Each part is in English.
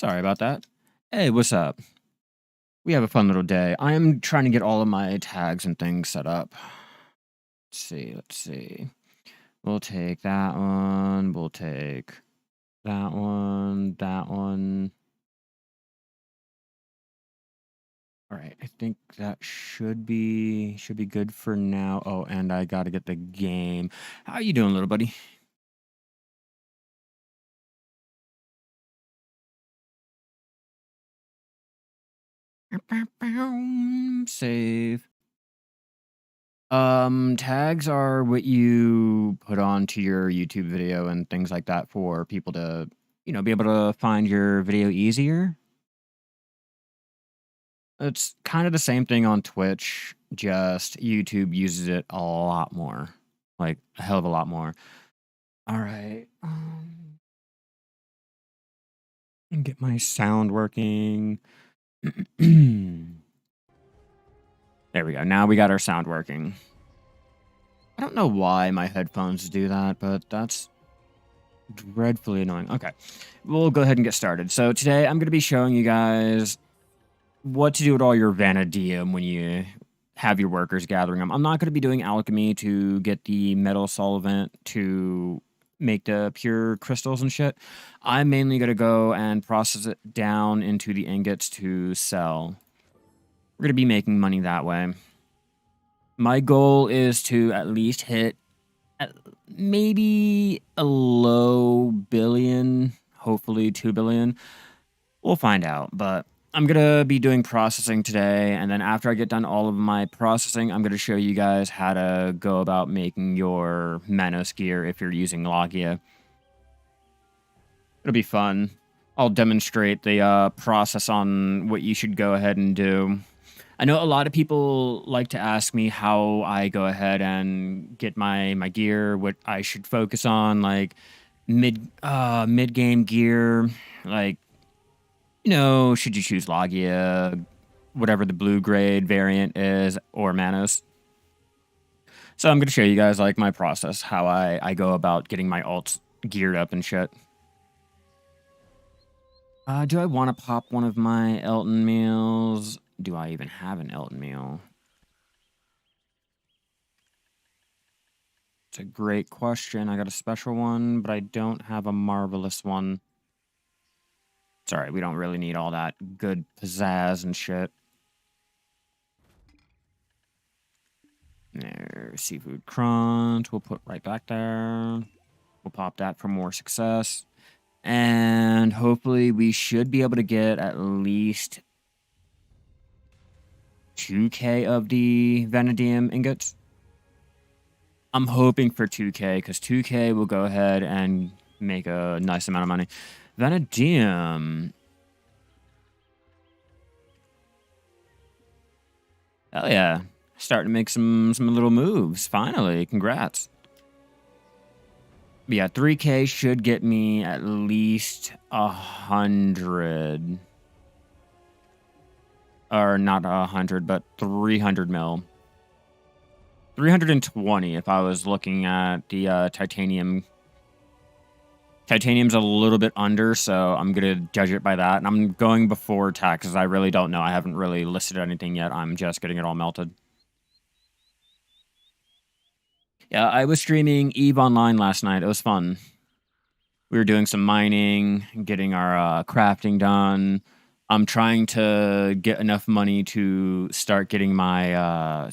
Sorry about that. Hey, what's up? We have a fun little day. I am trying to get all of my tags and things set up. Let's see. We'll take that one. We'll take that one. That one. All right, I think that should be good for now. Oh, and I gotta get the game. How you doing, little buddy? Save. Tags are what you put onto your YouTube video and things like that for people to, be able to find your video easier. It's kind of the same thing on Twitch, just YouTube uses it a lot more. Like a hell of a lot more. All right. Get my sound working. There we go. Now we got our sound working. I don't know why my headphones do that, but that's dreadfully annoying. Okay, we'll go ahead and get started. So today I'm going to be showing you guys what to do with all your Vanadium when you have your workers gathering them. I'm not going to be doing alchemy to get the metal solvent to make the pure crystals and shit. I'm mainly going to go and process it down into the ingots to sell. We're going to be making money that way. My goal is to at least hit maybe a low billion, hopefully 2 billion. We'll find out, but I'm going to be doing processing today, and then after I get done all of my processing, I'm going to show you guys how to go about making your Manos gear if you're using Logia. It'll be fun. I'll demonstrate the process on what you should go ahead and do. I know a lot of people like to ask me how I go ahead and get my gear, what I should focus on, like mid game gear, like should you choose Logia, whatever the blue grade variant is, or Manos. So I'm going to show you guys like my process, how I go about getting my alts geared up and shit. Do I want to pop one of my Elton meals? Do I even have an Elton meal? It's a great question. I got a special one, but I don't have a marvelous one. Sorry, we don't really need all that good pizzazz and shit. There, seafood crunch. We'll put right back there. We'll pop that for more success. And hopefully we should be able to get at least 2K of the Vanadium ingots. I'm hoping for 2K, because 2K will go ahead and make a nice amount of money. Vanadium. Hell yeah. Starting to make some little moves. Finally. Congrats. But yeah, 3K should get me at least 100. Or not 100, but 300 mil. 320 if I was looking at the titanium. Titanium's a little bit under, so I'm going to judge it by that. And I'm going before taxes. I really don't know. I haven't really listed anything yet. I'm just getting it all melted. Yeah, I was streaming EVE Online last night. It was fun. We were doing some mining, getting our crafting done. I'm trying to get enough money to start getting my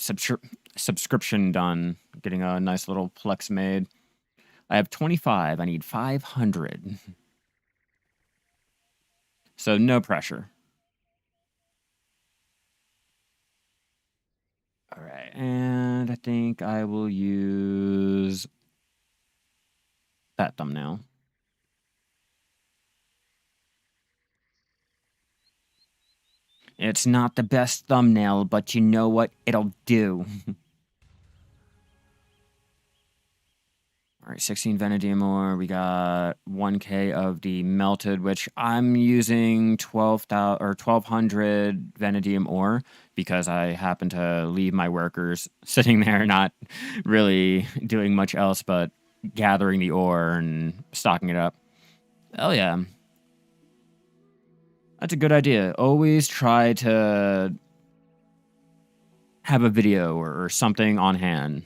subscription done, getting a nice little Plex made. I have 25. I need 500. So no pressure. All right, and I think I will use that thumbnail. It's not the best thumbnail, but you know what? It'll do. All right, 16 Vanadium ore. We got 1K of the melted, which I'm using 1,200 Vanadium ore because I happen to leave my workers sitting there, not really doing much else but gathering the ore and stocking it up. Oh yeah. That's a good idea. Always try to have a video or something on hand.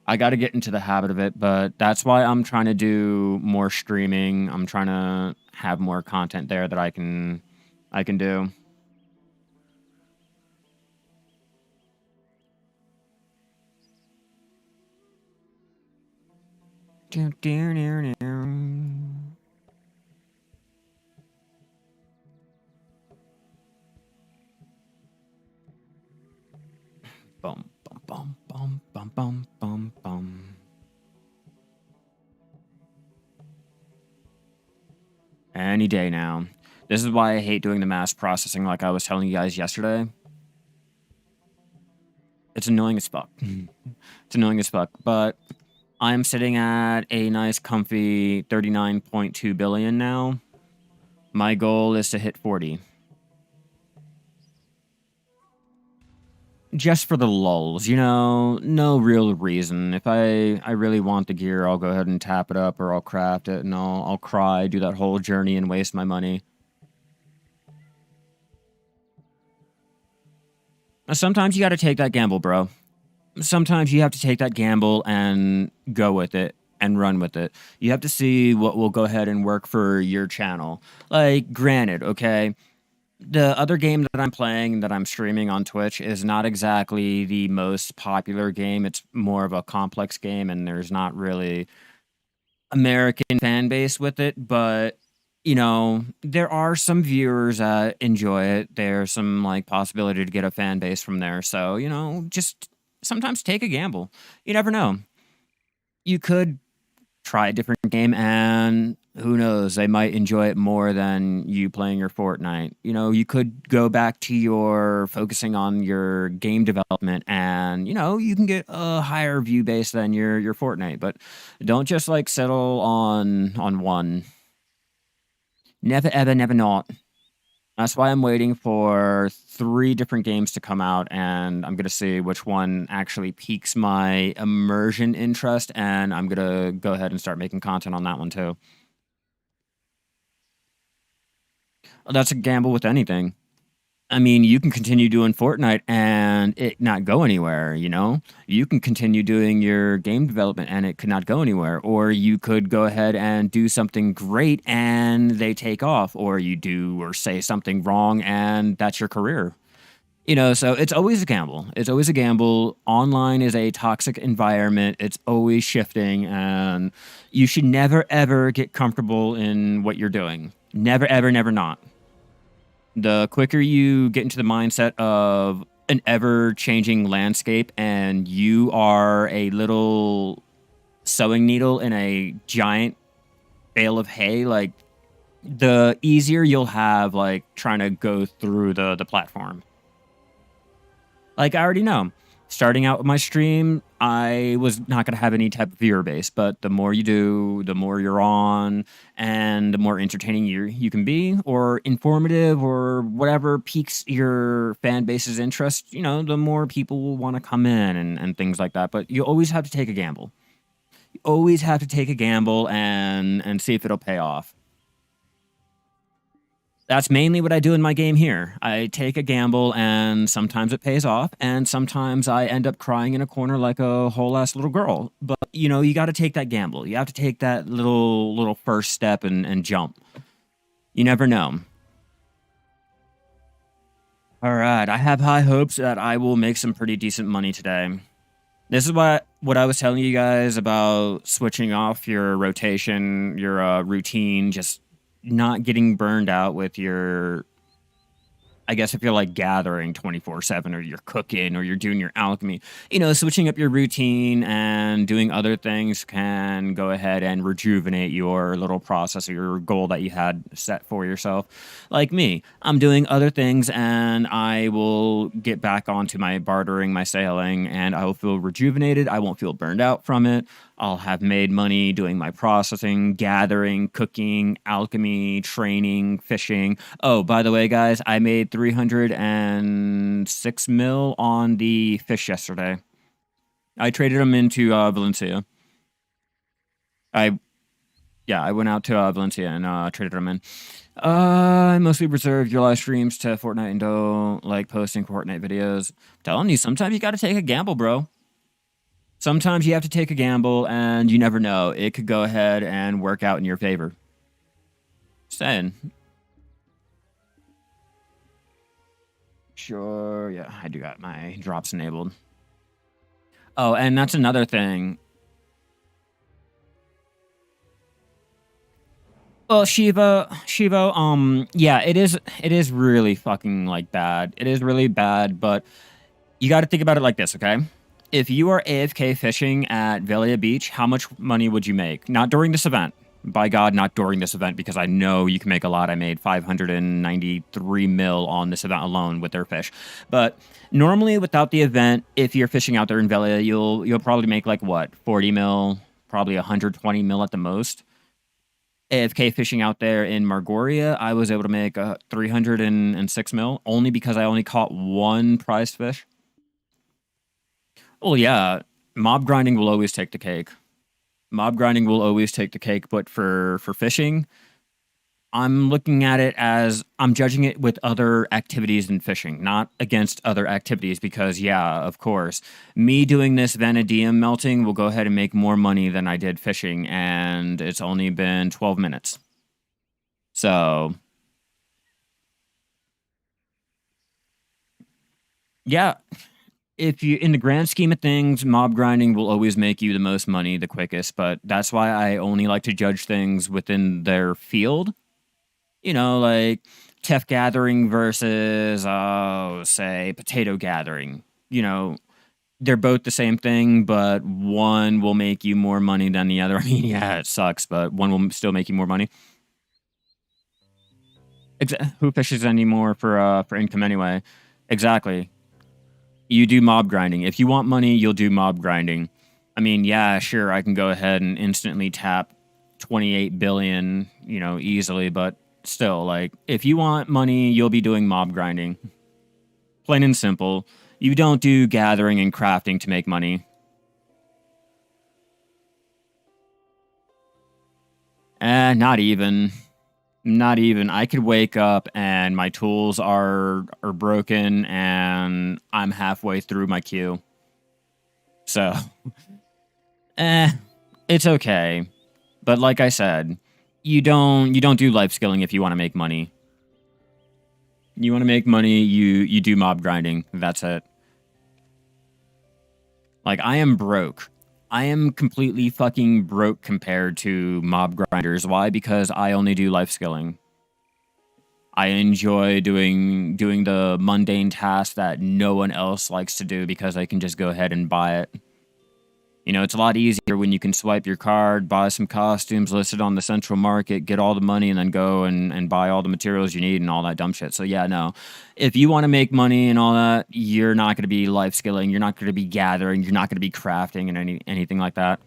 I got to get into the habit of it, but that's why I'm trying to do more streaming. I'm trying to have more content there that I can do. Bum bum bum bum bum bum bum bum. Any day now. This is why I hate doing the mass processing like I was telling you guys yesterday. It's annoying as fuck. It's annoying as fuck. But I'm sitting at a nice comfy 39.2 billion now. My goal is to hit 40. Just for the lulls, no real reason. If I really want the gear, I'll go ahead and tap it up or I'll craft it and I'll cry, do that whole journey and waste my money. Sometimes you got to take that gamble, bro. Sometimes you have to take that gamble and go with it and run with it. You have to see what will go ahead and work for your channel. Like, granted, okay, the other game that I'm playing that I'm streaming on Twitch is not exactly the most popular game. It's more of a complex game, and there's not really American fan base with it, but there are some viewers that enjoy it. There's some like possibility to get a fan base from there. So, just sometimes take a gamble. You never know. You could try a different game and who knows, they might enjoy it more than you playing your Fortnite. You could go back to your focusing on your game development and, you can get a higher view base than your Fortnite, but don't just like settle on one. Never ever never not. That's why I'm waiting for 3 different games to come out, and I'm gonna see which one actually piques my immersion interest, and I'm gonna go ahead and start making content on that one too. That's a gamble with anything. I mean, you can continue doing Fortnite and it not go anywhere, you know? You can continue doing your game development and it could not go anywhere. Or you could go ahead and do something great and they take off, or you do or say something wrong and that's your career. So it's always a gamble. It's always a gamble. Online is a toxic environment. It's always shifting, and you should never ever get comfortable in what you're doing. Never ever never not. The quicker you get into the mindset of an ever changing landscape and you are a little sewing needle in a giant bale of hay, like the easier you'll have like trying to go through the platform. Like, I already know. Starting out with my stream, I was not going to have any type of viewer base, but the more you do, the more you're on, and the more entertaining you can be, or informative, or whatever piques your fan base's interest, the more people will want to come in and things like that. But you always have to take a gamble. You always have to take a gamble and see if it'll pay off. That's mainly what I do in my game here. I take a gamble and sometimes it pays off and sometimes I end up crying in a corner like a whole ass little girl. But you got to take that gamble. You have to take that little first step and jump. You never know. All right, I have high hopes that I will make some pretty decent money today. This is what I was telling you guys about switching off your rotation, your routine, just not getting burned out with your, I guess if you're like gathering 24/7 or you're cooking or you're doing your alchemy, switching up your routine and doing other things can go ahead and rejuvenate your little process or your goal that you had set for yourself. Like me, I'm doing other things and I will get back onto my bartering, my sailing, and I will feel rejuvenated. I won't feel burned out from it. I'll have made money doing my processing, gathering, cooking, alchemy, training, fishing. Oh, by the way, guys, I made 306 mil on the fish yesterday. I traded them into Valencia. I Yeah, I went out to Valencia and traded them in. I mostly reserve your live streams to Fortnite and don't like posting Fortnite videos. I'm telling you, sometimes you got to take a gamble, bro. Sometimes you have to take a gamble, and you never know. It could go ahead and work out in your favor. Saying. Sure, yeah, I do got my drops enabled. Oh, and that's another thing. Well, Shivo, yeah, it is really fucking like bad. It is really bad, but you got to think about it like this, okay? If you are AFK fishing at Velia Beach, how much money would you make? Not during this event. By God, not during this event, because I know you can make a lot. I made 593 mil on this event alone with their fish. But normally, without the event, if you're fishing out there in Velia, you'll probably make like what, 40 mil, probably 120 mil at the most. AFK fishing out there in Margoria, I was able to make 306 mil, only because I only caught one prize fish. Well, yeah, mob grinding will always take the cake. Mob grinding will always take the cake, but for fishing, I'm looking at it as I'm judging it with other activities than fishing, not against other activities, because yeah, of course, me doing this vanadium melting will go ahead and make more money than I did fishing, and it's only been 12 minutes. So, yeah, if you in the grand scheme of things, mob grinding will always make you the most money the quickest, but that's why I only like to judge things within their field. You know, like Tef gathering versus say potato gathering. You know, they're both the same thing, but one will make you more money than the other. I mean, yeah, it sucks, but one will still make you more money. Who fishes anymore for income anyway? Exactly. You do mob grinding. If you want money, you'll do mob grinding. I mean, yeah, sure, I can go ahead and instantly tap 28 billion, you know, easily, but still, like, if you want money, you'll be doing mob grinding. Plain and simple. You don't do gathering and crafting to make money. Not even. Not even. I could wake up and my tools are broken and I'm halfway through my queue. So, eh, it's okay. But like I said, you don't do life skilling if you want to make money. You want to make money, you do mob grinding. That's it. Like I am broke. I am completely fucking broke compared to mob grinders. Why? Because I only do life skilling. I enjoy doing the mundane tasks that no one else likes to do because I can just go ahead and buy it. You know, it's a lot easier when you can swipe your card, buy some costumes listed on the central market, get all the money, and then go and buy all the materials you need and all that dumb shit. So, yeah, no. If you want to make money and all that, you're not going to be life skilling. You're not going to be gathering. You're not going to be crafting and anything like that.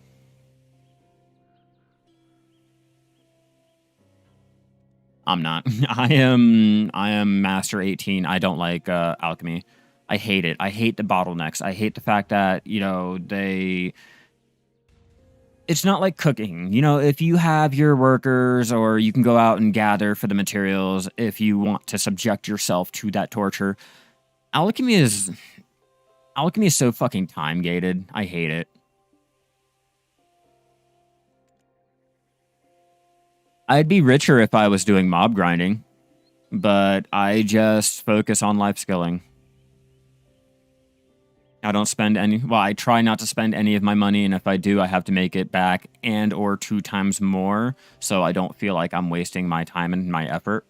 I'm not. I am Master 18. I don't like alchemy. I hate it. I hate the bottlenecks. I hate the fact that, you know, it's not like cooking. You know, if you have your workers or you can go out and gather for the materials if you want to subject yourself to that torture. Alchemy is alchemy is so fucking time gated. I hate it. I'd be richer if I was doing mob grinding, but I just focus on life skilling. I don't spend any. Well, I try not to spend any of my money, and if I do, I have to make it back and or 2 times more, so I don't feel like I'm wasting my time and my effort.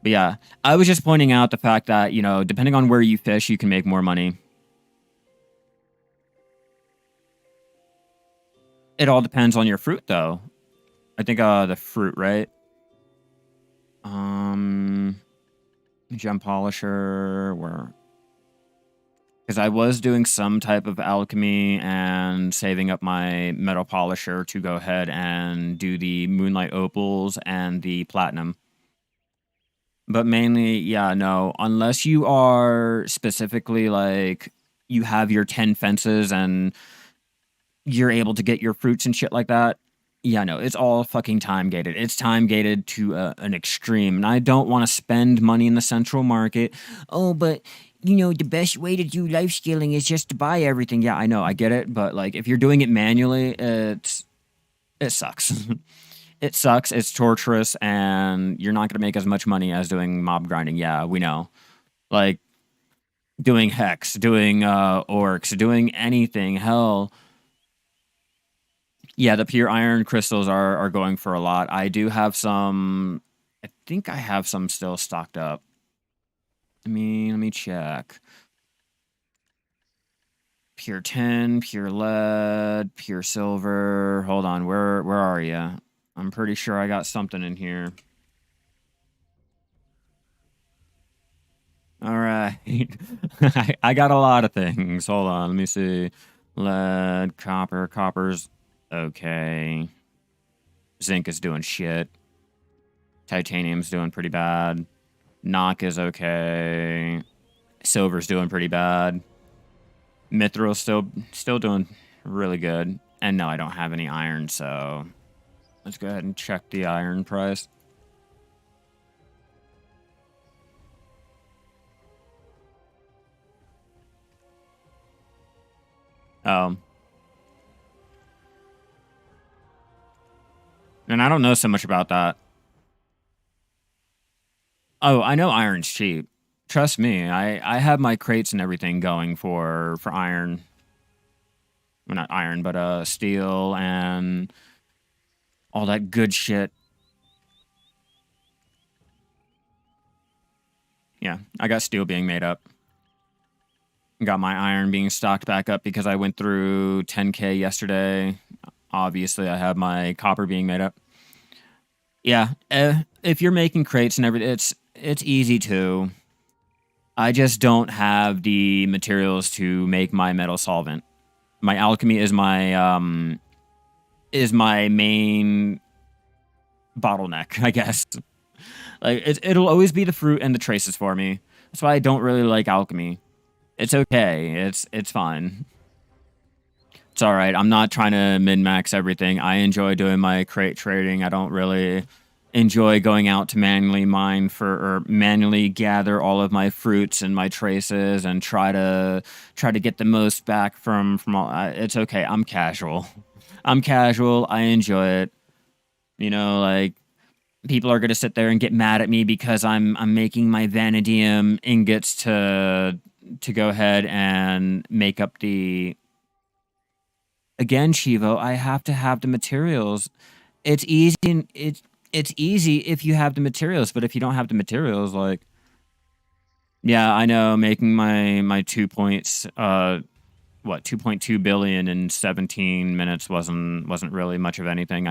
But yeah, I was just pointing out the fact that, you know, depending on where you fish, you can make more money. It all depends on your fruit, though. I think the fruit, right? Um, Gem polisher, where because I was doing some type of alchemy and saving up my metal polisher to go ahead and do the moonlight opals and the platinum. But mainly, yeah, no, unless you are specifically like you have your 10 fences and you're able to get your fruits and shit like that, Yeah, no, it's all fucking time gated. It's time gated to an extreme, and I don't want to spend money in the central market. Oh, but the best way to do life scaling is just to buy everything. Yeah, I know, I get it, but like if you're doing it manually, it sucks. It sucks. It's torturous, and you're not gonna make as much money as doing mob grinding. Yeah, we know. Like doing hex, doing orcs, doing anything. Hell, yeah, the pure iron crystals are going for a lot. I do have some. I think I have some still stocked up. Let me check. Pure tin, pure lead, pure silver. Hold on, where are you? I'm pretty sure I got something in here. All right, I got a lot of things. Hold on, let me see. Lead, copper, copper's okay. Zinc is doing shit. Titanium's doing pretty bad. Knock is okay. Silver's doing pretty bad. Mithril's still doing really good. And no, I don't have any iron, so let's go ahead and check the iron price. Um, and I don't know so much about that. Oh, I know iron's cheap. Trust me, I have my crates and everything going for iron. Well, not iron, but steel and all that good shit. Yeah, I got steel being made up. Got my iron being stocked back up because I went through 10K yesterday. Obviously, I have my copper being made up. Yeah, if you're making crates and everything, it's easy to. I just don't have the materials to make my metal solvent. My alchemy is my main bottleneck, I guess. Like it'll always be the fruit and the traces for me. That's why I don't really like alchemy. It's okay. It's fine. It's all right. I'm not trying to min max everything. I enjoy doing my crate trading. I don't really enjoy going out to manually mine for or manually gather all of my fruits and my traces and try to get the most back from all. It's okay. I'm casual. I'm casual. I enjoy it. Like people are gonna sit there and get mad at me because I'm making my vanadium ingots to go ahead and make up the again, Chivo, I have to have the materials. It's easy. It's easy if you have the materials, but if you don't have the materials, like yeah, I know making my 2.2 billion in 17 minutes wasn't really much of anything.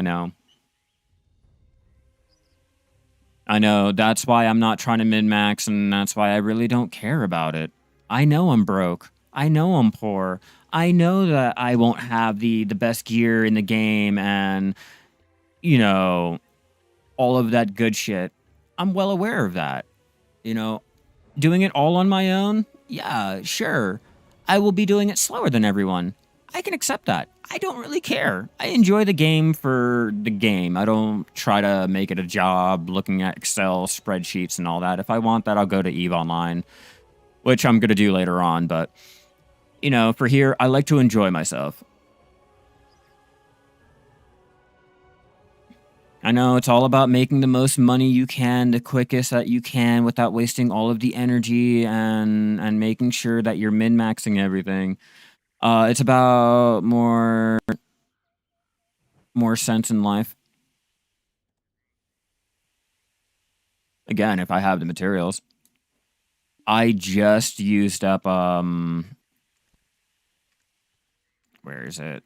I know that's why I'm not trying to min max, and that's why I really don't care about it. I know I'm broke. I know I'm poor. I know that I won't have the best gear in the game, and you know all of that good shit. I'm well aware of that. You know, doing it all on my own, yeah, sure. I will be doing it slower than everyone. I can accept that. I don't really care. I enjoy the game for the game. I don't try to make it a job looking at Excel spreadsheets and all that. If I want that, I'll go to EVE Online, which I'm going to do later on. But, for here, I like to enjoy myself. I know it's all about making the most money you can, the quickest that you can without wasting all of the energy and making sure that you're min-maxing everything. It's about more sense in life. Again, if I have the materials. I just used up where is it?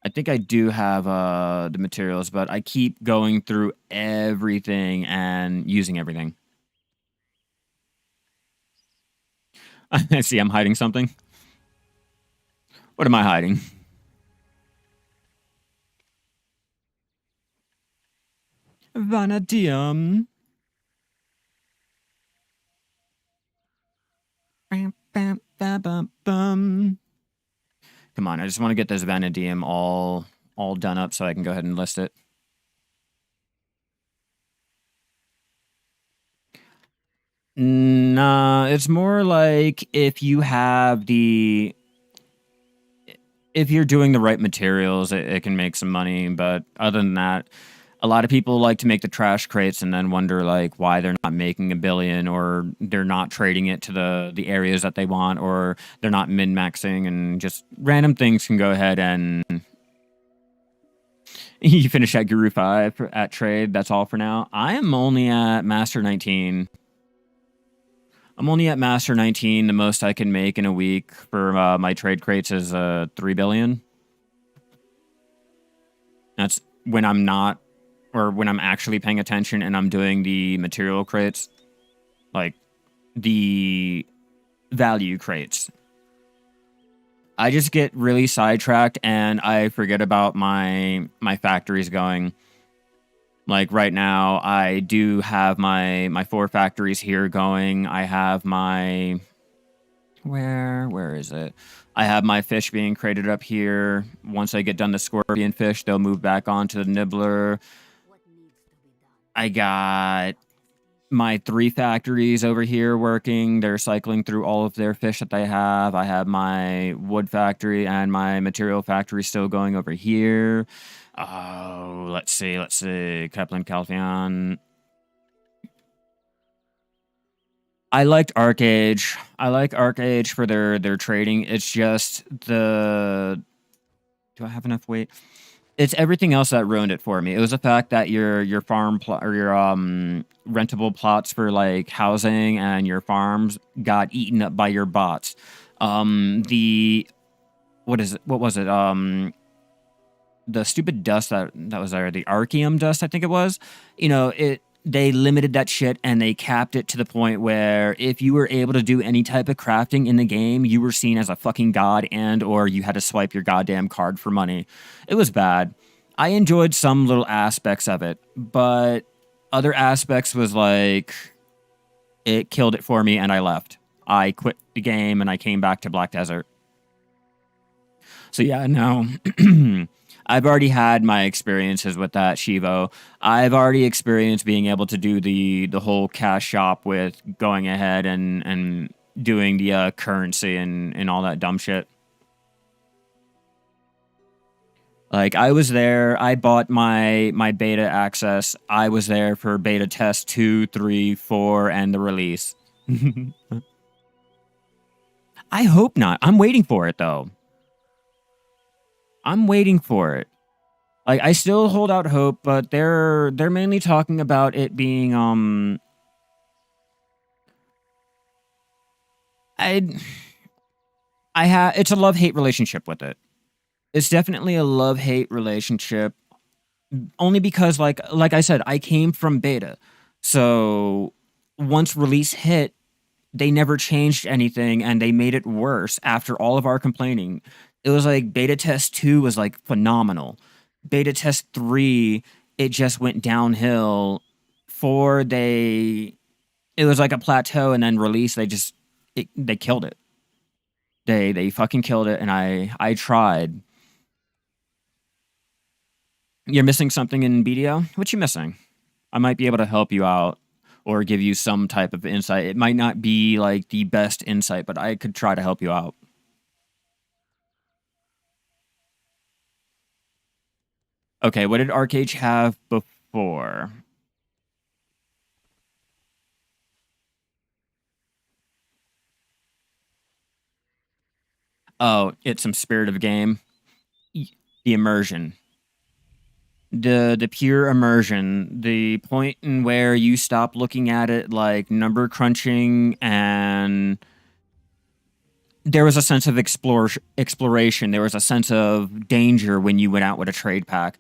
I think I do have the materials, but I keep going through everything and using everything. I see I'm hiding something. What am I hiding? Vanadium. Bam, bam, bam, bam, bam. Come on, I just want to get this Vanadium all done up so I can go ahead and list it. Nah, it's more like if you're doing the right materials, it can make some money. But other than that, a lot of people like to make the trash crates and then wonder like why they're not making $1 billion, or they're not trading it to the areas that they want, or they're not min-maxing, and just random things can go ahead and you finish at Guru 5 at trade. That's all for now. I am only at Master 19. I'm only at Master 19. The most I can make in a week for my trade crates is 3 billion. That's when I'm not, or when I'm actually paying attention and I'm doing the material crates, like the value crates. I just get really sidetracked and I forget about my factories going. Like right now, I do have my 4 factories here going. I have my where is it? I have my fish being crated up here. Once I get done the scorpion fish, they'll move back onto the nibbler. I got my 3 factories over here working. They're cycling through all of their fish that they have. I have my wood factory and my material factory still going over here. Oh, let's see. Kaplan Calphion. I liked Arcage. I like Arcage for their trading. It's just the... Do I have enough weight? It's everything else that ruined it for me. It was the fact that your farm or your rentable plots for like housing and your farms got eaten up by your bots. What was it? The stupid dust that was there, the Archeum dust, I think it was. They limited that shit and they capped it to the point where if you were able to do any type of crafting in the game, you were seen as a fucking god, and or you had to swipe your goddamn card for money. It was bad. I enjoyed some little aspects of it, but other aspects was like, it killed it for me and I left. I quit the game and I came back to Black Desert. So yeah, no. I've already had my experiences with that, Shivo. I've already experienced being able to do the whole cash shop with going ahead and doing the currency and all that dumb shit. Like, I was there, I bought my beta access. I was there for beta test 2, 3, 4, and the release. I hope not. I'm waiting for it, though. I'm waiting for it. Like, I still hold out hope, but they're mainly talking about it being it's a love-hate relationship with it. It's definitely a love-hate relationship, only because like I said, I came from beta. So once release hit, they never changed anything and they made it worse after all of our complaining. It was like beta test 2 was like phenomenal. Beta test 3, it just went downhill. 4, it was like a plateau, and then release, they killed it. They fucking killed it, and I tried. You're missing something in BDO? What you missing? I might be able to help you out or give you some type of insight. It might not be like the best insight, but I could try to help you out. Okay, what did Arcage have before? Oh, it's some Spirit of Game. The Immersion. The pure immersion. The point in where you stop looking at it like number crunching, and there was a sense of exploration. There was a sense of danger when you went out with a trade pack.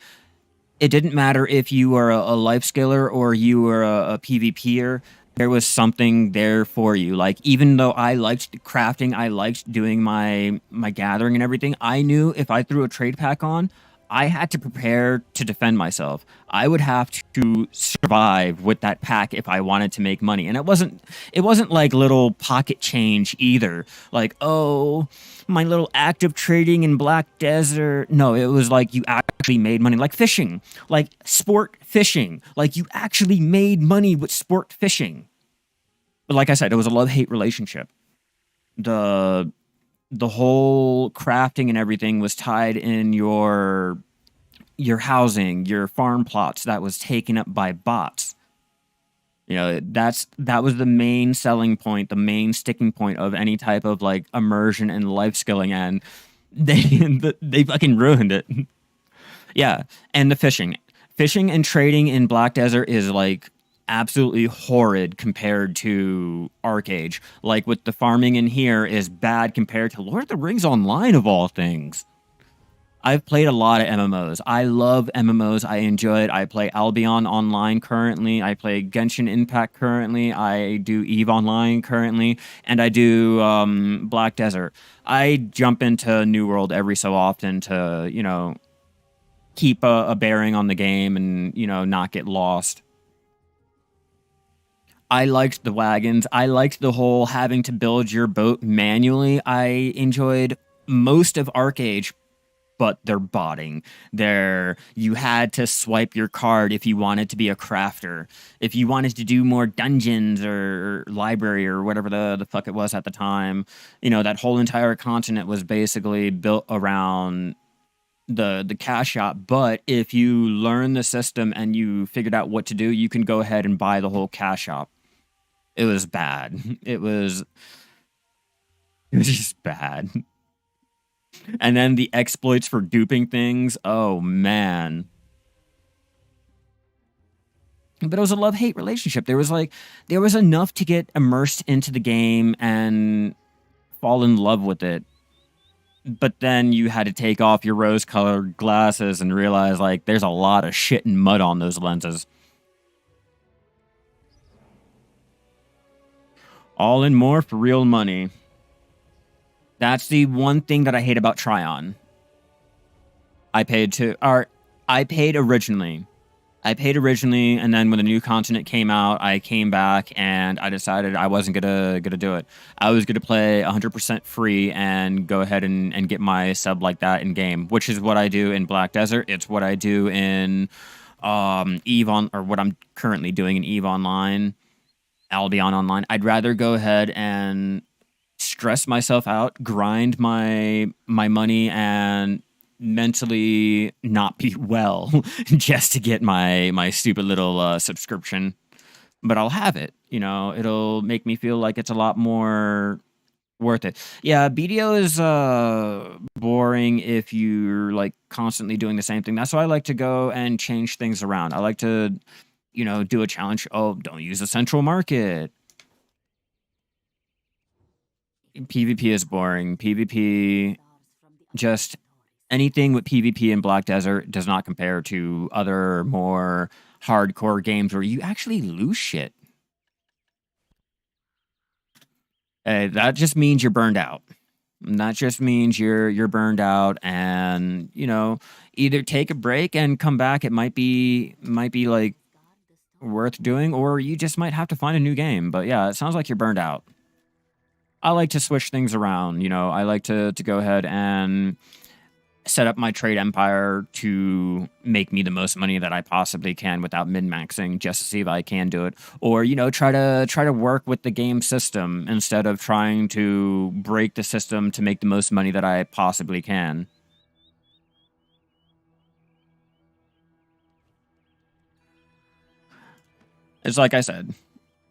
It didn't matter if you were a life skiller or you were a PvPer. There was something there for you. Like, even though I liked crafting, I liked doing my gathering and everything, I knew if I threw a trade pack on, I had to prepare to defend myself. I would have to survive with that pack if I wanted to make money. And it wasn't like little pocket change either. Like, oh, my little active trading in Black Desert. No, it was like you actually made money. Like fishing. Like sport fishing. Like you actually made money with sport fishing. But like I said, it was a love-hate relationship. The the whole crafting and everything was tied in your housing, your farm plots that was taken up by bots. That was the main selling point, the main sticking point of any type of like immersion and life skilling, and they they fucking ruined it. Yeah, and the fishing and trading in Black Desert is like absolutely horrid compared to Arcade. Like with the farming in here is bad compared to Lord of the Rings Online of all things. I've played a lot of MMOs. I love MMOs. I enjoy it. I play Albion Online currently. I play Genshin Impact currently. I do EVE Online currently. And I do Black Desert. I jump into New World every so often to, keep a bearing on the game and, not get lost. I liked the wagons. I liked the whole having to build your boat manually. I enjoyed most of Arcade, but they're botting. You had to swipe your card if you wanted to be a crafter. If you wanted to do more dungeons or library or whatever the fuck it was at the time, that whole entire continent was basically built around the cash shop. But if you learn the system and you figured out what to do, you can go ahead and buy the whole cash shop. It was bad. It was just bad. And then the exploits for duping things. Oh man. But it was a love-hate relationship. There was enough to get immersed into the game and fall in love with it. But then you had to take off your rose-colored glasses and realize like there's a lot of shit and mud on those lenses. All in more for real money. That's the one thing that I hate about Tryon. I paid originally. And then when the new continent came out, I came back and I decided I wasn't gonna do it. I was gonna play 100% free and go ahead and get my sub like that in game, which is what I do in Black Desert. It's what I do in EVE or what I'm currently doing in EVE Online, Albion Online. I'd rather go ahead and stress myself out, grind my money, and mentally not be well just to get my stupid little subscription. But I'll have it. It'll make me feel like it's a lot more worth it. Yeah, BDO is boring if you're like constantly doing the same thing. That's why I like to go and change things around. I like to, do a challenge. Oh, don't use the central market. PvP is boring. PvP, just anything with PvP in Black Desert does not compare to other more hardcore games where you actually lose shit. That just means you're burned out. That just means you're burned out, and either take a break and come back. It might be like worth doing, or you just might have to find a new game. But yeah, it sounds like you're burned out. I like to switch things around. I like to go ahead and set up my trade empire to make me the most money that I possibly can without min-maxing, just to see if I can do it. Or, try to work with the game system instead of trying to break the system to make the most money that I possibly can. It's like I said,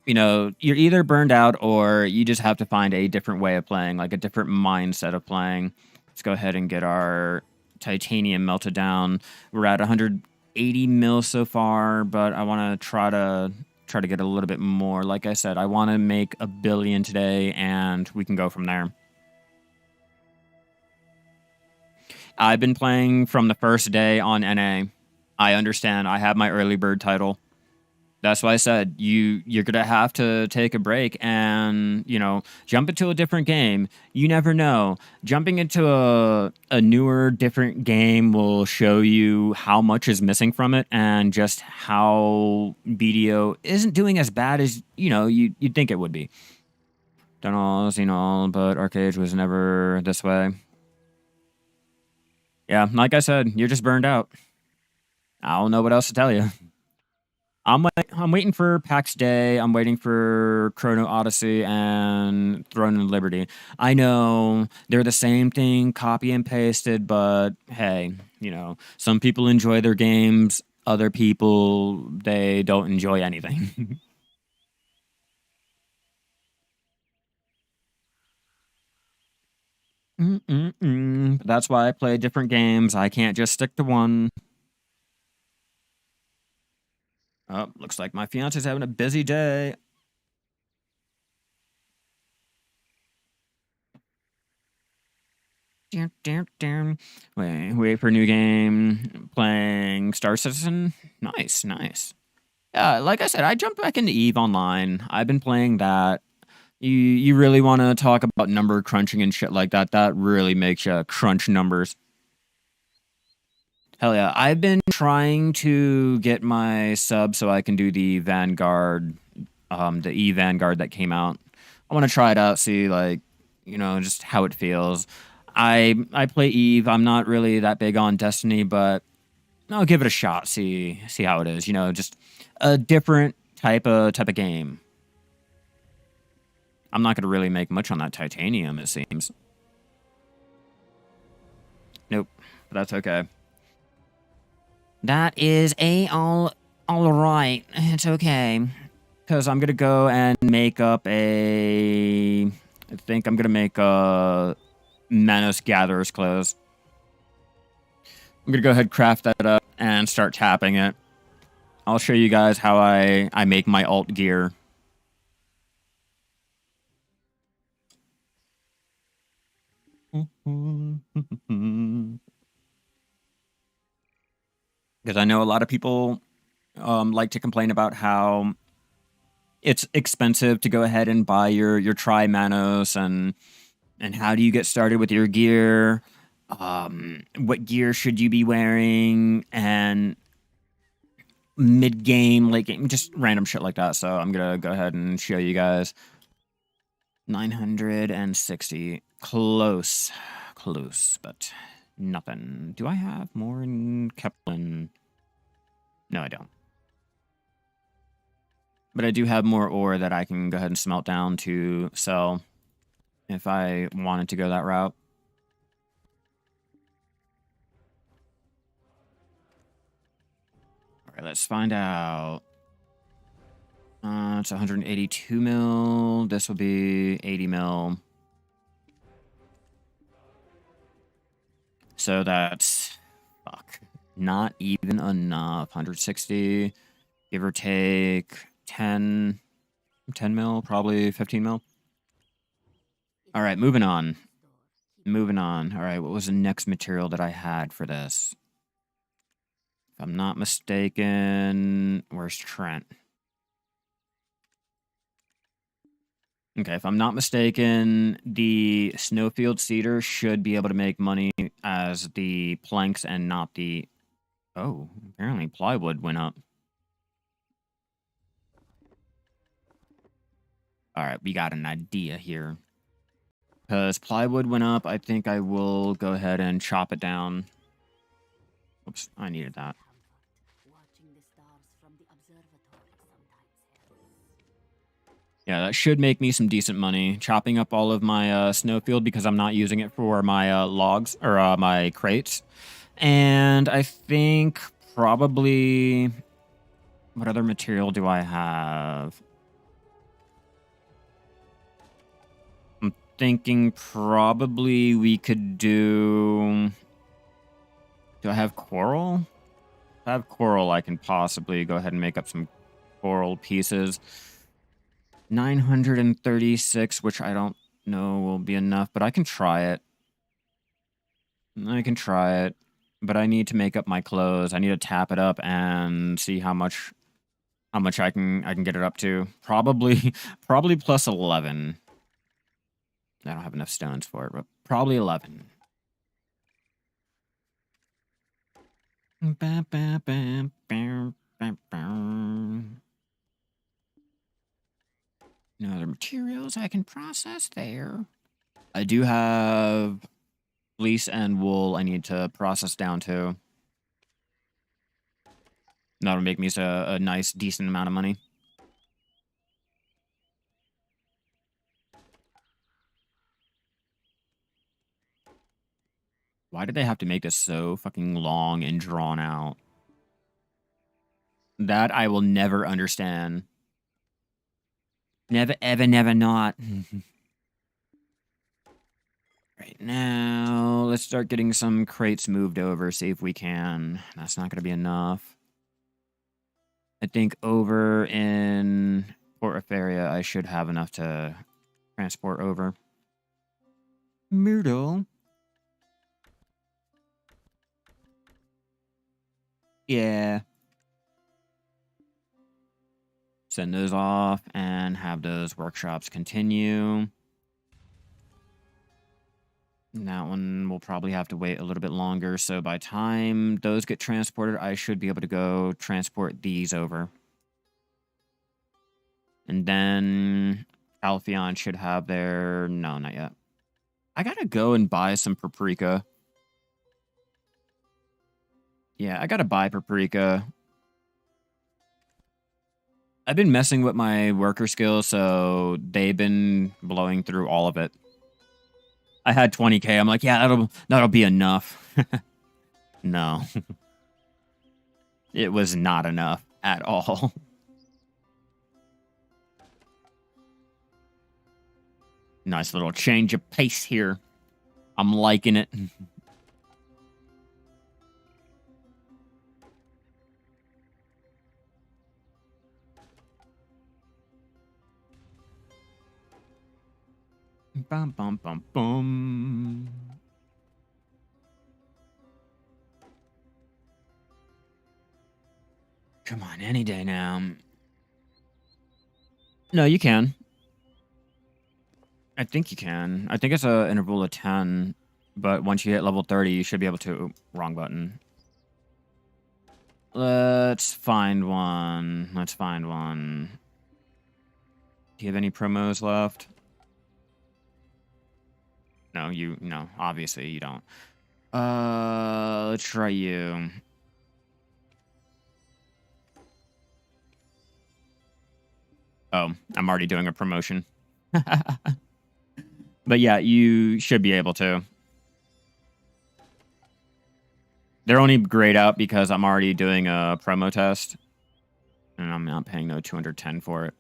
you're either burned out or you just have to find a different way of playing, like a different mindset of playing. Let's go ahead and get our titanium melted down. We're at 180 mil so far, but I want to try to get a little bit more. Like I said, I want to make 1 billion today, and we can go from there. I've been playing from the first day on NA. I understand. I have my early bird title. That's why I said you're gonna have to take a break and jump into a different game. You never know. Jumping into a newer, different game will show you how much is missing from it and just how BDO isn't doing as bad as you'd think it would be. Done all, seen all, but Arcade was never this way. Yeah, like I said, you're just burned out. I don't know what else to tell you. I'm waiting for PAX Day. I'm waiting for Chrono Odyssey and Throne of Liberty. I know they're the same thing, copy and pasted, but hey, some people enjoy their games. Other people, they don't enjoy anything. That's why I play different games. I can't just stick to one. Oh, looks like my fiance's having a busy day. Wait for a new game. Playing Star Citizen. Nice, nice. Yeah, like I said, I jumped back into Eve Online. I've been playing that. You really want to talk about number crunching and shit like that? That really makes you crunch numbers. Hell yeah. I've been trying to get my sub so I can do the Vanguard, the E Vanguard that came out. I want to try it out, see just how it feels. I play Eve. I'm not really that big on Destiny, but I'll give it a shot. See how it is. Just a different type of game. I'm not going to really make much on that titanium, it seems. Nope, but that's okay. That is all right. It's okay. Because I'm going to go and make up I think I'm going to make a Manos Gatherer's Clothes. I'm going to go ahead, craft that up, and start tapping it. I'll show you guys how I make my alt gear. Because I know a lot of people like to complain about how it's expensive to go ahead and buy your Tri Manos and how do you get started with your gear? What gear should you be wearing? And mid game, late game, just random shit like that. So I'm gonna go ahead and show you guys. 960, close, but nothing. Do I have more in Kepler? No, I don't. But I do have more ore that I can go ahead and smelt down to sell if I wanted to go that route. All right, let's find out. It's 182 mil. This will be 80 mil. So that's not even enough. 160, give or take 10 mil, probably 15 mil. All right, moving on. All right, what was the next material that I had for this? If I'm not mistaken, where's Trent? Okay, if I'm not mistaken, the snowfield cedar should be able to make money as the planks and not the... Oh, apparently plywood went up. All right, we got an idea here. Because plywood went up, I think I will go ahead and chop it down. Oops, I needed that. Yeah, that should make me some decent money. Chopping up all of my snowfield because I'm not using it for my logs or my crates. And I think probably... What other material do I have? I'm thinking probably we could do... Do I have coral? If I have coral, I can possibly go ahead and make up some coral pieces. 936, which I don't know will be enough, but I can try it. But I need to make up my clothes. I need to tap it up and see how much how much I can get it up to. Probably plus 11. I don't have enough stones for it, but probably 11. No other materials I can process there. I do have fleece and wool I need to process down too. That'll make me a nice, decent amount of money. Why did they have to make this so fucking long and drawn out? That I will never understand. Never, ever, never not. Right now, let's start getting some crates moved over, see if we can. That's not going to be enough. I think over in Port Area, I should have enough to transport over. Myrtle. Yeah. Send those off and have those workshops continue. That one will probably have to wait a little bit longer, so by time those get transported, I should be able to go transport these over. And then Alpheon should have their... No, not yet. I gotta go and buy some paprika. Yeah, I gotta buy paprika. I've been messing with my worker skills, so they've been blowing through all of it. I had 20k. I'm like, yeah, that'll be enough. No. It was not enough at all. Nice little change of pace here. I'm liking it. Bum, bum, bum, bum. Come on, any day now. No, you can. I think you can. I think it's an interval of 10, but once you hit level 30, you should be able to... Wrong button. Let's find one. Let's find one. Do you have any promos left? No, obviously you don't. Let's try you. Oh, I'm already doing a promotion. But yeah, you should be able to. They're only grayed out because I'm already doing a promo test. And I'm not paying no 210 for it.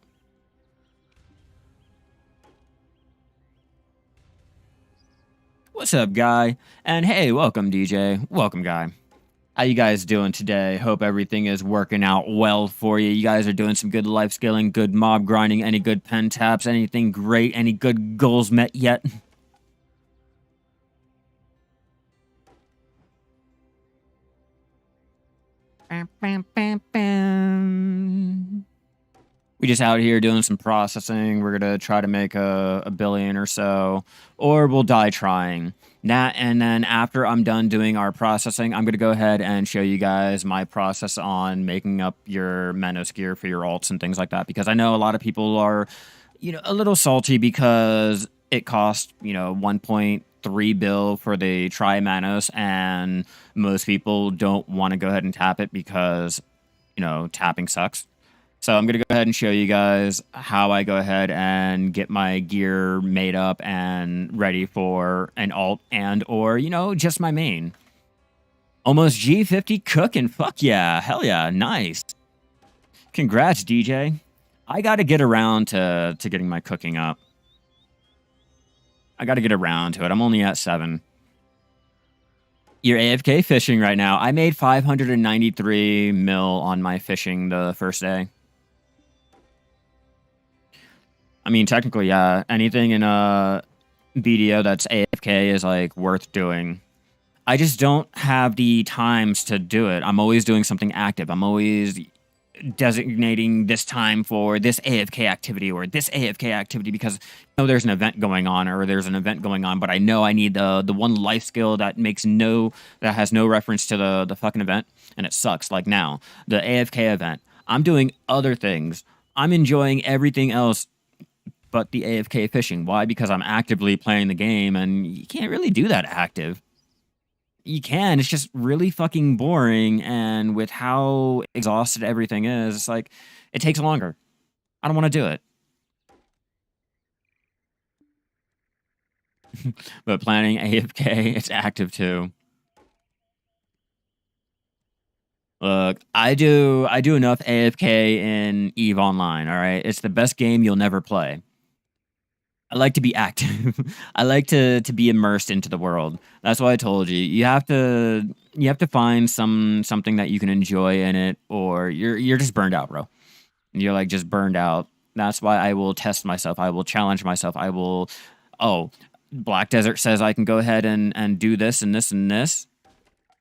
What's up, guy? And hey, welcome, DJ. Welcome, guy. How you guys doing today? Hope everything is working out well for you. You guys are doing some good life skilling, good mob grinding, any good pen taps, anything great, any good goals met yet? Bam, bam, bam, bam. We just out here doing some processing. We're gonna try to make a billion or so, or we'll die trying. And then after I'm done doing our processing, I'm gonna go ahead and show you guys my process on making up your Manos gear for your alts and things like that. Because I know a lot of people are, a little salty because it costs, 1.3 bill for the Tri Manos, and most people don't want to go ahead and tap it because, tapping sucks. So I'm going to go ahead and show you guys how I go ahead and get my gear made up and ready for an alt and or, just my main. Almost G50 cooking. Fuck yeah. Hell yeah. Nice. Congrats, DJ. I got to get around to getting my cooking up. I got to get around to it. I'm only at 7. You're AFK fishing right now. I made 593 mil on my fishing the first day. I mean, technically, yeah. Anything in a BDO that's AFK is, worth doing. I just don't have the times to do it. I'm always doing something active. I'm always designating this time for this AFK activity or this AFK activity because there's an event going on or there's an event going on, but I know I need the one life skill that has no reference to the fucking event, and it sucks. Like now, the AFK event, I'm doing other things. I'm enjoying everything else but the AFK fishing. Why? Because I'm actively playing the game, and you can't really do that active. You can. It's just really fucking boring, and with how exhausted everything is, it's like it takes longer. I don't want to do it. But planning AFK, it's active too. Look, I do enough AFK in EVE Online, all right? It's the best game you'll never play. I like to be active. I like to be immersed into the world. That's why I told you. You have to find something that you can enjoy in it, or you're just burned out, bro. You're like just burned out. That's why I will test myself. I will challenge myself. I will. Oh, Black Desert says I can go ahead and do this and this and this,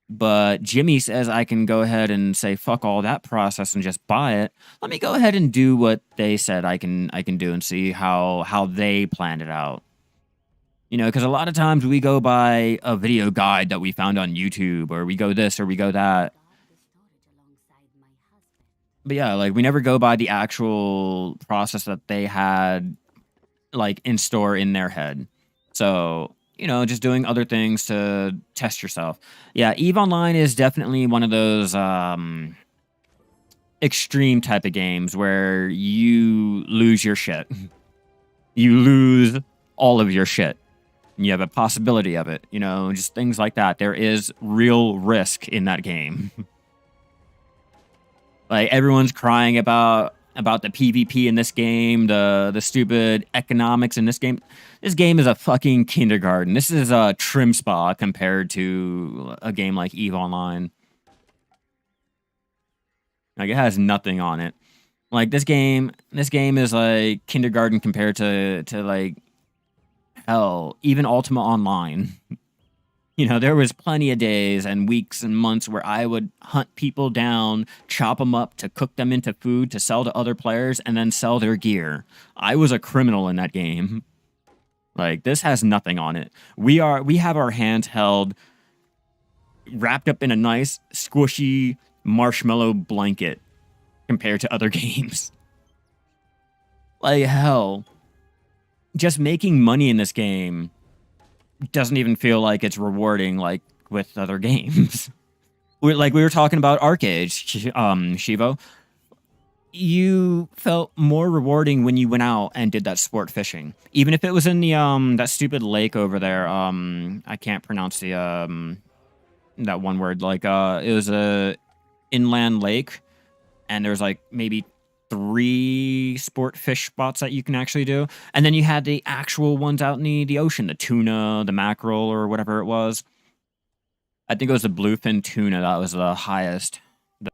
but Jimmy says I can go ahead and say fuck all that process and just buy it. Let me go ahead and do what they said I can do and see how they planned it out. Because a lot of times we go by a video guide that we found on YouTube, or we go this or we go that. But yeah, like we never go by the actual process that they had like in store in their head. So, just doing other things to test yourself. Yeah, EVE Online is definitely one of those extreme type of games where you lose your shit. You lose all of your shit. You have a possibility of it, just things like that. There is real risk in that game. Like everyone's crying about the PvP in this game, the stupid economics in this game. This game is a fucking kindergarten. This is a trim spa compared to a game like EVE Online. Like it has nothing on it. Like this game is like kindergarten compared to like hell, even Ultima Online. There was plenty of days and weeks and months where I would hunt people down, chop them up to cook them into food to sell to other players and then sell their gear. I was a criminal in that game. Like this has nothing on it. We have our hands held wrapped up in a nice squishy marshmallow blanket compared to other games. Like hell. Just making money in this game doesn't even feel like it's rewarding like with other games. We were talking about Arcade, Shivo. You felt more rewarding when you went out and did that sport fishing. Even if it was in the that stupid lake over there. I can't pronounce the that one word. Like it was a inland lake, and there's like maybe 3 sport fish spots that you can actually do. And then you had the actual ones out in the ocean, the tuna, the mackerel, or whatever it was. I think it was the bluefin tuna that was the highest,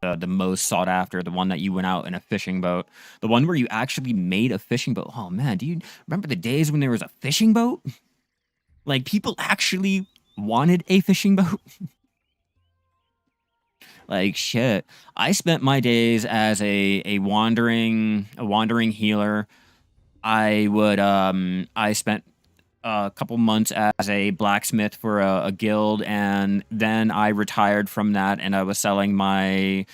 the most sought after, the one that you went out in a fishing boat. The one where you actually made a fishing boat. Oh man, do you remember the days when there was a fishing boat? Like people actually wanted a fishing boat? Like shit. I spent my days as a wandering healer. I spent a couple months as a blacksmith for a guild, and then I retired from that, and I was selling my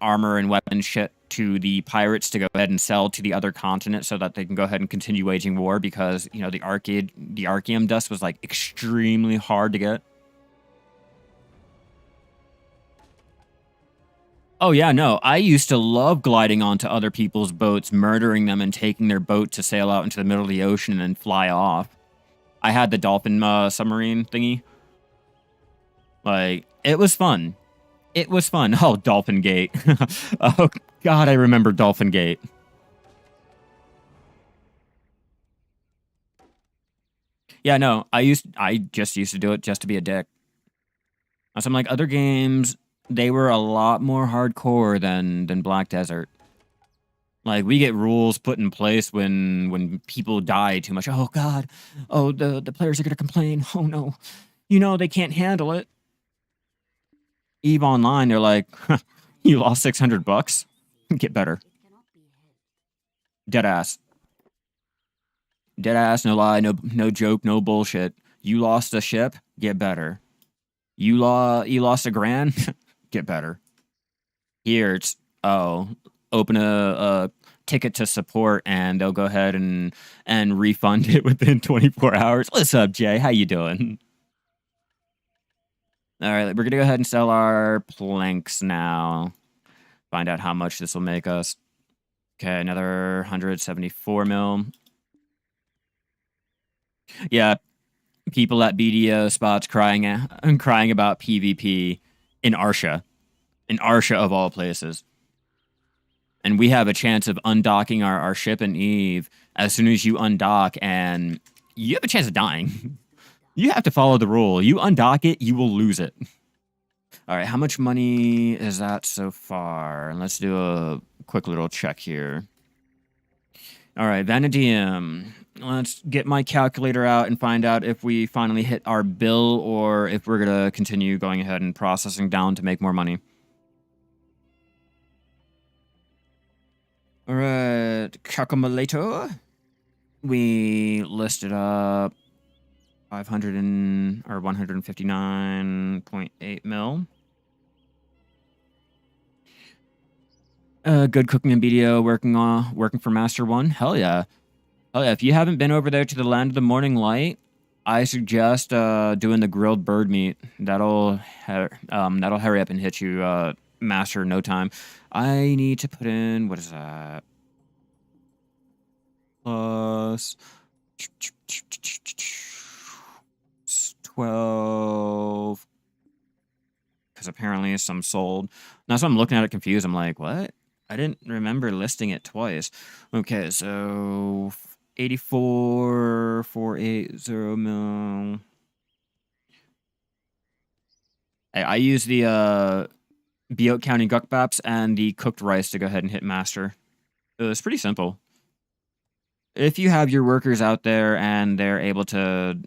armor and weapon shit to the pirates to go ahead and sell to the other continent so that they can go ahead and continue waging war, because the Archeum dust was like extremely hard to get. Oh yeah, no. I used to love gliding onto other people's boats, murdering them, and taking their boat to sail out into the middle of the ocean and then fly off. I had the dolphin submarine thingy. Like, it was fun. It was fun. Oh, Dolphin Gate. Oh God, I remember Dolphin Gate. Yeah, no. I just used to do it just to be a dick. So I'm like, other games, they were a lot more hardcore than Black Desert. Like, we get rules put in place when people die too much. Oh God, oh the players are gonna complain. Oh no, they can't handle it. EVE Online, they're like, huh, You lost 600 bucks? Get better. Deadass. Deadass, no lie, no joke, no bullshit. You lost a ship? Get better. You lost a grand? Get better. Here, it's, oh, open a ticket to support and they'll go ahead and refund it within 24 hours. What's up, Jay? How you doing? All right, we're going to go ahead and sell our planks now. Find out how much this will make us. Okay, another 174 mil. Yeah, people at BDO spots crying about PvP in Arsha. In Arsha of all places. And we have a chance of undocking our ship in Eve as soon as you undock, and you have a chance of dying. You have to follow the rule. You undock it, you will lose it. All right, how much money is that so far? Let's do a quick little check here. All right, Vanadium. Let's get my calculator out and find out if we finally hit our bill or if we're going to continue going ahead and processing down to make more money. All right, calculator. We listed up 159.8 mil. Good cooking and BDO working for Master One. Hell yeah. Hell yeah. If you haven't been over there to the Land of the Morning Light, I suggest doing the grilled bird meat. That'll hurry up and hit you Master in no time. I need to put in, what is that? Plus 12. Because apparently some sold. Now, so I'm looking at it confused. I'm like, what? I didn't remember listing it twice. Okay, so 84,480 mil. I use the Butte County Guckbaps and the cooked rice to go ahead and hit master. It's pretty simple. If you have your workers out there and they're able to,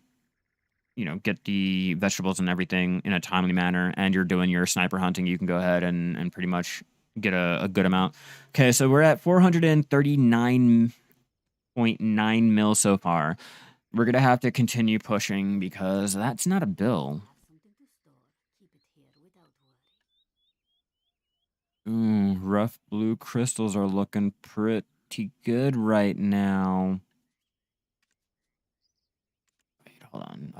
you know, get the vegetables and everything in a timely manner, and you're doing your sniper hunting, you can go ahead and pretty much get a good amount. Okay, so we're at 439.9 mil so far. We're going to have to continue pushing because that's not a bill. Ooh, rough blue crystals are looking pretty good right now. Wait, hold on.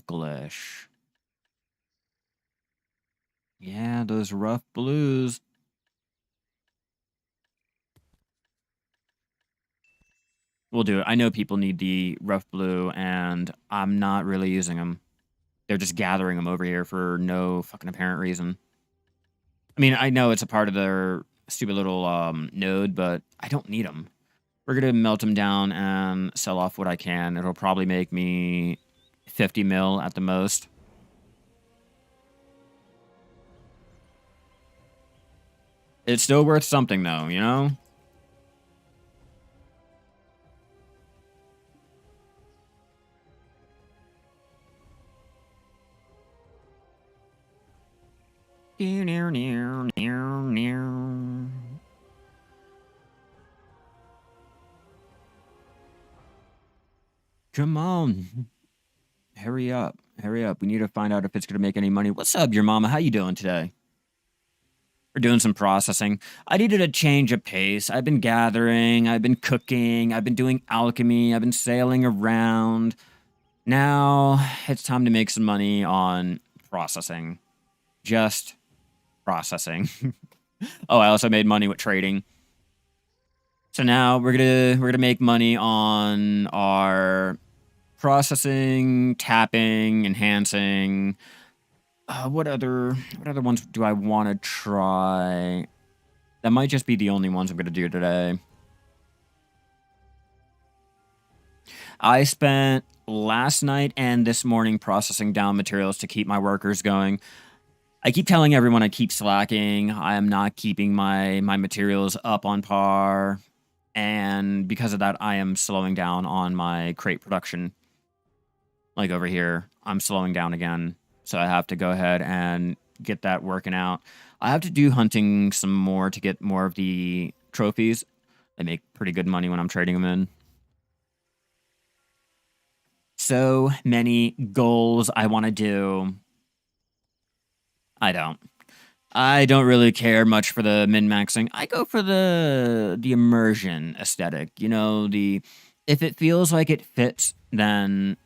Glish. Yeah, those rough blues. We'll do it. I know people need the rough blue, and I'm not really using them. They're just gathering them over here for no fucking apparent reason. I mean, I know it's a part of their stupid little node, but I don't need them. We're going to melt them down and sell off what I can. It'll probably make me 50 mil at the most. It's still worth something, though, you know? Come on. Hurry up. Hurry up. We need to find out if it's going to make any money. What's up, your mama? How you doing today? We're doing some processing. I needed a change of pace. I've been gathering. I've been cooking. I've been doing alchemy. I've been sailing around. Now it's time to make some money on processing. Just processing. Oh, I also made money with trading. So now we're gonna make money on our processing, tapping, enhancing. What other ones do I want to try? That might just be the only ones I'm gonna do today. I spent last night and this morning processing down materials to keep my workers going. I keep telling everyone I keep slacking. I am not keeping my materials up on par. And because of that, I am slowing down on my crate production. Like over here, I'm slowing down again. So I have to go ahead and get that working out. I have to do hunting some more to get more of the trophies. They make pretty good money when I'm trading them in. So many goals I want to do. I don't. I don't really care much for the min-maxing. I go for the immersion aesthetic. You know, the if it feels like it fits, then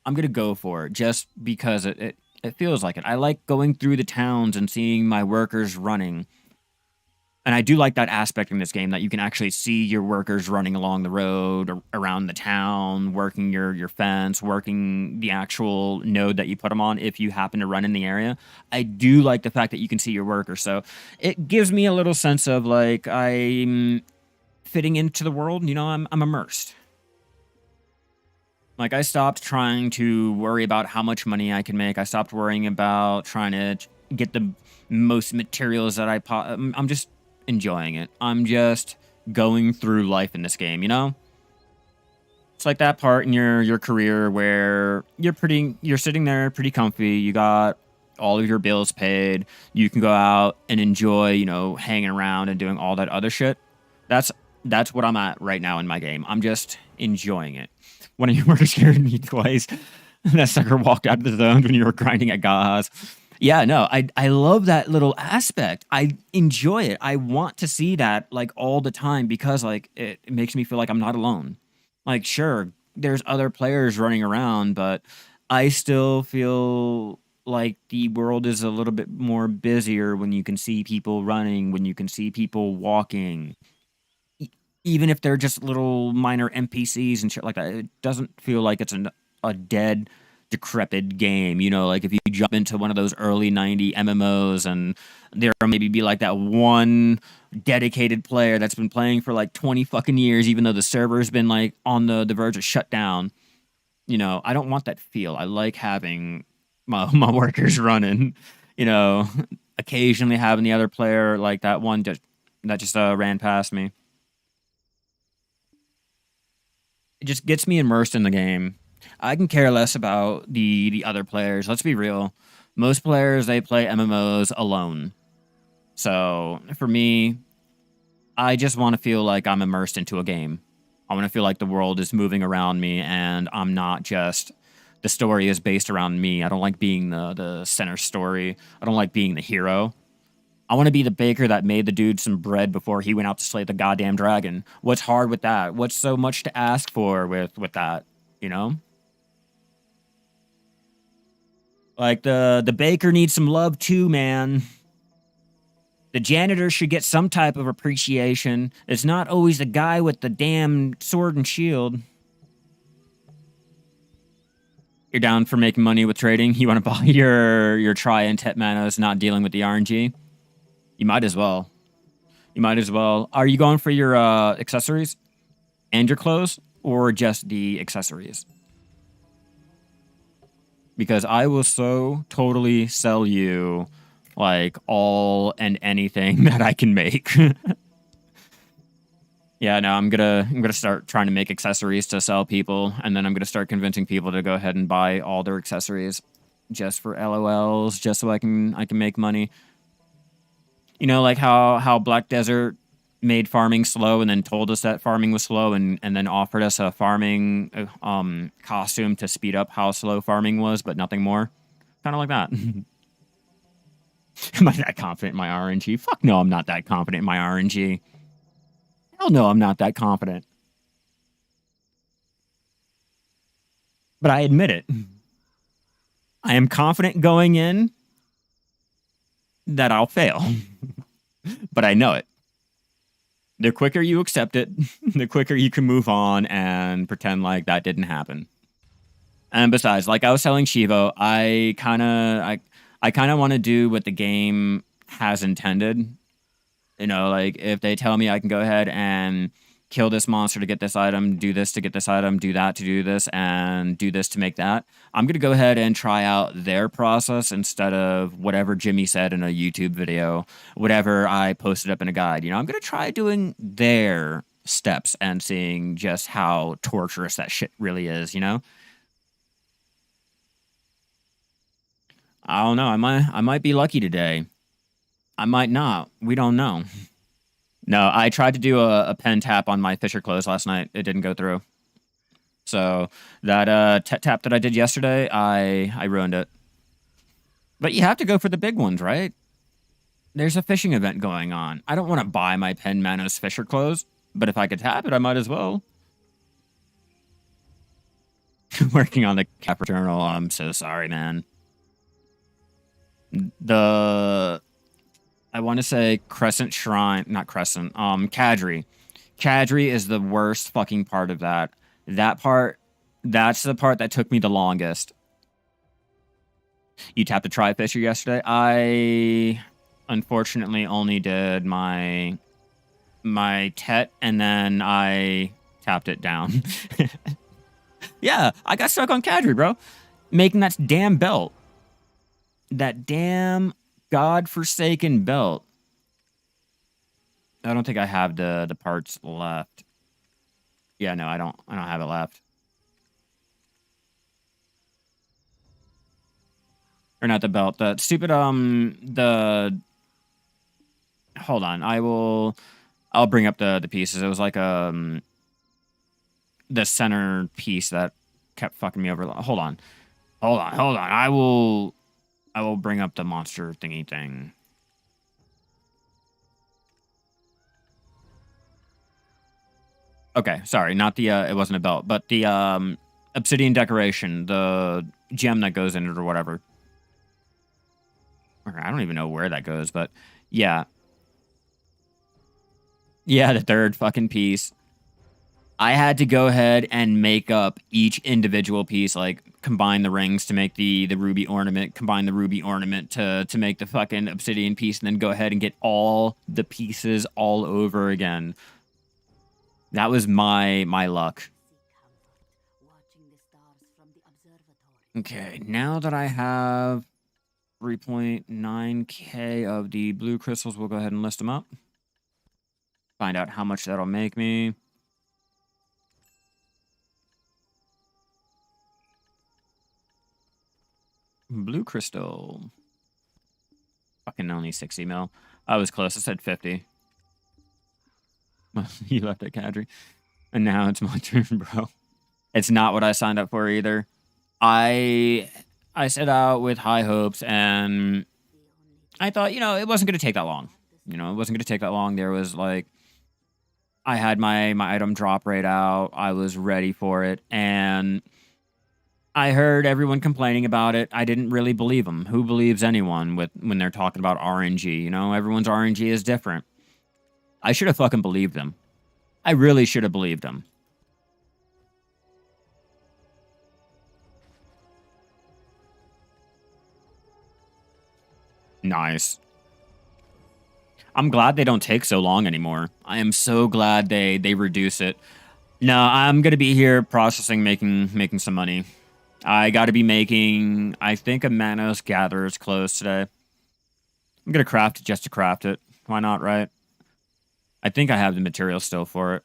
I'm gonna go for it just because it feels like it. I like going through the towns and seeing my workers running. And I do like that aspect in this game that you can actually see your workers running along the road or around the town, working your fence, working the actual node that you put them on if you happen to run in the area. I do like the fact that you can see your workers. So it gives me a little sense of like I'm fitting into the world. You know, I'm immersed. Like I stopped trying to worry about how much money I can make. I stopped worrying about trying to get the most materials that I'm just enjoying it. I'm just going through life in this game, you know? It's like that part in your career where you're sitting there pretty comfy, you got all of your bills paid, you can go out and enjoy, you know, hanging around and doing all that other shit. That's that's what I'm at right now in my game. I'm just enjoying it. One of you were scared me twice. That sucker walked out of the zone when you were grinding at Gahas. Yeah, no, I love that little aspect. I enjoy it. I want to see that like all the time because like it makes me feel like I'm not alone. Like sure, there's other players running around, but I still feel like the world is a little bit more busier when you can see people running, when you can see people walking. Even if they're just little minor NPCs and shit like that, it doesn't feel like it's a dead, decrepit game. You know, like if you jump into one of those early 90 MMOs and there maybe be like that one dedicated player that's been playing for like 20 fucking years, even though the server's been like on the verge of shutdown. You know, I don't want that feel. I like having my workers running, you know, occasionally having the other player like that one that just ran past me. It just gets me immersed in the game. I can care less about the other players. Let's be real. Most players they play MMOs alone. So for me, I just want to feel like I'm immersed into a game. I want to feel like the world is moving around me and I'm not just the story is based around me. I don't like being the center story. I don't like being the hero. I want to be the baker that made the dude some bread before he went out to slay the goddamn dragon. What's hard with that? What's so much to ask for with that? You know, like the baker needs some love too, man. The janitor should get some type of appreciation. It's not always the guy with the damn sword and shield. You're down for making money with trading. You want to buy your try and tep Manos, not dealing with the RNG. You might as well. You might as well. Are you going for your accessories and your clothes or just the accessories? Because I will so totally sell you like all and anything that I can make. Yeah, no, I'm gonna start trying to make accessories to sell people, and then I'm gonna start convincing people to go ahead and buy all their accessories just for LOLs, just so I can make money. You know, like how Black Desert made farming slow and then told us that farming was slow and then offered us a farming costume to speed up how slow farming was, but nothing more. Kind of like that. Am I that confident in my RNG? Fuck no, I'm not that confident in my RNG. Hell no, I'm not that confident. But I admit it. I am confident going in that I'll fail. But I know it. The quicker you accept it, the quicker you can move on and pretend like that didn't happen. And besides, like I was telling Shivo, I kind of want to do what the game has intended. You know, like if they tell me I can go ahead and kill this monster to get this item, do this to get this item, do that to do this, and do this to make that, I'm going to go ahead and try out their process instead of whatever Jimmy said in a YouTube video, whatever I posted up in a guide. You know, I'm going to try doing their steps and seeing just how torturous that shit really is, you know? I don't know. I might be lucky today. I might not. We don't know. No, I tried to do a pen tap on my Fisher close last night. It didn't go through. So that tap that I did yesterday, I ruined it. But you have to go for the big ones, right? There's a fishing event going on. I don't want to buy my pen Manos Fisher close, but if I could tap it, I might as well. Working on the Cap Returnal. I'm so sorry, man. The I want to say Crescent Shrine, not Crescent, Kadri. Kadri is the worst fucking part of that. That part, that's the part that took me the longest. You tapped a Tri-Fisher yesterday? I unfortunately only did my Tet, and then I tapped it down. Yeah, I got stuck on Kadri, bro. Making that damn belt. That damn godforsaken belt. I don't think I have the parts left. Yeah, no, I don't have it left. Or not the belt. The stupid the hold on. I'll bring up the pieces. It was like the center piece that kept fucking me over. Hold on. I will bring up the monster thingy thing. Okay, sorry, not the it wasn't a belt, but the obsidian decoration, the gem that goes in it or whatever. Okay, I don't even know where that goes, but yeah. Yeah, the third fucking piece. I had to go ahead and make up each individual piece, like combine the rings to make the ruby ornament, combine the ruby ornament to make the fucking obsidian piece, and then go ahead and get all the pieces all over again. That was my luck. Okay, now that I have 3.9k of the blue crystals, we'll go ahead and list them up. Find out how much that'll make me. Blue crystal. Fucking only 60 mil. I was close. I said 50. You left it, Kadri. And now it's my turn, bro. It's not what I signed up for either. I set out with high hopes, and I thought, it wasn't going to take that long. It wasn't going to take that long. There was like, I had my item drop rate out. I was ready for it, and I heard everyone complaining about it. I didn't really believe them. Who believes anyone when they're talking about RNG? Everyone's RNG is different. I should have fucking believed them. I really should have believed them. Nice. I'm glad they don't take so long anymore. I am so glad they reduce it. No, I'm gonna be here processing, making some money. I got to be making, I think, a Manos Gatherer's close today. I'm gonna craft it just to craft it. Why not, right? I think I have the material still for it.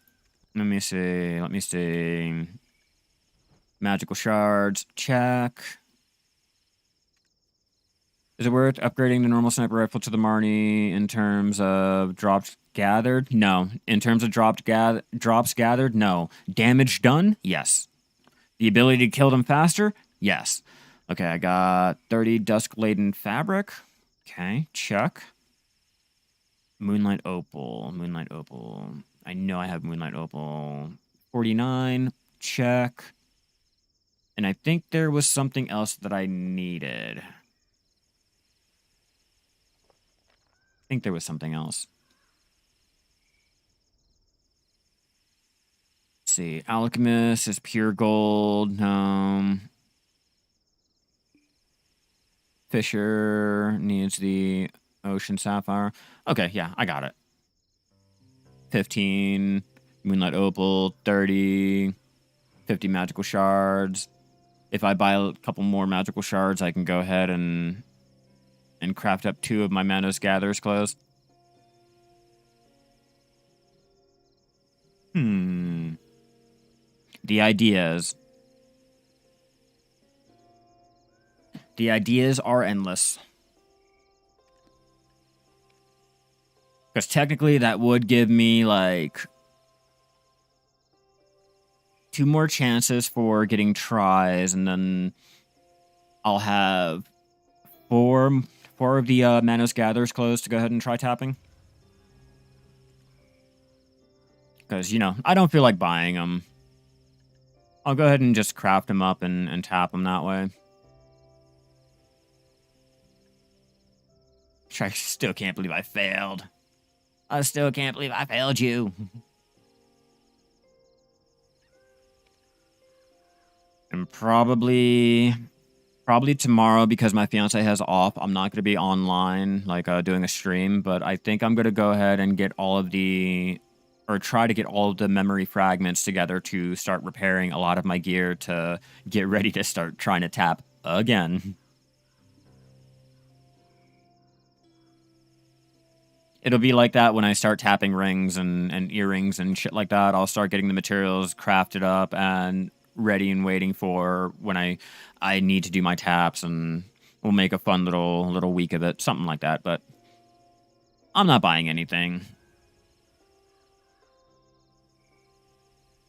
Let me see. Magical shards, check. Is it worth upgrading the normal sniper rifle to the Marnie in terms of drops gathered? No. In terms of drops gathered? No. Damage done? Yes. The ability to kill them faster? Yes. Okay, I got 30 dusk-laden fabric. Okay, check. Moonlight Opal. I know I have Moonlight Opal. 49, check. And I think there was something else that I needed. I think there was something else. Let's see. Alchemist is pure gold. Fisher needs the ocean sapphire. Okay, yeah, I got it. 15 Moonlight Opal, 30, 50 magical shards. If I buy a couple more magical shards, I can go ahead and craft up 2 of my Manos Gatherer's clothes. The idea is The ideas are endless. Because technically that would give me like 2 more chances for getting tries, and then I'll have four of the Manos Gatherers closed to go ahead and try tapping. Because, you know, I don't feel like buying them. I'll go ahead and just craft them up and tap them that way. I still can't believe I failed. I still can't believe I failed you. And probably tomorrow, because my fiance has off, I'm not going to be online, like doing a stream, but I think I'm going to go ahead and get all of the, or try to get all of the memory fragments together to start repairing a lot of my gear to get ready to start trying to tap again. It'll be like that when I start tapping rings and earrings and shit like that. I'll start getting the materials crafted up and ready and waiting for when I need to do my taps, and we'll make a fun little week of it, something like that. But I'm not buying anything.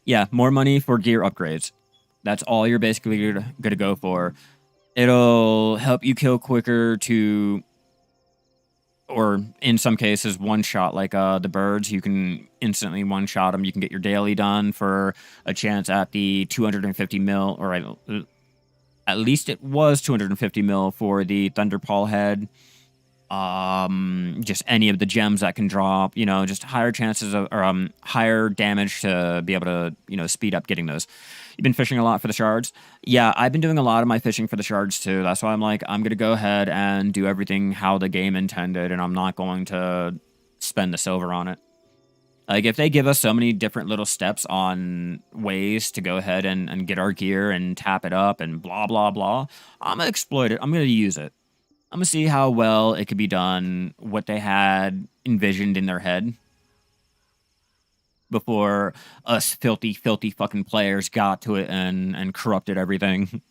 Yeah, more money for gear upgrades. That's all you're basically going to go for. It'll help you kill quicker to, or in some cases, one shot, like the birds. You can instantly one shot them. You can get your daily done for a chance at the 250 mil, or at least it was 250 mil for the Thunderpaw head. Just any of the gems that can drop, you know, just higher chances of, or higher damage to be able to, you know, speed up getting those. You've been fishing a lot for the shards? Yeah, I've been doing a lot of my fishing for the shards too. That's why I'm like, I'm going to go ahead and do everything how the game intended, and I'm not going to spend the silver on it. Like, if they give us so many different little steps on ways to go ahead and get our gear and tap it up and blah, blah, blah, I'm going to exploit it. I'm going to use it. I'm going to see how well it could be done, what they had envisioned in their head before us filthy fucking players got to it and corrupted everything.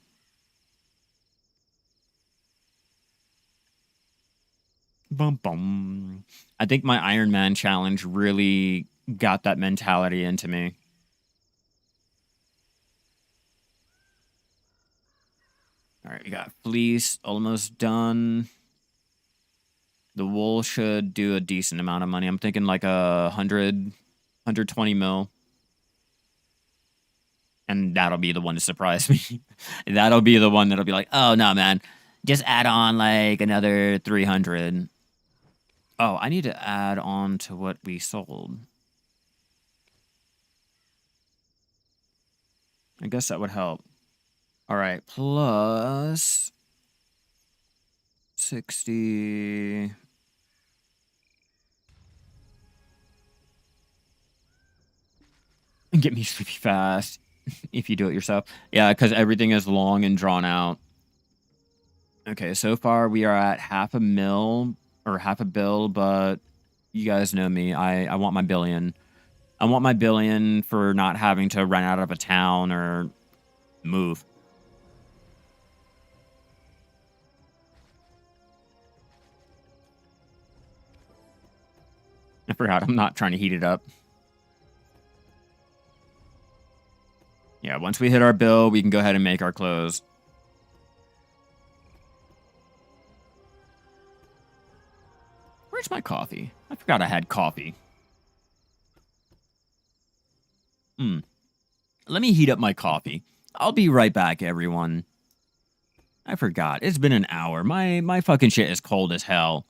Bum, bum. I think my Iron Man challenge really got that mentality into me. All right, we got fleece almost done. The wool should do a decent amount of money. I'm thinking like 120 mil. And that'll be the one to surprise me. That'll be the one that'll be like, oh, no, man. Just add on like another 300. Oh, I need to add on to what we sold. I guess that would help. All right, plus 60. Get me sleepy fast if you do it yourself. Yeah, because everything is long and drawn out. Okay, so far we are at half a mil or half a bill, but you guys know me. I want my billion. I want my billion for not having to run out of a town or move. I forgot I'm not trying to heat it up. Yeah, once we hit our bill, we can go ahead and make our clothes. Where's my coffee? I forgot I had coffee. Let me heat up my coffee. I'll be right back, everyone. I forgot. It's been an hour. My fucking shit is cold as hell.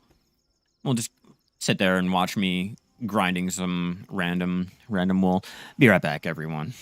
We'll just sit there and watch me grinding some random wool. Be right back, everyone.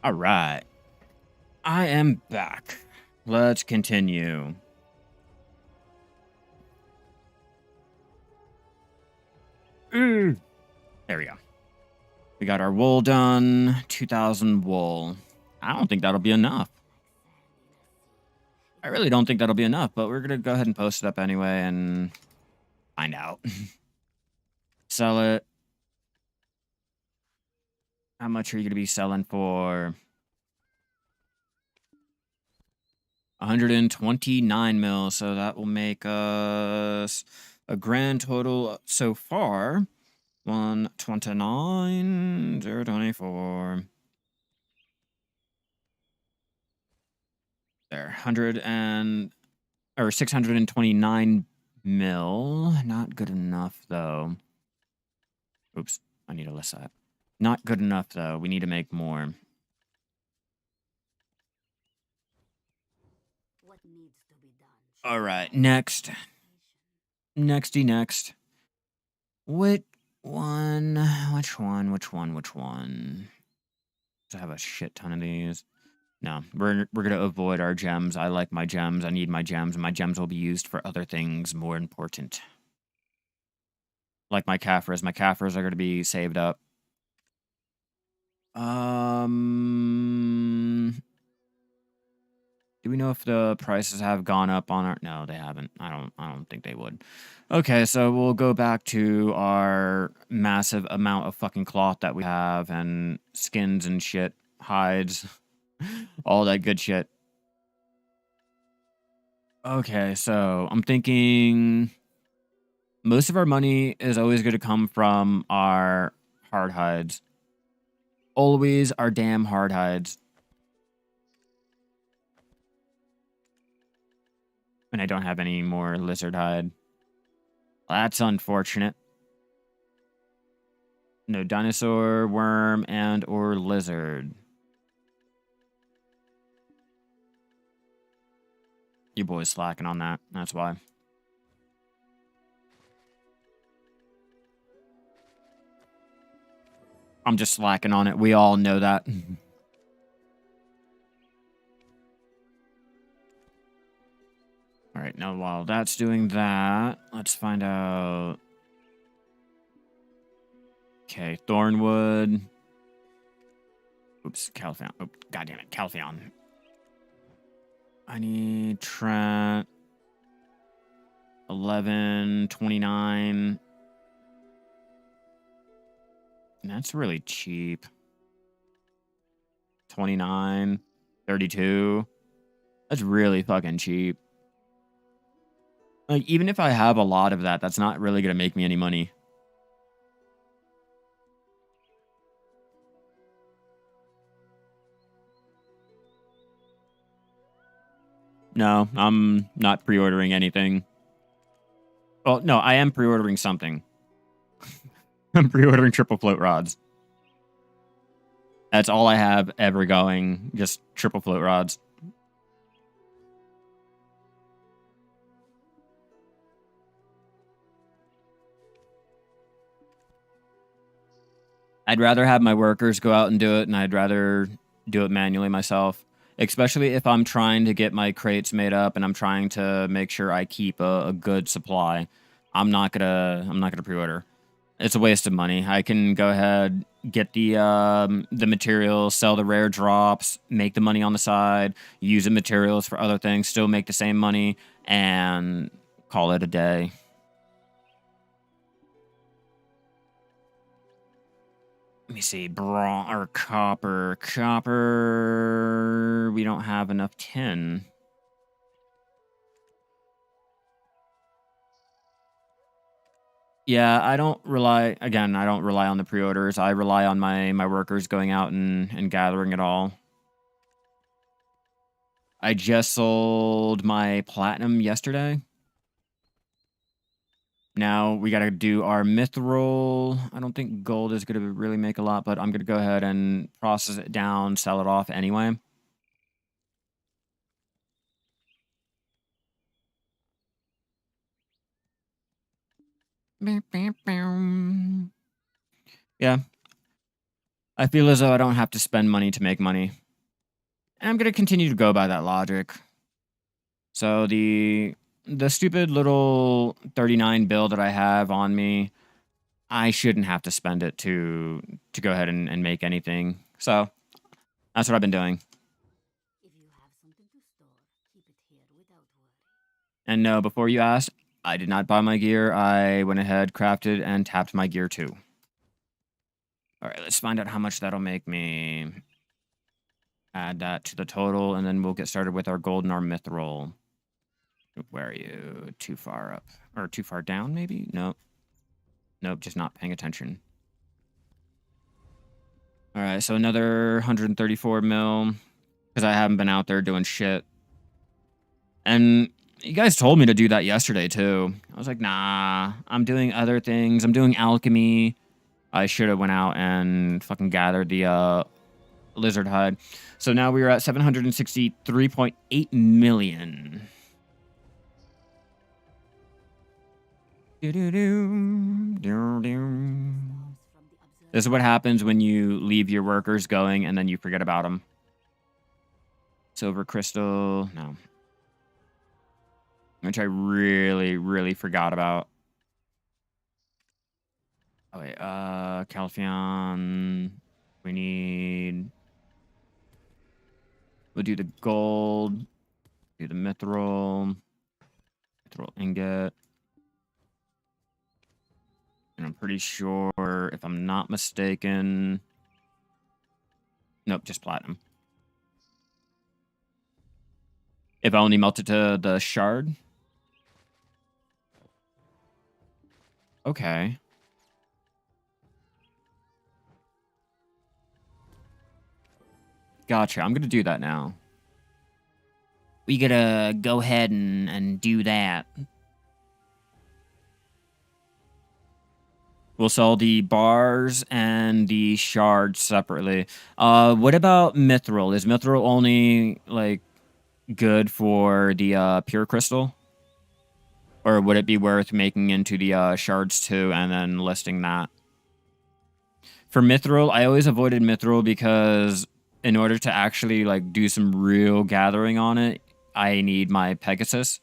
All right. I am back. Let's continue. There we go. We got our wool done. 2,000 wool. I don't think that'll be enough. I really don't think that'll be enough, but we're going to go ahead and post it up anyway and find out. Sell it. How much are you going to be selling for? 129 mil, so that will make us a grand total so far 129 024. There, 629 mil. Not good enough though. Oops, I need to list that. Not good enough though. We need to make more. All right, next. Next. Which one? I have a shit ton of these. No, we're gonna avoid our gems. I like my gems. I need my gems, and my gems will be used for other things more important. Like my Caphras. My Caphras are gonna be saved up. Do we know if the prices have gone up on our... No, they haven't. I don't think they would. Okay, so we'll go back to our massive amount of fucking cloth that we have and skins and shit, hides, all that good shit. Okay, so I'm thinking most of our money is always going to come from our hard hides. Always our damn hard hides. And I don't have any more lizard hide. That's unfortunate. No dinosaur, worm, and or lizard. Your boy's slacking on that. That's why. I'm just slacking on it. We all know that. All right, now while that's doing that, let's find out. Okay, Thornwood. Oops, Caltheon. Oh, goddammit, Caltheon. I need Trent. 11, 29. That's really cheap. 29, 32. That's really fucking cheap. Like, even if I have a lot of that, that's not really going to make me any money. No, I'm not pre-ordering anything. Well, no, I am pre-ordering something. I'm pre-ordering triple float rods. That's all I have ever going, just triple float rods. I'd rather have my workers go out and do it, and I'd rather do it manually myself. Especially if I'm trying to get my crates made up and I'm trying to make sure I keep a good supply. I'm not gonna pre-order. It's a waste of money. I can go ahead, get the materials, sell the rare drops, make the money on the side, use the materials for other things, still make the same money, and call it a day. Let me see, bronze or copper. Copper, we don't have enough tin. Yeah, I don't rely on the pre-orders. I rely on my workers going out and gathering it all. I just sold my platinum yesterday. Now we got to do our mithril. I don't think gold is going to really make a lot, but I'm going to go ahead and process it down, sell it off anyway. Yeah. I feel as though I don't have to spend money to make money. And I'm going to continue to go by that logic. So the stupid little 39 bill that I have on me, I shouldn't have to spend it to go ahead and make anything. So that's what I've been doing. If you have something to store, keep it here without worry. And no, before you asked, I did not buy my gear. I went ahead, crafted, and tapped my gear too. All right, let's find out how much that'll make me. Add that to the total, and then we'll get started with our gold and our mithril. Where are you? Too far up. Or too far down, maybe? Nope. Nope, just not paying attention. All right, so another 134 mil, because I haven't been out there doing shit. And you guys told me to do that yesterday, too. I was like, nah, I'm doing other things. I'm doing alchemy. I should have went out and fucking gathered the lizard hide. So now we are at 763.8 million. This is what happens when you leave your workers going and then you forget about them. Silver crystal, no. Which I really, really forgot about. Oh wait, Calphion. We'll do the gold. Do the mithril ingot. And I'm pretty sure, if I'm not mistaken... Nope, just platinum. If I only melt it to the shard? Okay. Gotcha, I'm gonna do that now. We gotta go ahead and do that. We'll sell the bars and the shards separately. What about mithril? Is mithril only, like, good for the pure crystal? Or would it be worth making into the shards too and then listing that? For mithril, I always avoided mithril because in order to actually, like, do some real gathering on it, I need my Pegasus,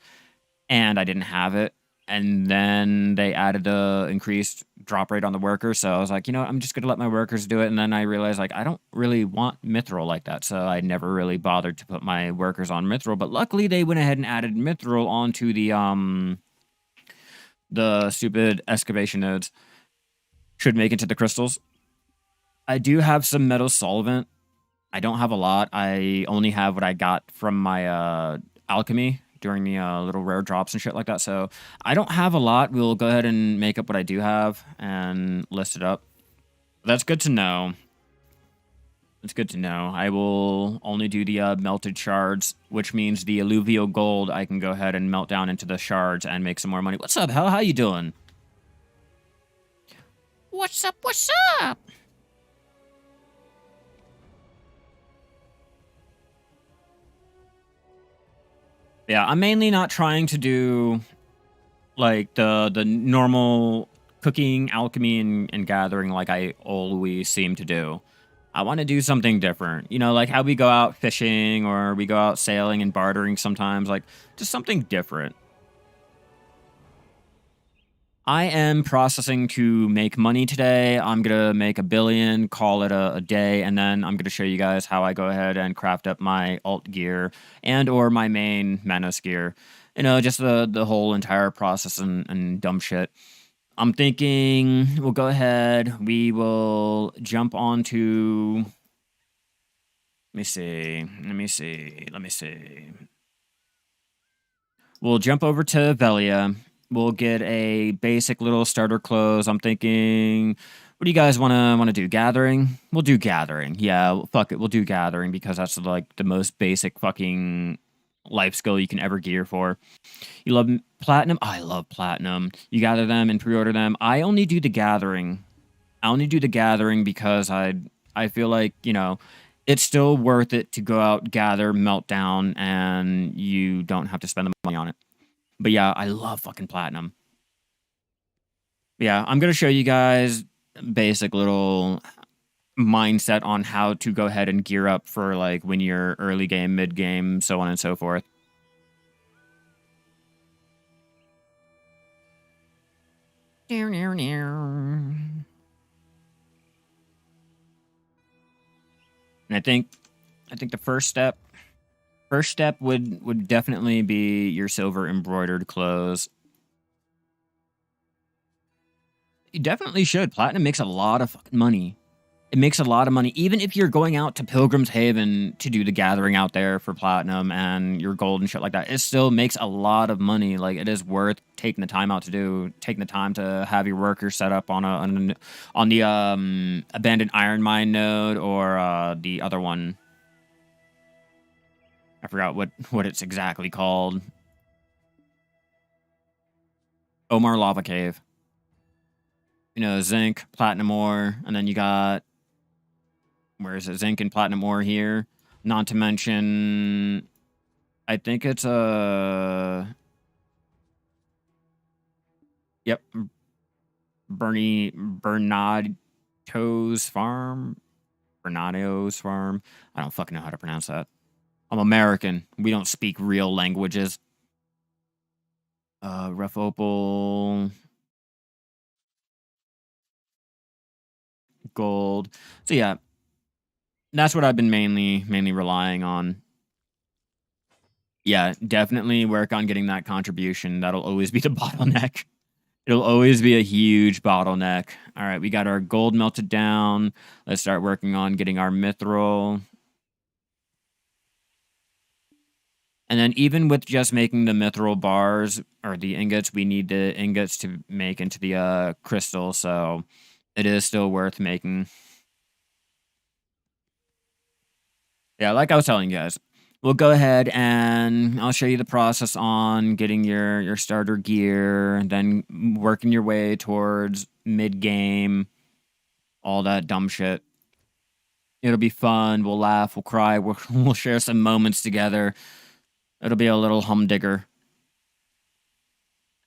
and I didn't have it. And then they added the increased drop rate on the workers. So I was like, you know what, I'm just going to let my workers do it. And then I realized, like, I don't really want mithril like that. So I never really bothered to put my workers on mithril. But luckily, they went ahead and added mithril onto the stupid excavation nodes. Should make it to the crystals. I do have some metal solvent. I don't have a lot. I only have what I got from my alchemy during the little rare drops and shit like that. So I don't have a lot. We'll go ahead and make up what I do have and list it up. That's good to know. It's good to know. I will only do the melted shards, which means the alluvial gold I can go ahead and melt down into the shards and make some more money. What's up, Hell? How you doing? What's up? What's up? Yeah, I'm mainly not trying to do, like, the normal cooking, alchemy, and gathering like I always seem to do. I want to do something different. You know, like how we go out fishing or we go out sailing and bartering sometimes. Like, just something different. I am processing to make money today. I'm going to make 1 billion, call it a day, and then I'm going to show you guys how I go ahead and craft up my alt gear and or my main Manos gear. You know, just the whole entire process and dumb shit. I'm thinking we'll go ahead. We will jump onto... Let me see. We'll jump over to Velia. We'll get a basic little starter clothes. I'm thinking, what do you guys want to do? Gathering? We'll do gathering. Yeah, fuck it. We'll do gathering because that's like the most basic fucking life skill you can ever gear for. You love platinum? I love platinum. You gather them and pre-order them. I only do the gathering. I only do the gathering because I feel like, you know, it's still worth it to go out, gather, melt down, and you don't have to spend the money on it. But yeah, I love fucking platinum. Yeah, I'm going to show you guys basic little mindset on how to go ahead and gear up for like when you're early game, mid game, so on and so forth. And I think the first step would definitely be your silver embroidered clothes. You definitely should. Platinum makes a lot of fucking money. It makes a lot of money. Even if you're going out to Pilgrim's Haven to do the gathering out there for platinum and your gold and shit like that, it still makes a lot of money. Like, it is worth taking the time out to do, taking the time to have your workers set up on the abandoned iron mine node, or the other one. I forgot what it's exactly called. Omar Lava Cave. You know, zinc, platinum ore, and then you got, where is it? Zinc and platinum ore here. Not to mention, I think it's yep, Bernadotto's farm. Bernadotto's farm. I don't fucking know how to pronounce that. I'm American. We don't speak real languages. Rough opal, gold. So yeah, that's what I've been mainly relying on. Yeah, definitely work on getting that contribution. That'll always be the bottleneck. It'll always be a huge bottleneck. All right, we got our gold melted down. Let's start working on getting our mithril. And then even with just making the mithril bars or the ingots, we need the ingots to make into the crystal. So it is still worth making. Yeah, like I was telling you guys, we'll go ahead and I'll show you the process on getting your starter gear, then working your way towards mid game, all that dumb shit. It'll be fun. We'll laugh. We'll cry. We'll share some moments together. It'll be a little humdinger.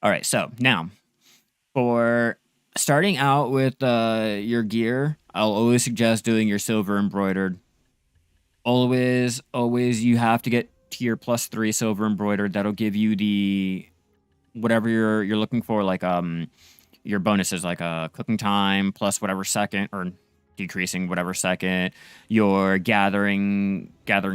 All right. So now, for starting out with your gear, I'll always suggest doing your silver embroidered. Always, you have to get to your +3 silver embroidered. That'll give you the whatever you're looking for, like your bonuses, like cooking time plus whatever second, or decreasing whatever second, your gathering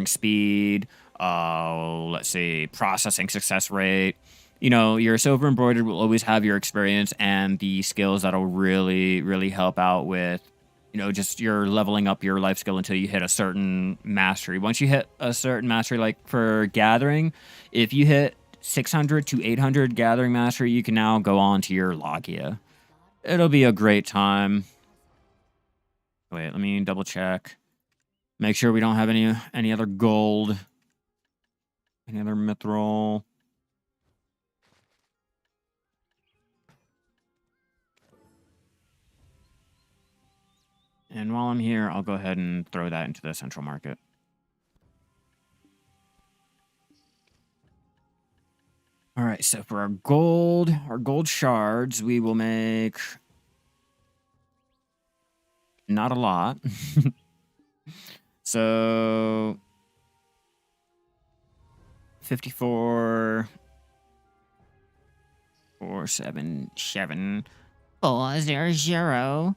speed, let's see, processing success rate. You know, your silver embroidered will always have your experience and the skills that'll really help out with, you know, just your leveling up your life skill until you hit a certain mastery. Once you hit a certain mastery, like for gathering, if you hit 600 to 800 gathering mastery, you can now go on to your Logia. It'll be a great time. Wait, let me double check. Make sure we don't have any other gold. Any other mithril. And while I'm here, I'll go ahead and throw that into the central market. All right, so for our gold shards, we will make not a lot. So 54 477 400.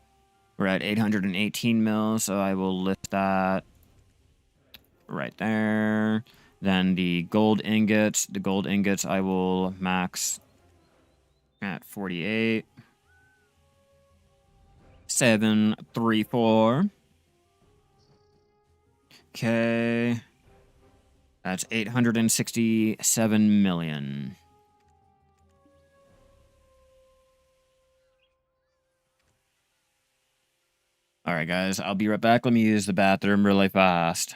We're at 818 mils, so I will list that right there. Then the gold ingots. The gold ingots I will max at 48. 734. Okay. That's 867 million. All right, guys, I'll be right back. Let me use the bathroom really fast.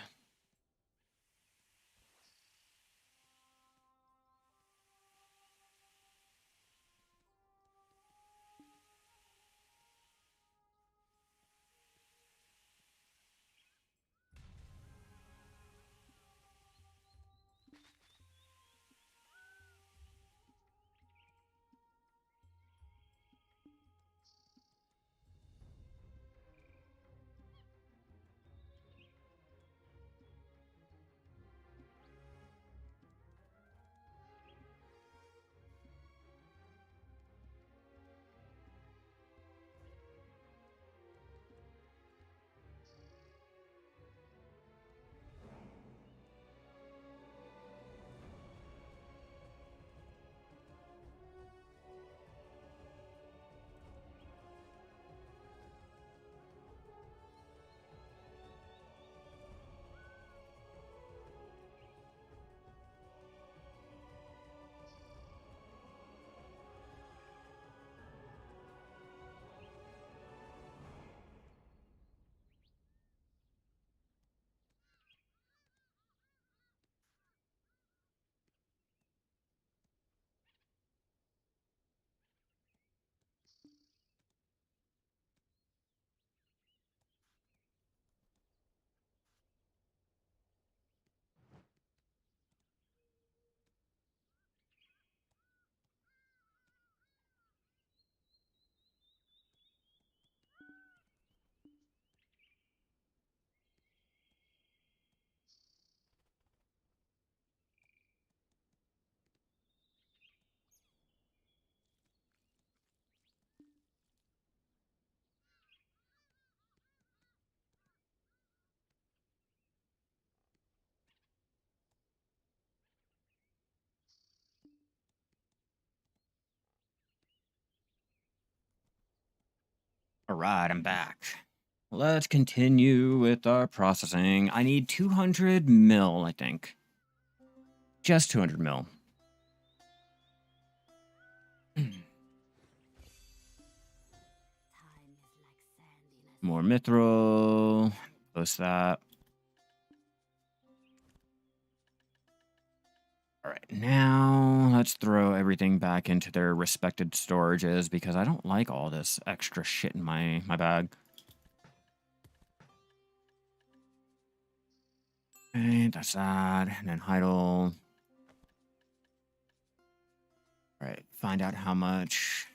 All right, I'm back. Let's continue with our processing. I need 200 mil, I think. Just 200 mil. Time is like sand in a More mithril. Post that. All right, now let's throw everything back into their respected storages because I don't like all this extra shit in my bag. Okay, that's that. And then Heidel. All right, find out how much.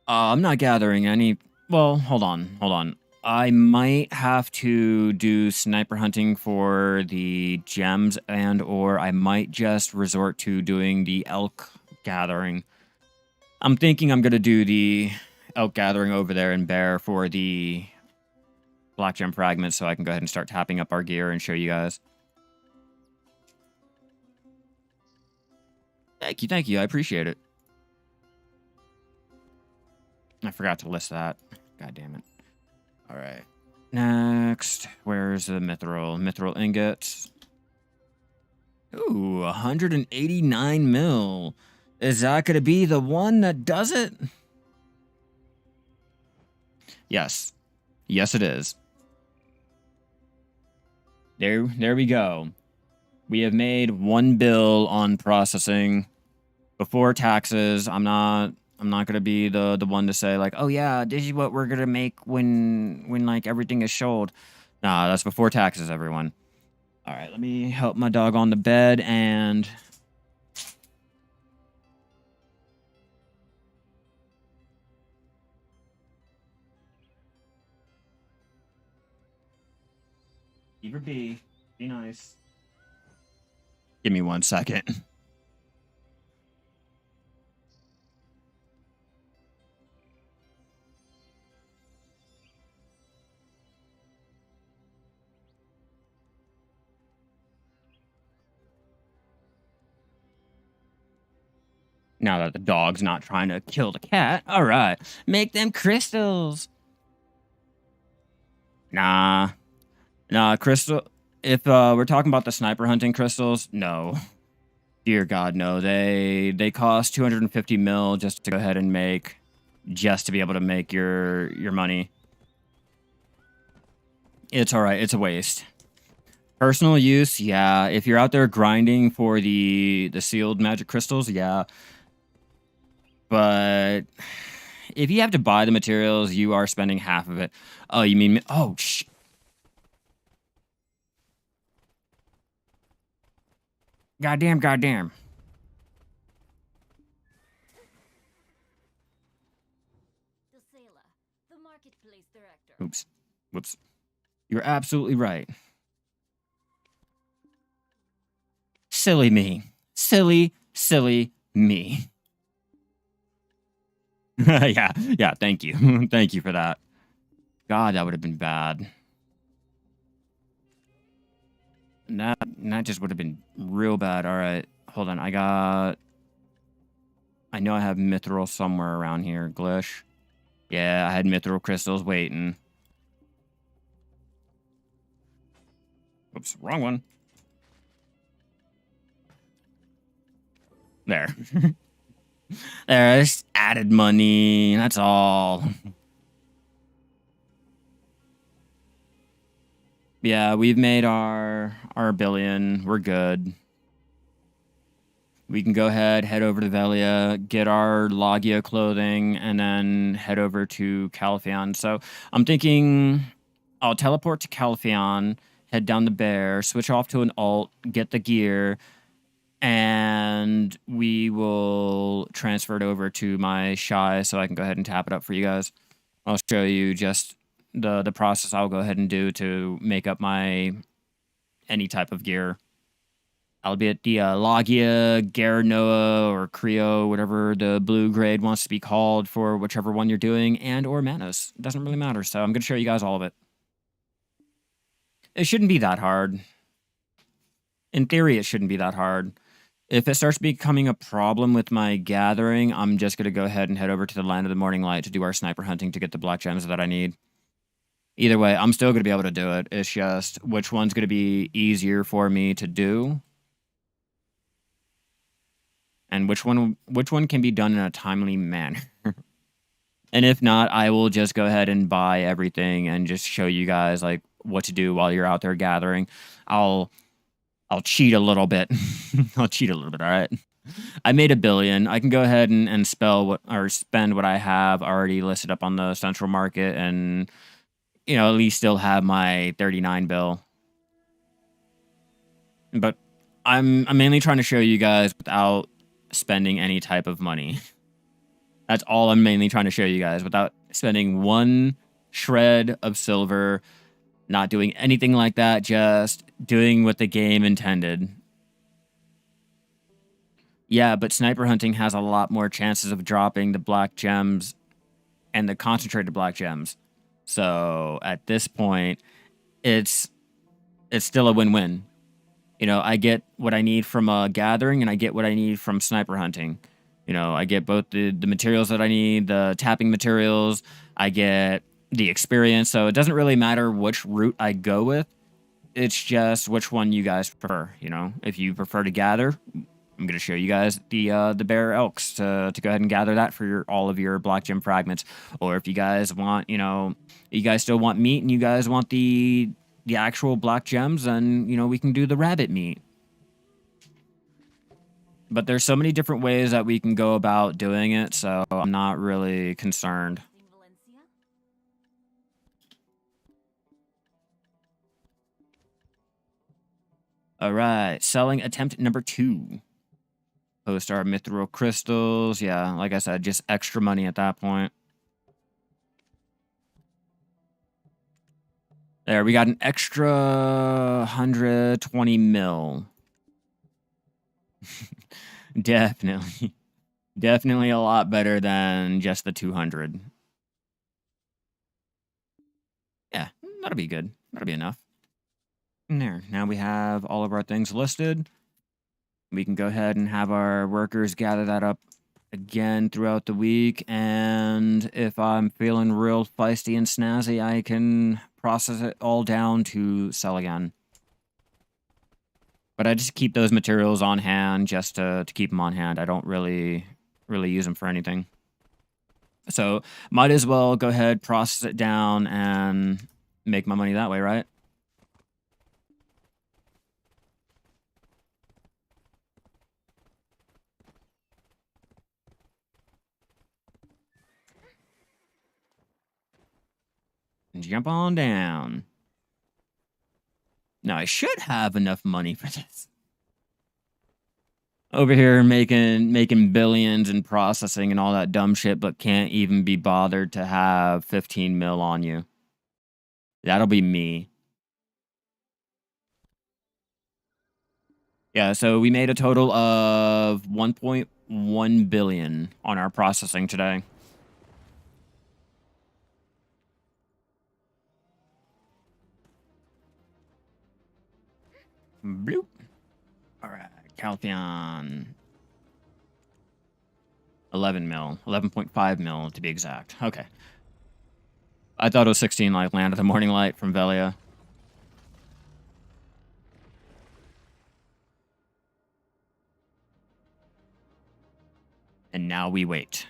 I'm not gathering any. Well, hold on. I might have to do sniper hunting for the gems, or I might just resort to doing the elk gathering. I'm thinking I'm gonna do the elk gathering over there in Bear for the black gem fragments, so I can go ahead and start tapping up our gear and show you guys. Thank you. I appreciate it. I forgot to list that. God damn it. All right. Next, where's the mithril? Mithril ingots. Ooh, 189 mil. Is that going to be the one that does it? Yes. Yes, it is. There we go. We have made one bill on processing before taxes. I'm not gonna be the one to say like, oh yeah, this is what we're gonna make when like everything is sold. Nah, that's before taxes, everyone. All right, let me help my dog on the bed and Beaver B, be nice. Give me 1 second. Now that the dog's not trying to kill the cat, all right, make them crystals. Nah, crystal. If we're talking about the sniper hunting crystals, no. Dear God, no. They cost 250 mil just to go ahead and make, just to be able to make your money. It's all right. It's a waste. Personal use, yeah. If you're out there grinding for the sealed magic crystals, yeah. But if you have to buy the materials, you are spending half of it. Oh, you mean, oh, goddamn. The sailor, the marketplace director. Oops. Whoops. You're absolutely right. Silly me. Silly me. yeah, thank you. Thank you for that. God, that would have been bad. That just would have been real bad. All right, hold on. I know I have mithril somewhere around here. Glish. Yeah, I had mithril crystals waiting. Oops, wrong one. There. There's added money. That's all. Yeah, we've made our billion. We're good. We can go ahead, head over to Velia, get our Logia clothing, and then head over to Calpheon. So I'm thinking I'll teleport to Calpheon, head down the bear, switch off to an alt, get the gear, and we will transfer it over to my Shai so I can go ahead and tap it up for you guys. I'll show you just the process I'll go ahead and do to make up my any type of gear. Albeit the Logia, Garanoa, or Creo, whatever the blue grade wants to be called for whichever one you're doing, and or Manos. It doesn't really matter, so I'm going to show you guys all of it. It shouldn't be that hard. In theory, it shouldn't be that hard. If it starts becoming a problem with my gathering, I'm just going to go ahead and head over to the Land of the Morning Light to do our sniper hunting to get the black gems that I need. Either way, I'm still going to be able to do it. It's just which one's going to be easier for me to do and which one can be done in a timely manner. And if not, I will just go ahead and buy everything and just show you guys like what to do while you're out there gathering. I'll cheat a little bit. I'll cheat a little bit, all right? I made $1 billion. I can go ahead and spend what I have already listed up on the central market and at least still have my 39 bill. But I'm mainly trying to show you guys without spending any type of money. That's all I'm mainly trying to show you guys without spending one shred of silver, not doing anything like that, just doing what the game intended. Yeah, but sniper hunting has a lot more chances of dropping the black gems and the concentrated black gems. So at this point, it's still a win-win. I get what I need from gathering and I get what I need from sniper hunting. I get both the materials that I need, the tapping materials, I get the experience. So it doesn't really matter which route I go with. It's just which one you guys prefer. If you prefer to gather, I'm going to show you guys the bear elks to go ahead and gather that for all of your black gem fragments. Or if you guys want, you guys still want meat and you guys want the actual black gems, then, we can do the rabbit meat. But there's so many different ways that we can go about doing it, so I'm not really concerned. All right, selling attempt number 2. Post our mithril crystals. Yeah, like I said, just extra money at that point. There, we got an extra 120 mil. Definitely. Definitely a lot better than just the 200. Yeah, that'll be good. That'll be enough. And there, now we have all of our things listed. We can go ahead and have our workers gather that up again throughout the week. And if I'm feeling real feisty and snazzy, I can process it all down to sell again. But I just keep those materials on hand just to keep them on hand. I don't really use them for anything. So might as well go ahead, process it down, and make my money that way, right? Jump on down. Now, I should have enough money for this. Over here making billions and processing and all that dumb shit, but can't even be bothered to have 15 mil on you. That'll be me. Yeah, so we made a total of 1.1 billion on our processing today. Bloop. All right, Caltheon. 11 mil. 11.5 mil to be exact. Okay. I thought it was 16 like Land of the Morning Light from Velia. And now we wait.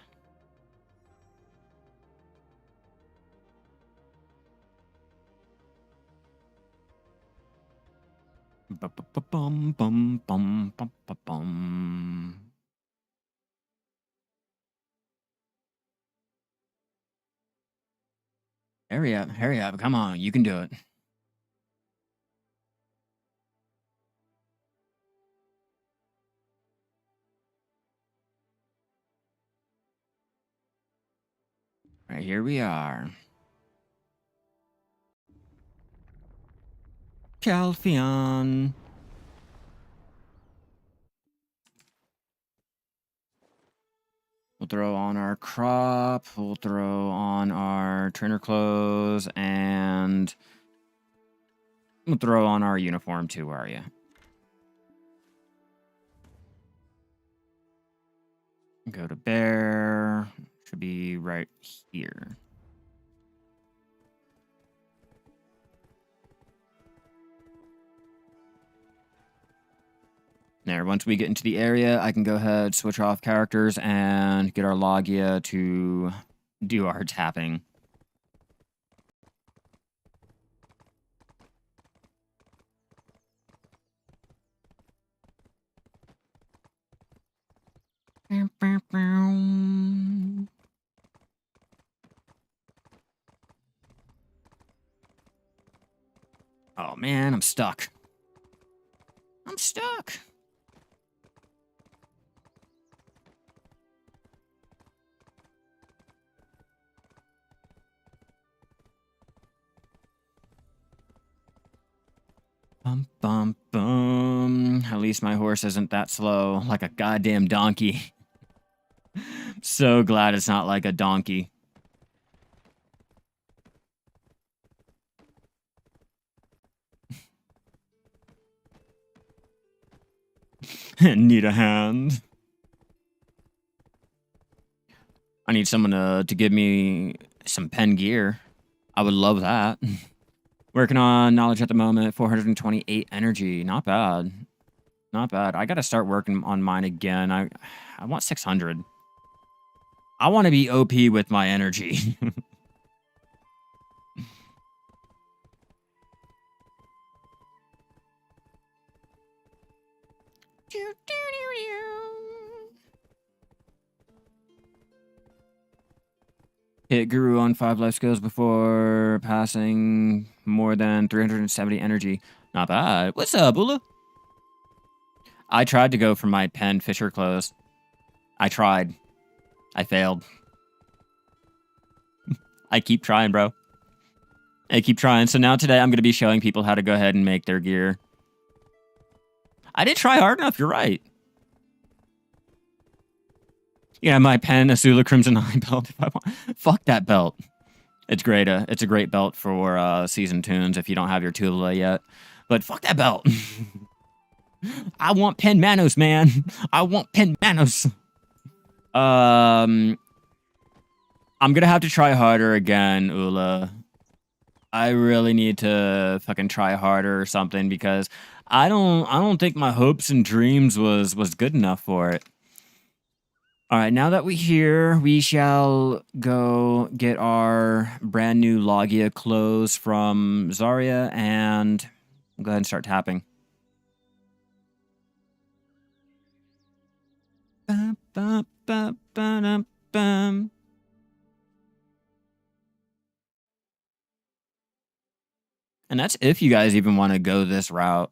Bum bum bum bum bum. Hurry up, come on, you can do it. Right, here we are. Calpheon. We'll throw on our crop, we'll throw on our trainer clothes, and we'll throw on our uniform too, where are you? Go to bear. Should be right here. There, once we get into the area, I can go ahead, switch off characters, and get our Logia to do our tapping. Oh man, I'm stuck. I'm stuck. Bum, bum, bum. At least my horse isn't that slow, like a goddamn donkey. So glad it's not like a donkey. Need a hand. I need someone to give me some pen gear. I would love that. Working on knowledge at the moment, 428 energy. Not bad. Not bad. I gotta start working on mine again. I want 600. I want to be OP with my energy. Hit Guru on 5 life skills before passing more than 370 energy. Not bad. What's up, Ula? I tried to go for my pen Fisher clothes. I tried. I failed. I keep trying, bro. I keep trying. So now today I'm going to be showing people how to go ahead and make their gear. I didn't try hard enough. You're right. Yeah, my pen, Azula Crimson Eye belt. If I want. Fuck that belt. It's great. It's a great belt for season tunes if you don't have your Tula yet. But fuck that belt. I want pen Manos, man. I want pen Manos. I'm gonna have to try harder again, Ula. I really need to fucking try harder or something because I don't think my hopes and dreams was good enough for it. All right, now that we're here, we shall go get our brand new Logia clothes from Zarya and go ahead and start tapping. Bum, bum, bum, bum, bum. And that's if you guys even want to go this route.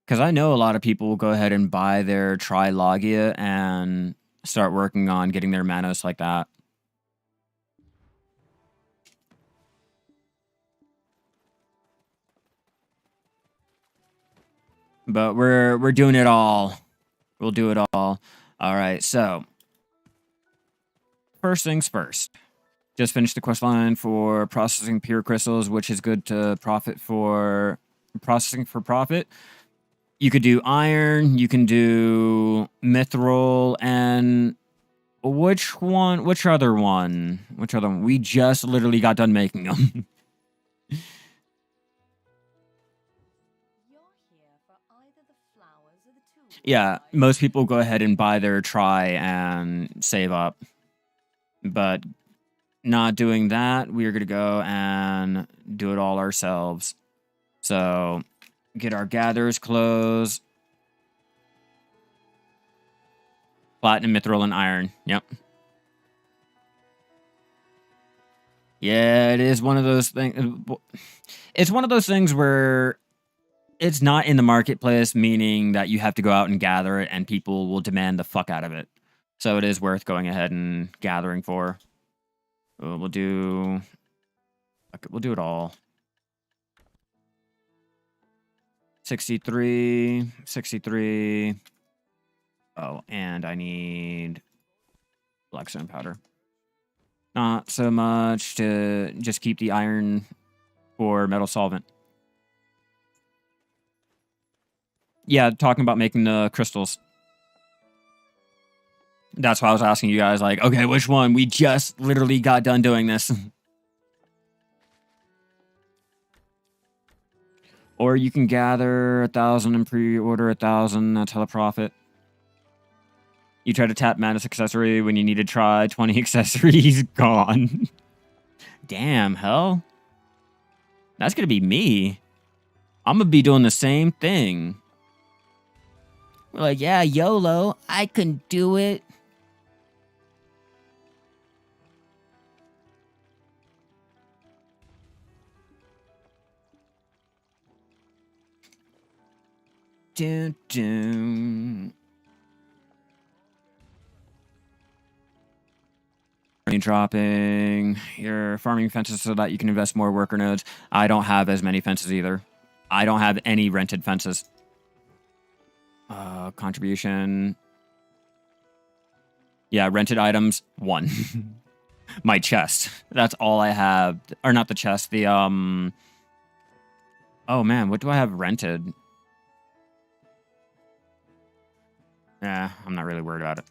Because I know a lot of people will go ahead and buy their Tri-Logia and start working on getting their Manos like that. But we're doing it all. We'll do it all. All right, so first things first. Just finished the quest line for processing pure crystals, which is good to profit for processing for profit. You could do iron, you can do mithril, and which one? Which other one? Which other one? We just literally got done making them. Yeah, most people go ahead and buy their try and save up. But not doing that, we're going to go and do it all ourselves. So, get our gatherer's clothes. Platinum, mithril, and iron. Yep. Yeah, it is one of those things. It's one of those things where it's not in the marketplace, meaning that you have to go out and gather it, and people will demand the fuck out of it. So it is worth going ahead and gathering for. We'll do it all. 63, 63. Oh, and I need blackstone powder. Not so much to just keep the iron for metal solvent. Yeah, talking about making the crystals. That's why I was asking you guys, like, okay, which one? We just literally got done doing this. Or you can gather 1,000 and pre-order 1,000. That's hella profit. You try to tap Manos accessory when you need to try 20 accessories. Gone. Damn, hell. That's going to be me. I'm going to be doing the same thing. We're like, yeah, YOLO. I can do it. Dun, dun. Dropping your farming fences so that you can invest more worker nodes. I don't have as many fences either. I don't have any rented fences. Contribution. Yeah, rented items, 1. My chest. That's all I have. Or not the chest, the, Oh, man, what do I have rented? Yeah, I'm not really worried about it.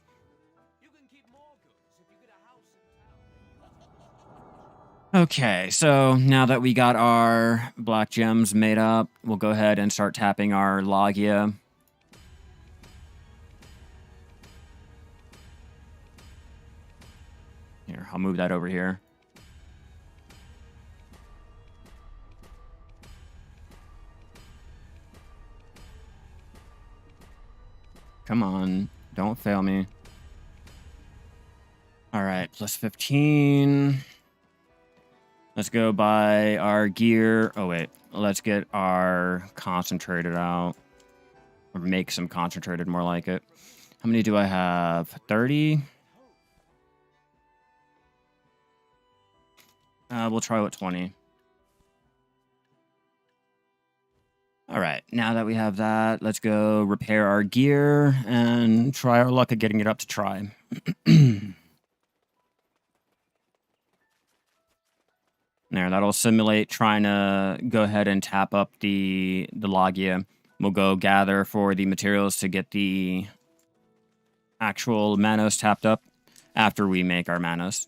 Okay, so now that we got our black gems made up, we'll go ahead and start tapping our Logia. Here, I'll move that over here. Come on, don't fail me. All right, plus 15. Let's go buy our gear. Oh, wait. Let's get our concentrated out. Or make some concentrated, more like it. How many do I have? 30? We'll try with 20. All right. Now that we have that, let's go repair our gear and try our luck at getting it up to try. There, that'll simulate trying to go ahead and tap up the Logia. We'll go gather for the materials to get the actual Manos tapped up after we make our Manos.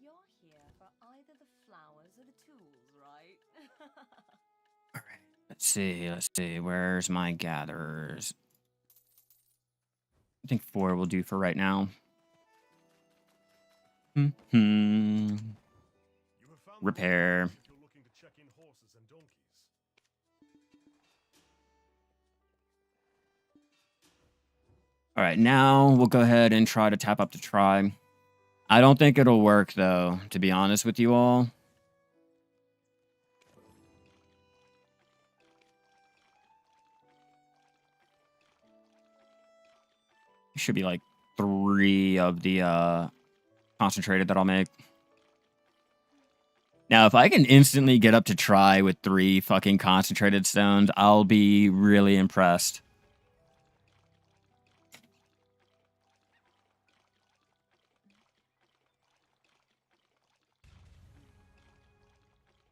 You're here for either the flowers or the tools, right? All right. Let's see. Where's my gatherers? I think 4 will do for right now. Repair. All right, now we'll go ahead and try to tap up the try. I don't think it'll work, though, to be honest with you all. Should be like 3 of the concentrated that I'll make. Now, if I can instantly get up to try with 3 fucking concentrated stones, I'll be really impressed.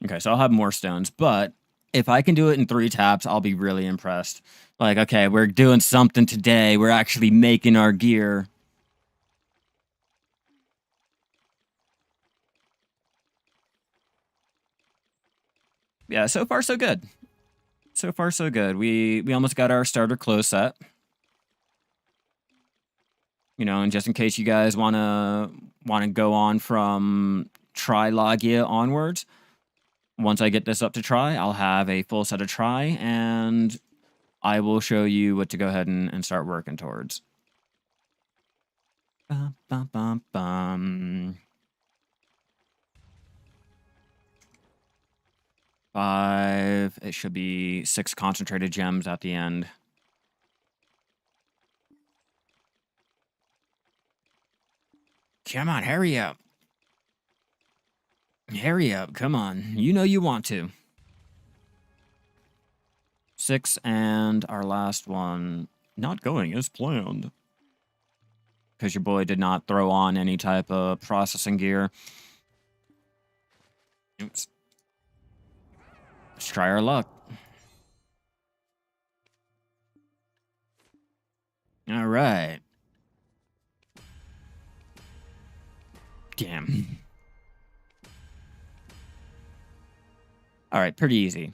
Okay, so I'll have more stones, but if I can do it in 3 taps, I'll be really impressed. Like, okay, we're doing something today. We're actually making our gear. Yeah, so far so good. So far so good. We almost got our starter clothes set. You know, and just in case you guys wanna go on from Trilogia onwards, once I get this up to try, I'll have a full set of try, and I will show you what to go ahead and start working towards. Bum, bum, bum, bum. 5. It should be 6 concentrated gems at the end. Come on, hurry up. Hurry up, come on. You know you want to. 6, and our last one not going as planned. Because your boy did not throw on any type of processing gear. Oops. Let's try our luck. All right. Damn. All right, pretty easy.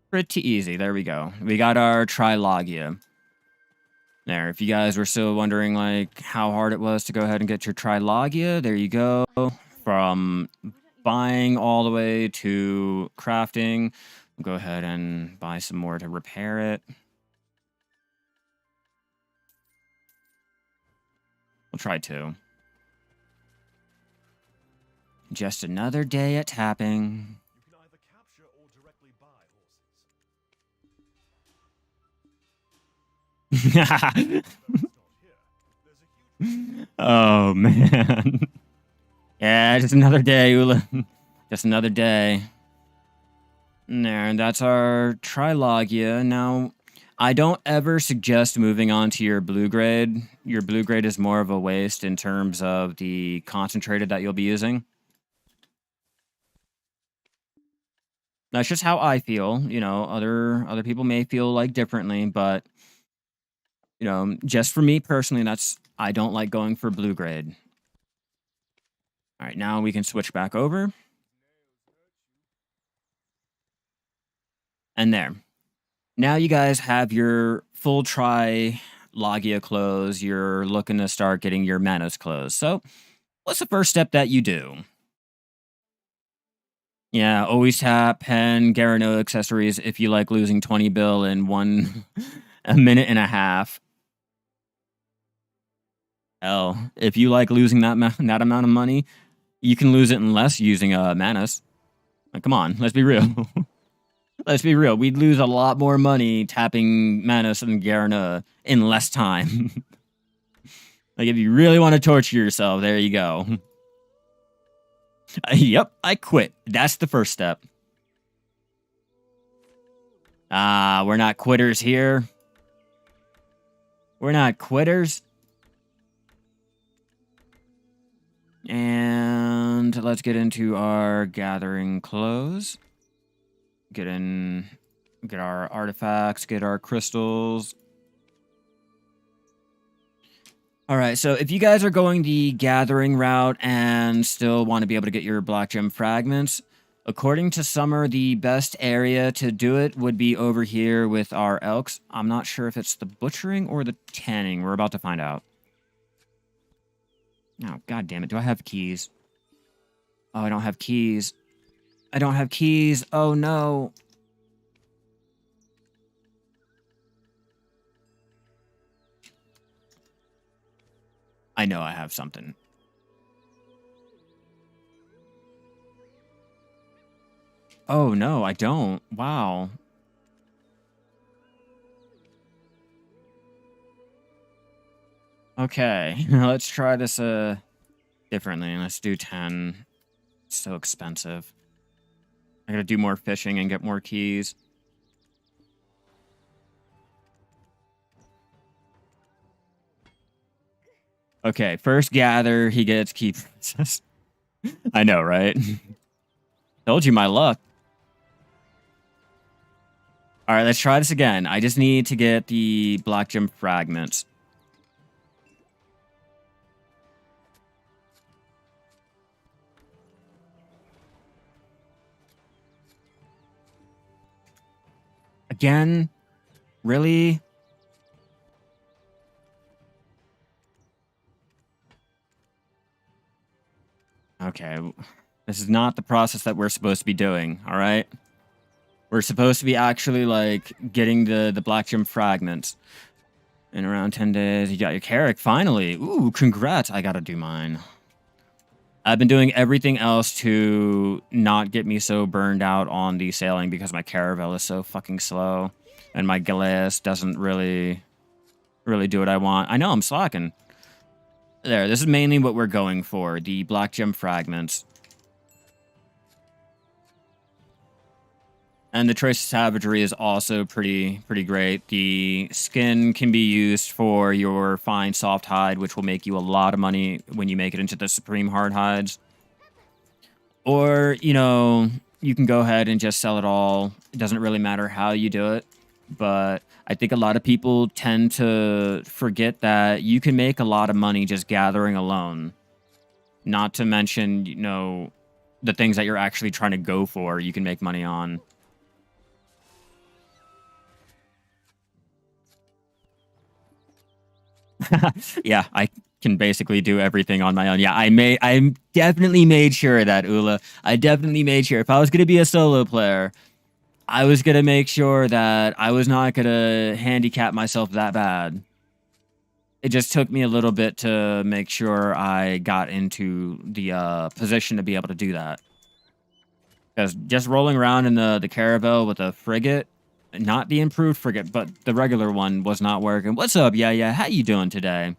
Pretty easy. There we go. We got our Logia. There, if you guys were still wondering like how hard it was to go ahead and get your Logia, there you go. From buying all the way to crafting. We'll go ahead and buy some more to repair it. We'll try 2. Just another day at tapping. You can either capture or directly buy horses. Oh, man. Yeah, just another day, Ula. Just another day. There, and that's our Logia. Now, I don't ever suggest moving on to your blue grade. Your blue grade is more of a waste in terms of the concentrated that you'll be using. That's just how I feel. You know, other people may feel like differently, but you know, just for me personally, I don't like going for blue grade. All right, now we can switch back over. And there. Now you guys have your full Logia clothes. You're looking to start getting your Manos clothes. So, what's the first step that you do? Yeah, always tap, pen, Garano accessories if you like losing 20 bill in a minute and a half. Hell, if you like losing that amount of money, you can lose it in less using Manos. Like, come on, let's be real. Let's be real. We'd lose a lot more money tapping Manos and Garana in less time. Like, if you really want to torture yourself, there you go. Yep, I quit. That's the first step. We're not quitters here. We're not quitters. And let's get into our gathering clothes. Get our artifacts, get our crystals. All right, so if you guys are going the gathering route and still want to be able to get your black gem fragments, according to Summer, the best area to do it would be over here with our elks. I'm not sure if it's the butchering or the tanning. We're about to find out. Oh, god damn it. Do I have keys? Oh, I don't have keys. I don't have keys. Oh, no. I know I have something. Oh, no, I don't. Wow. Okay, let's try this differently. Let's do 10. It's so expensive. I gotta do more fishing and get more keys. Okay, first gather, he gets key princess. I know, right? Told you my luck. All right, let's try this again. I just need to get the black gem fragments. Again? Really? Okay, this is not the process that we're supposed to be doing, all right? We're supposed to be actually, like, getting the black gem fragments. In around 10 days, you got your Carrick, finally. Ooh, congrats. I gotta do mine. I've been doing everything else to not get me so burned out on the sailing because my Caravel is so fucking slow. And my Glass doesn't really do what I want. I know, I'm slacking. There, this is mainly what we're going for. The black gem fragments. And the Trace of Savagery is also pretty great. The skin can be used for your fine soft hide, which will make you a lot of money when you make it into the Supreme Hard Hides. Or, you know, you can go ahead and just sell it all. It doesn't really matter how you do it. But I think a lot of people tend to forget that you can make a lot of money just gathering alone. Not to mention, you know, the things that you're actually trying to go for, you can make money on. Yeah, I can basically do everything on my own. Yeah, I definitely made sure that, Ula. I definitely made sure if I was gonna be a solo player, I was gonna make sure that I was not gonna handicap myself that bad. It just took me a little bit to make sure I got into the position to be able to do that. Because just rolling around in the caravel with a frigate, not the improved frigate, but the regular one, was not working. What's up? Yeah, how you doing today?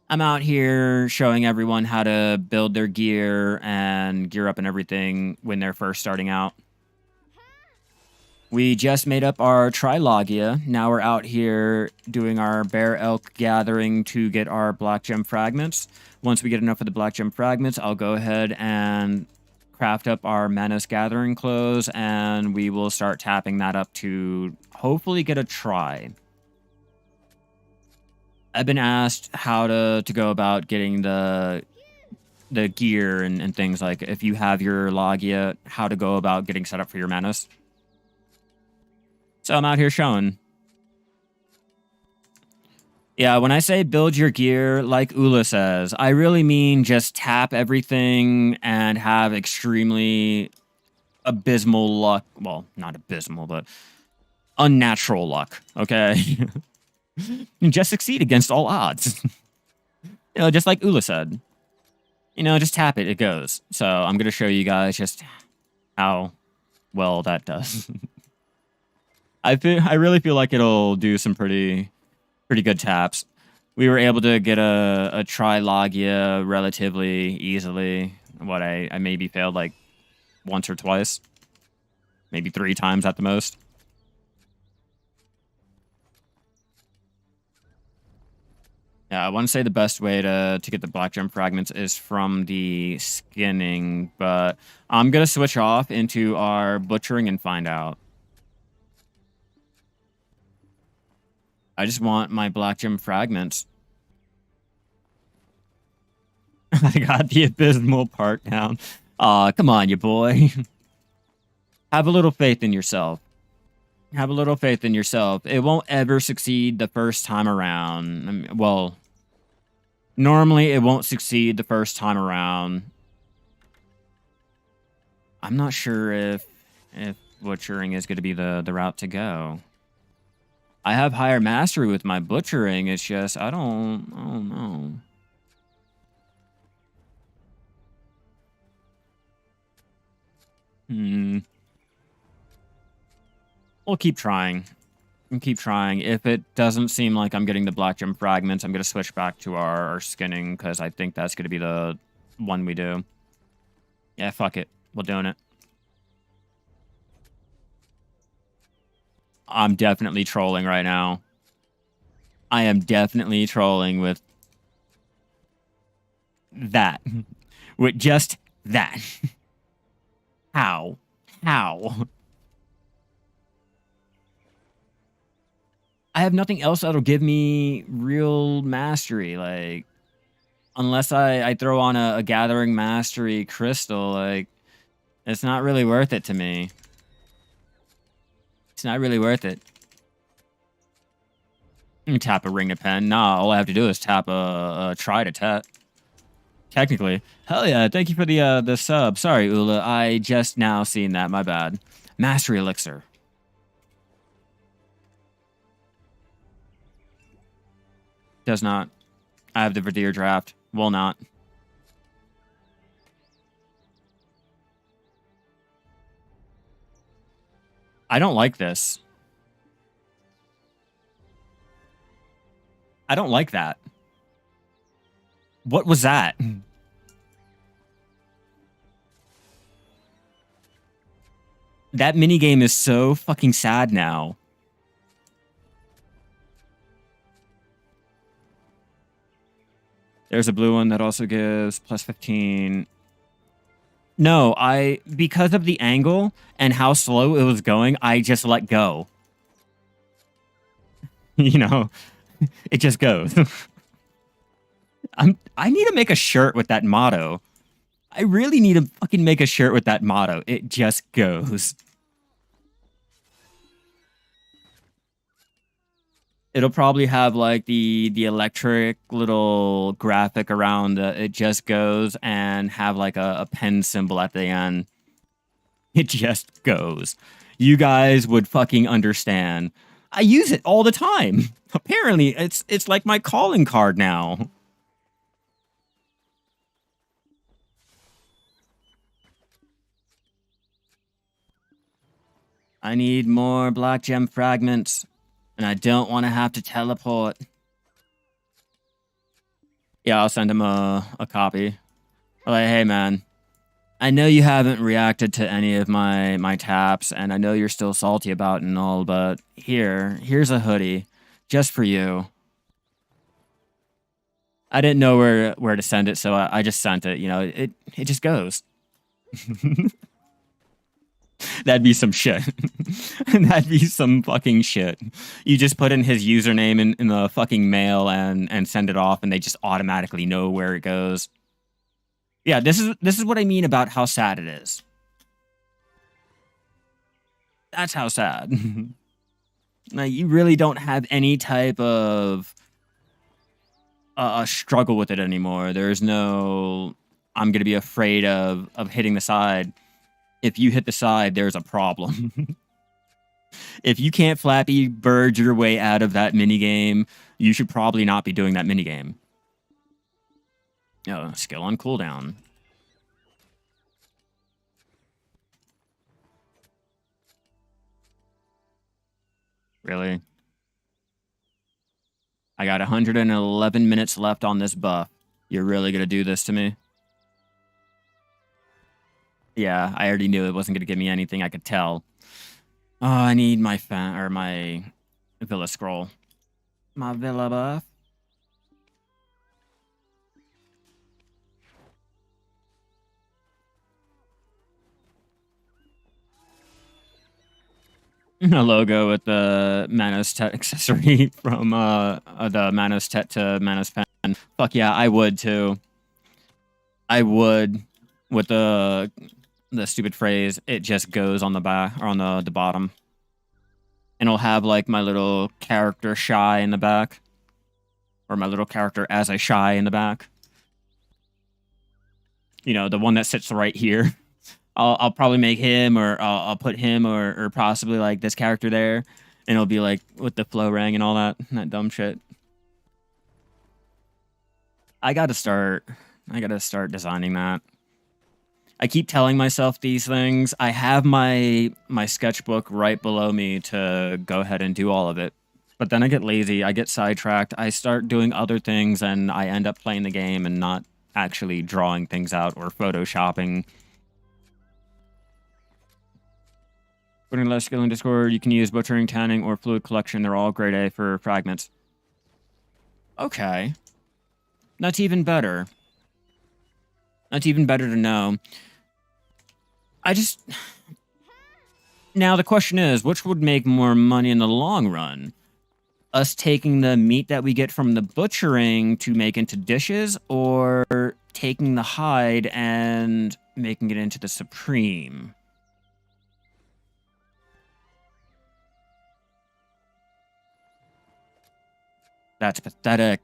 I'm out here showing everyone how to build their gear and gear up and everything when they're first starting out. We just made up our Logia. Now we're out here doing our bear elk gathering to get our black gem fragments. Once we get enough of the black gem fragments, I'll go ahead and craft up our Manos gathering clothes, and we will start tapping that up to hopefully get a try. I've been asked how to go about getting the gear and things, like if you have your Logia, how to go about getting set up for your Manos. So I'm out here showing. Yeah, when I say build your gear, like Ula says, I really mean just tap everything and have extremely abysmal luck. Well, not abysmal, but unnatural luck, okay? And just succeed against all odds. You know, just like Ula said. You know, just tap it, it goes. So I'm going to show you guys just how well that does. I really feel like it'll do some pretty good taps. We were able to get a Logia relatively easily. What, I maybe failed like once or twice. Maybe 3 times at the most. Yeah, I want to say the best way to get the black gem fragments is from the skinning, but I'm going to switch off into our butchering and find out. I just want my black gem fragments. I got the abysmal part down. Aw, come on, you boy. Have a little faith in yourself. Have a little faith in yourself. It won't ever succeed the first time around. I mean, well, normally it won't succeed the first time around. I'm not sure if butchering is going to be the route to go. I have higher mastery with my butchering. It's just I don't know. We'll keep trying. And keep trying. If it doesn't seem like I'm getting the black gem fragments, I'm going to switch back to our skinning, because I think that's going to be the one we do. Yeah, fuck it. We're doing it. I'm definitely trolling right now. I am definitely trolling with that. With just that. How? How? I have nothing else that'll give me real mastery, like, unless I throw on a gathering mastery crystal, like, it's not really worth it to me. It's not really worth it. You tap a ring to pen. Nah, all I have to do is tap a try to tet. Technically. Hell yeah, thank you for the sub. Sorry, Ula, I just now seen that, my bad. Mastery elixir. Does not. I have the Verdeer draft. Will not. I don't like this. I don't like that. What was that? That minigame is so fucking sad now. There's a blue one that also gives plus 15. No, because of the angle and how slow it was going, I just let go. You know, it just goes. I need to make a shirt with that motto. I really need to fucking make a shirt with that motto. It just goes. It'll probably have like the electric little graphic around it just goes and have like a pen symbol at the end. It just goes. You guys would fucking understand. I use it all the time. Apparently, it's like my calling card now. I need more black gem fragments, and I don't want to have to teleport. Yeah, I'll send him a copy. Like, hey man, I know you haven't reacted to any of my taps, and I know you're still salty about it and all, but here's a hoodie, just for you. I didn't know where to send it, so I just sent it. You know, it just goes. That'd be some shit. That'd be some fucking shit. You just put in his username in the fucking mail and send it off, and they just automatically know where it goes. Yeah, this is what I mean about how sad it is. That's how sad. Like, you really don't have any type of a struggle with it anymore. There's no I'm gonna be afraid of hitting the side. If you hit the side, there's a problem. If you can't Flappy Bird your way out of that minigame, you should probably not be doing that minigame. Oh, skill on cooldown. Really? I got 111 minutes left on this buff. You're really gonna do this to me? Yeah, I already knew it wasn't gonna give me anything. I could tell. Oh, I need my my Villa scroll. My Villa buff. A logo with the Manos Tet accessory from the Manos Tet to Manos Pen. Fuck yeah, I would too. I would with the stupid phrase. It just goes on the back or on the bottom, and it'll have like my little character Shai in the back, or my little character as a Shai in the back. You know, the one that sits right here. I'll probably make him, or I'll put him, or possibly like this character there, and it'll be like with the flow ring and all that dumb shit. I gotta start designing that. I keep telling myself these things. I have my sketchbook right below me to go ahead and do all of it, but then I get lazy. I get sidetracked. I start doing other things, and I end up playing the game and not actually drawing things out or photoshopping. Putting less skill in Discord, you can use butchering, tanning, or fluid collection. They're all grade A for fragments. Okay. That's even better. That's even better to know. Now the question is, which would make more money in the long run? Us taking the meat that we get from the butchering to make into dishes, or taking the hide and making it into the Supreme? That's pathetic.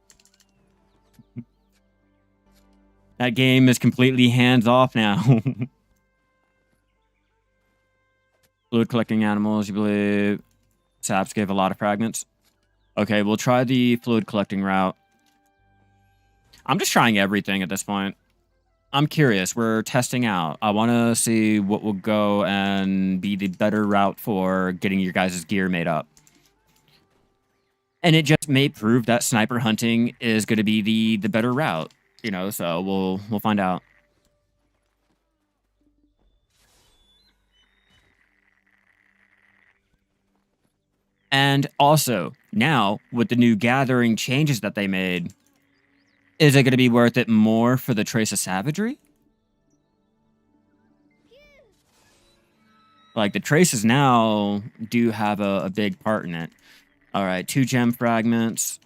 That game is completely hands-off now. Fluid collecting animals, you believe saps gave a lot of fragments? Okay, we'll try the fluid collecting route. I'm just trying everything at this point. I'm curious. We're testing out. I want to see what will go and be the better route for getting your guys' gear made up. And it just may prove that sniper hunting is going to be the better route, you know, so we'll find out. And also, now, with the new gathering changes that they made, is it going to be worth it more for the Trace of Savagery? Like, the Traces now do have a big part in it. All right, 2 gem fragments.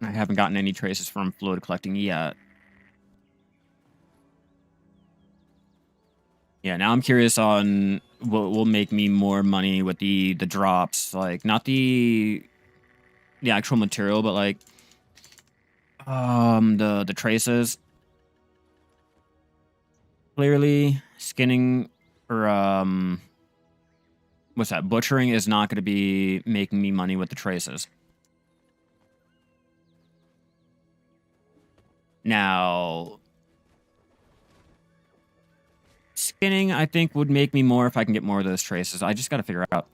I haven't gotten any traces from fluid collecting yet. Yeah, now I'm curious on what will make me more money with the drops, like not the actual material, but like the traces. Clearly, skinning or what's that? Butchering is not going to be making me money with the traces. Now, skinning, I think, would make me more if I can get more of those traces. I just got to figure out.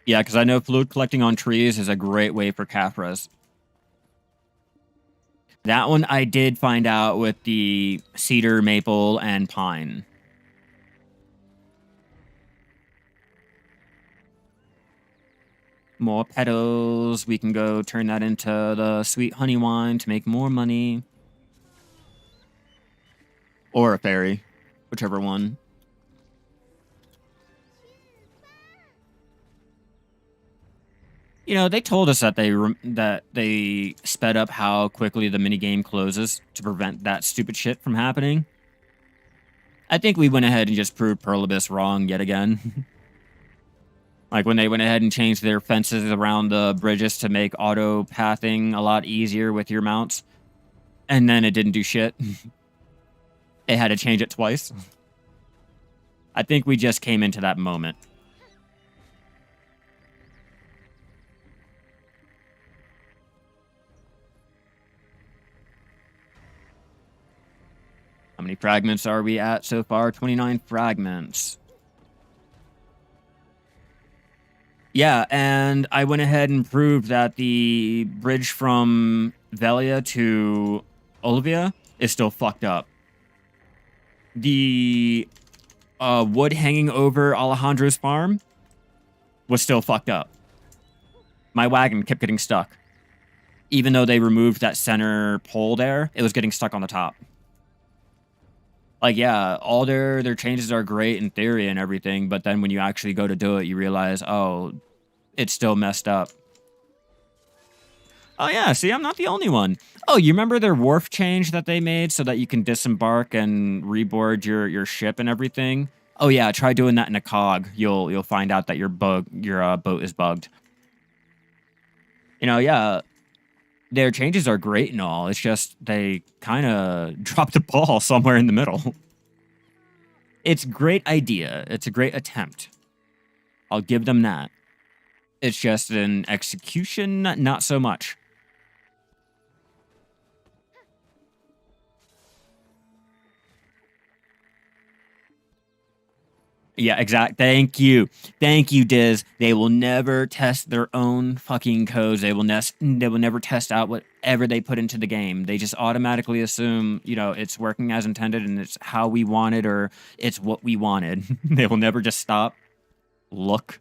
Yeah, because I know fluid collecting on trees is a great way for Caphras. That one I did find out with the cedar, maple, and pine. More petals. We can go turn that into the sweet honey wine to make more money. Or a fairy. Whichever one. You know, they told us that they sped up how quickly the minigame closes to prevent that stupid shit from happening. I think we went ahead and just proved Perlibus wrong yet again. Like when they went ahead and changed their fences around the bridges to make auto pathing a lot easier with your mounts. And then it didn't do shit. They had to change it twice. I think we just came into that moment. How many fragments are we at so far? 29 fragments. Yeah, and I went ahead and proved that the bridge from Velia to Olivia is still fucked up. The wood hanging over Alejandro's farm was still fucked up. My wagon kept getting stuck. Even though they removed that center pole there, it was getting stuck on the top. Like, yeah, all their changes are great in theory and everything, but then when you actually go to do it, you realize, oh, it's still messed up. Oh, yeah, see, I'm not the only one. Oh, you remember their wharf change that they made so that you can disembark and reboard your ship and everything? Oh, yeah, try doing that in a cog. You'll find out that your boat is bugged. You know, yeah, their changes are great and all. It's just they kind of dropped the ball somewhere in the middle. It's a great idea. It's a great attempt. I'll give them that. It's just an execution, not so much. Yeah, exact. Thank you, Diz. They will never test their own fucking codes. They will never test out whatever they put into the game. They just automatically assume, you know, it's working as intended and it's how we wanted or it's what we wanted. They will never just stop, look,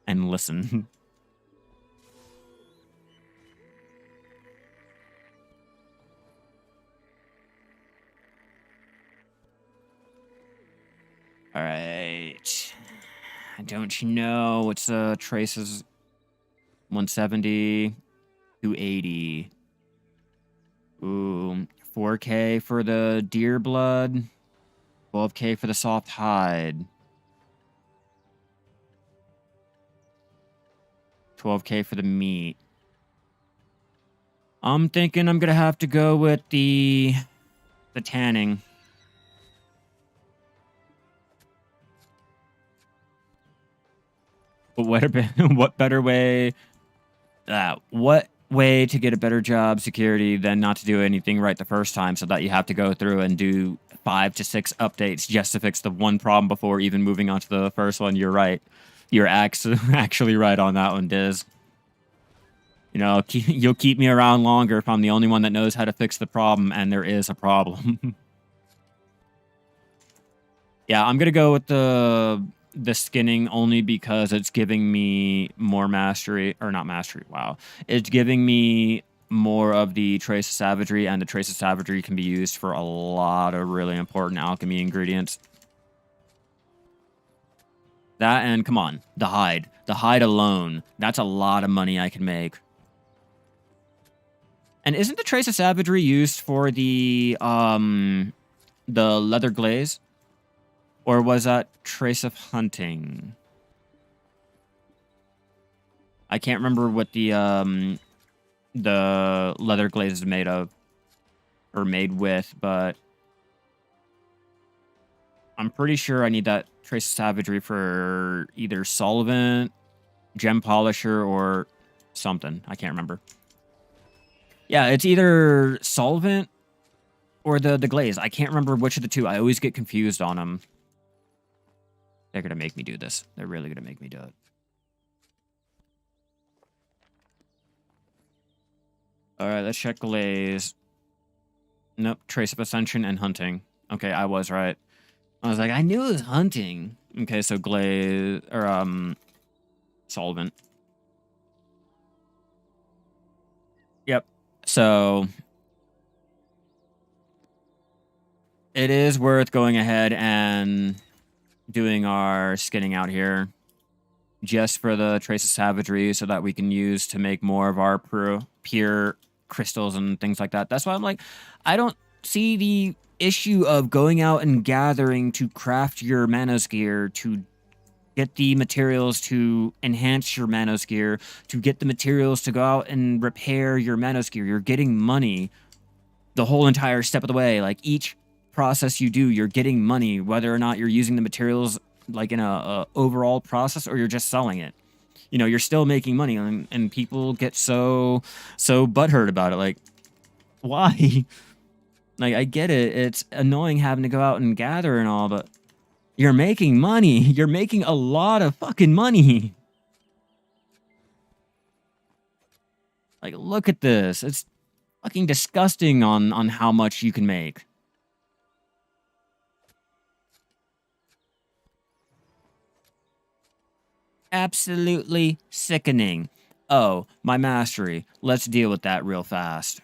and listen. All right. Don't you know what's traces 170, 280. Ooh, 4K for the deer blood, 12K for the soft hide. 12K for the meat. I'm thinking I'm gonna have to go with the tanning. But what better way? What way to get a better job security than not to do anything right the first time, so that you have to go through and do 5 to 6 updates just to fix the one problem before even moving on to the first one? You're right. You're actually right on that one, Diz. You know, you'll keep me around longer if I'm the only one that knows how to fix the problem, and there is a problem. Yeah, I'm gonna go with the skinning only because it's giving me more mastery, or not mastery. Wow, it's giving me more of the trace of savagery, and the trace of savagery can be used for a lot of really important alchemy ingredients. That and, come on, the hide. The hide alone. That's a lot of money I can make. And isn't the trace of savagery used for the leather glaze? Or was that trace of hunting? I can't remember what the leather glaze is made of or made with, but I'm pretty sure I need that trace of savagery for either solvent, gem polisher, or something. I can't remember. Yeah, it's either solvent or the glaze. I can't remember which of the two. I always get confused on them. They're going to make me do this. They're really going to make me do it. All right, let's check glaze. Nope, trace of ascension and hunting. Okay, I was right. I was like, I knew it was hunting. Okay, so glaze or solvent. Yep. So it is worth going ahead and doing our skinning out here just for the trace of savagery so that we can use to make more of our pure crystals and things like that. That's why I'm like, I don't see the issue of going out and gathering to craft your Manos gear, to get the materials to enhance your Manos gear, to get the materials to go out and repair your Manos gear. You're getting money the whole entire step of the way. Like each process you do, you're getting money, whether or not you're using the materials like in a overall process or you're just selling it. You know, you're still making money, and people get so butthurt about it. Like, why? Like, I get it. It's annoying having to go out and gather and all, but you're making money. You're making a lot of fucking money. Like, look at this. It's fucking disgusting on how much you can make. Absolutely sickening. Oh, my mastery. Let's deal with that real fast.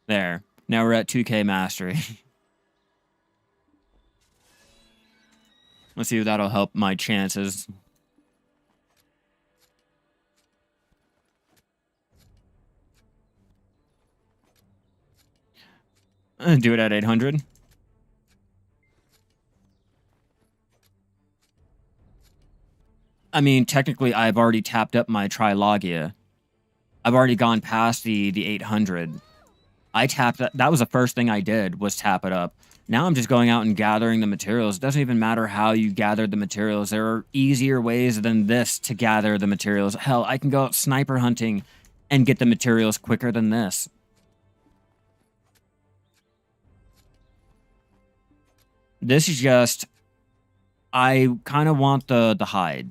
There. Now we're at 2K mastery. Let's see if that'll help my chances. Do it at 800. I mean, technically, I've already tapped up my Logia. I've already gone past the 800. I tapped that. That was the first thing I did, was tap it up. Now I'm just going out and gathering the materials. It doesn't even matter how you gather the materials. There are easier ways than this to gather the materials. Hell, I can go out sniper hunting and get the materials quicker than this. This is just... I kind of want the hide.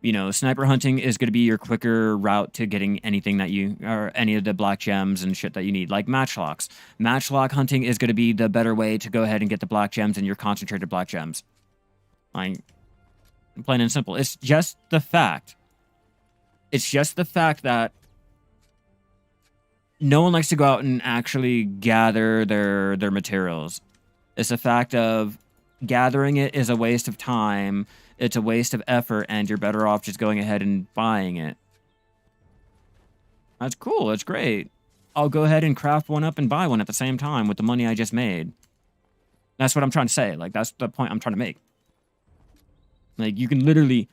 You know, sniper hunting is going to be your quicker route to getting anything that you, or any of the black gems and shit that you need, like matchlocks. Matchlock hunting is going to be the better way to go ahead and get the black gems and your concentrated black gems. Like, plain and simple. It's just the fact. It's just the fact that no one likes to go out and actually gather their materials. It's a fact of gathering it is a waste of time. It's a waste of effort, and you're better off just going ahead and buying it. That's cool. That's great. I'll go ahead and craft one up and buy one at the same time with the money I just made. That's what I'm trying to say. Like, that's the point I'm trying to make. Like, you can literally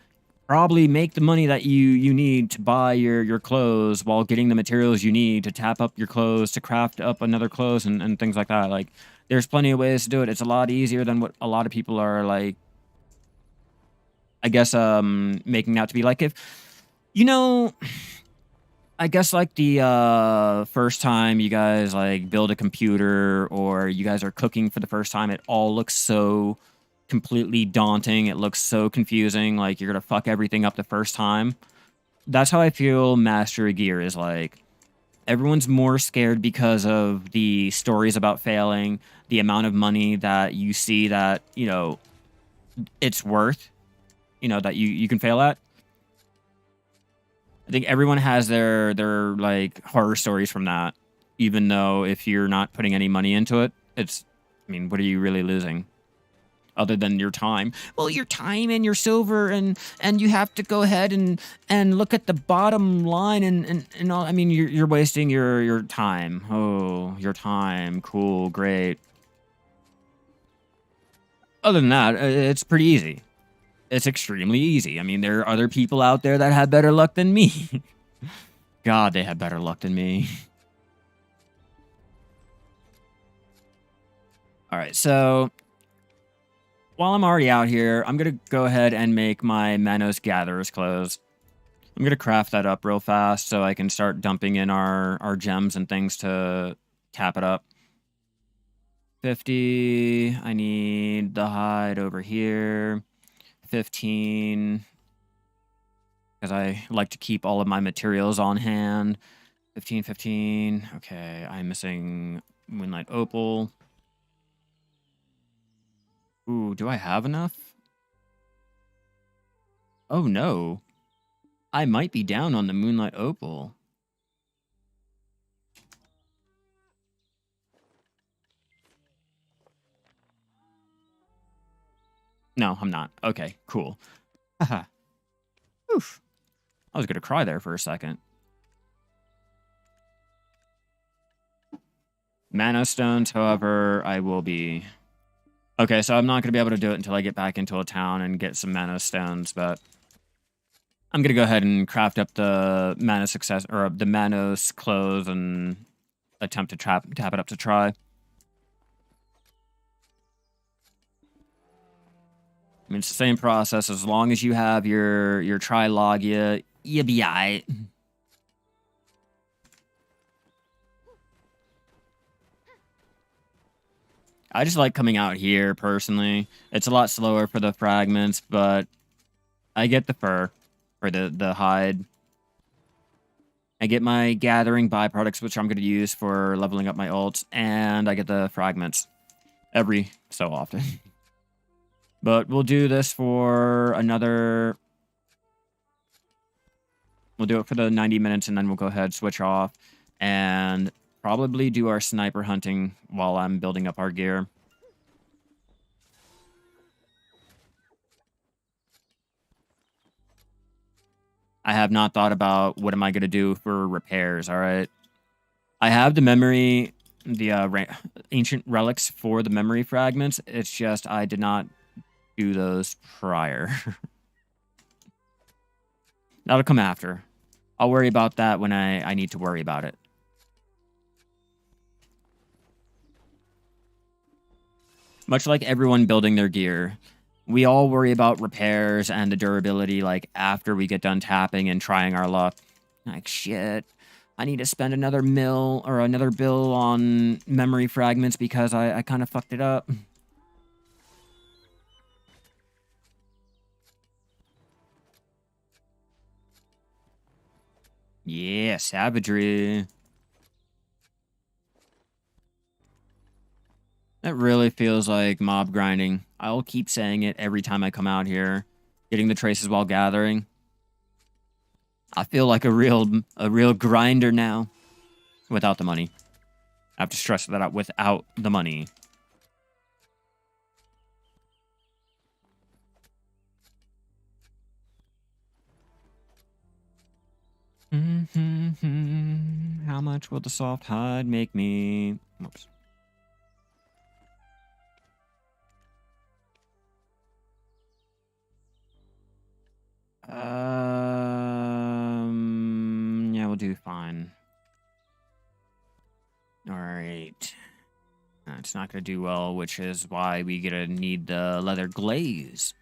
probably make the money that you need to buy your clothes while getting the materials you need to tap up your clothes, to craft up another clothes and things like that. Like, there's plenty of ways to do it. It's a lot easier than what a lot of people are, like, I guess, making out to be. Like, if, you know, I guess, like, the first time you guys, like, build a computer or you guys are cooking for the first time, it all looks so completely daunting. It looks so confusing. Like, you're gonna fuck everything up the first time. That's how I feel Mastery Gear is like. Everyone's more scared because of the stories about failing, the amount of money that you see that, you know, it's worth, you know, that you can fail at. I think everyone has their like horror stories from that, even though if you're not putting any money into it, it's, I mean, what are you really losing? other than your time. Well, your time and your silver, and you have to go ahead and look at the bottom line and all. I mean, you're wasting your time. Oh, your time. Cool, great. Other than that, it's pretty easy. It's extremely easy. I mean, there are other people out there that have better luck than me. God, they have better luck than me. All right, so while I'm already out here, I'm going to go ahead and make my Manos Gatherer's Clothes. I'm going to craft that up real fast so I can start dumping in our gems and things to cap it up. 50. I need the hide over here. 15. Because I like to keep all of my materials on hand. 15, 15. Okay, I'm missing Moonlight Opal. Ooh, do I have enough? Oh, no. I might be down on the Moonlight Opal. No, I'm not. Okay, cool. Haha. Oof. I was gonna cry there for a second. Mana stones, however, I will be... Okay, so I'm not gonna be able to do it until I get back into a town and get some mana stones, but... I'm gonna go ahead and craft up the mana success, or the Manos clothes and attempt to tap it up to try. I mean, it's the same process. As long as you have your Logia, you'll be aight. I just like coming out here, personally. It's a lot slower for the fragments, but I get the fur, or the hide. I get my gathering byproducts, which I'm going to use for leveling up my ults, and I get the fragments every so often. But we'll do this for another... We'll do it for the 90 minutes, and then we'll go ahead, switch off, and probably do our sniper hunting while I'm building up our gear. I have not thought about what am I going to do for repairs, all right? I have the memory, the ancient relics for the memory fragments. It's just I did not do those prior. That'll come after. I'll worry about that when I need to worry about it. Much like everyone building their gear, we all worry about repairs and the durability like after we get done tapping and trying our luck. Like, shit, I need to spend another mil or another bill on memory fragments because I kind of fucked it up. Yeah, savagery. That really feels like mob grinding. I'll keep saying it every time I come out here. Getting the traces while gathering. I feel like a real grinder now. Without the money. I have to stress that out, without the money. How much will the soft hide make me? Whoops. Yeah, we'll do fine. All right. It's not going to do well, which is why we gonna need the leather glaze.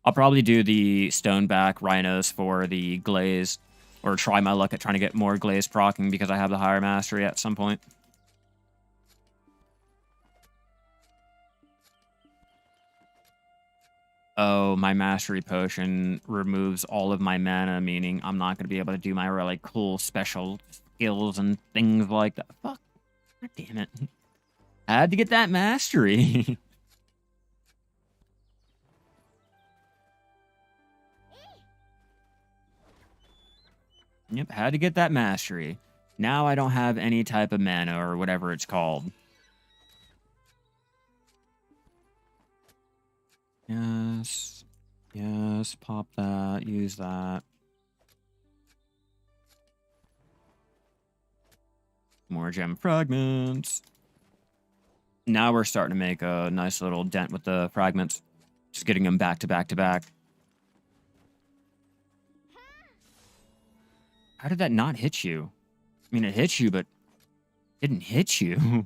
I'll probably do the stoneback rhinos for the glaze, or try my luck at trying to get more glaze procking because I have the higher mastery at some point. Oh, my mastery potion removes all of my mana, meaning I'm not going to be able to do my really cool special skills and things like that. Fuck. God damn it. I had to get that mastery. Yep, had to get that mastery. Now I don't have any type of mana or whatever it's called. Yes. Yes, pop that, use that. More gem fragments. Now we're starting to make a nice little dent with the fragments. Just getting them back to back to back. How did that not hit you? I mean, it hit you, but it didn't hit you.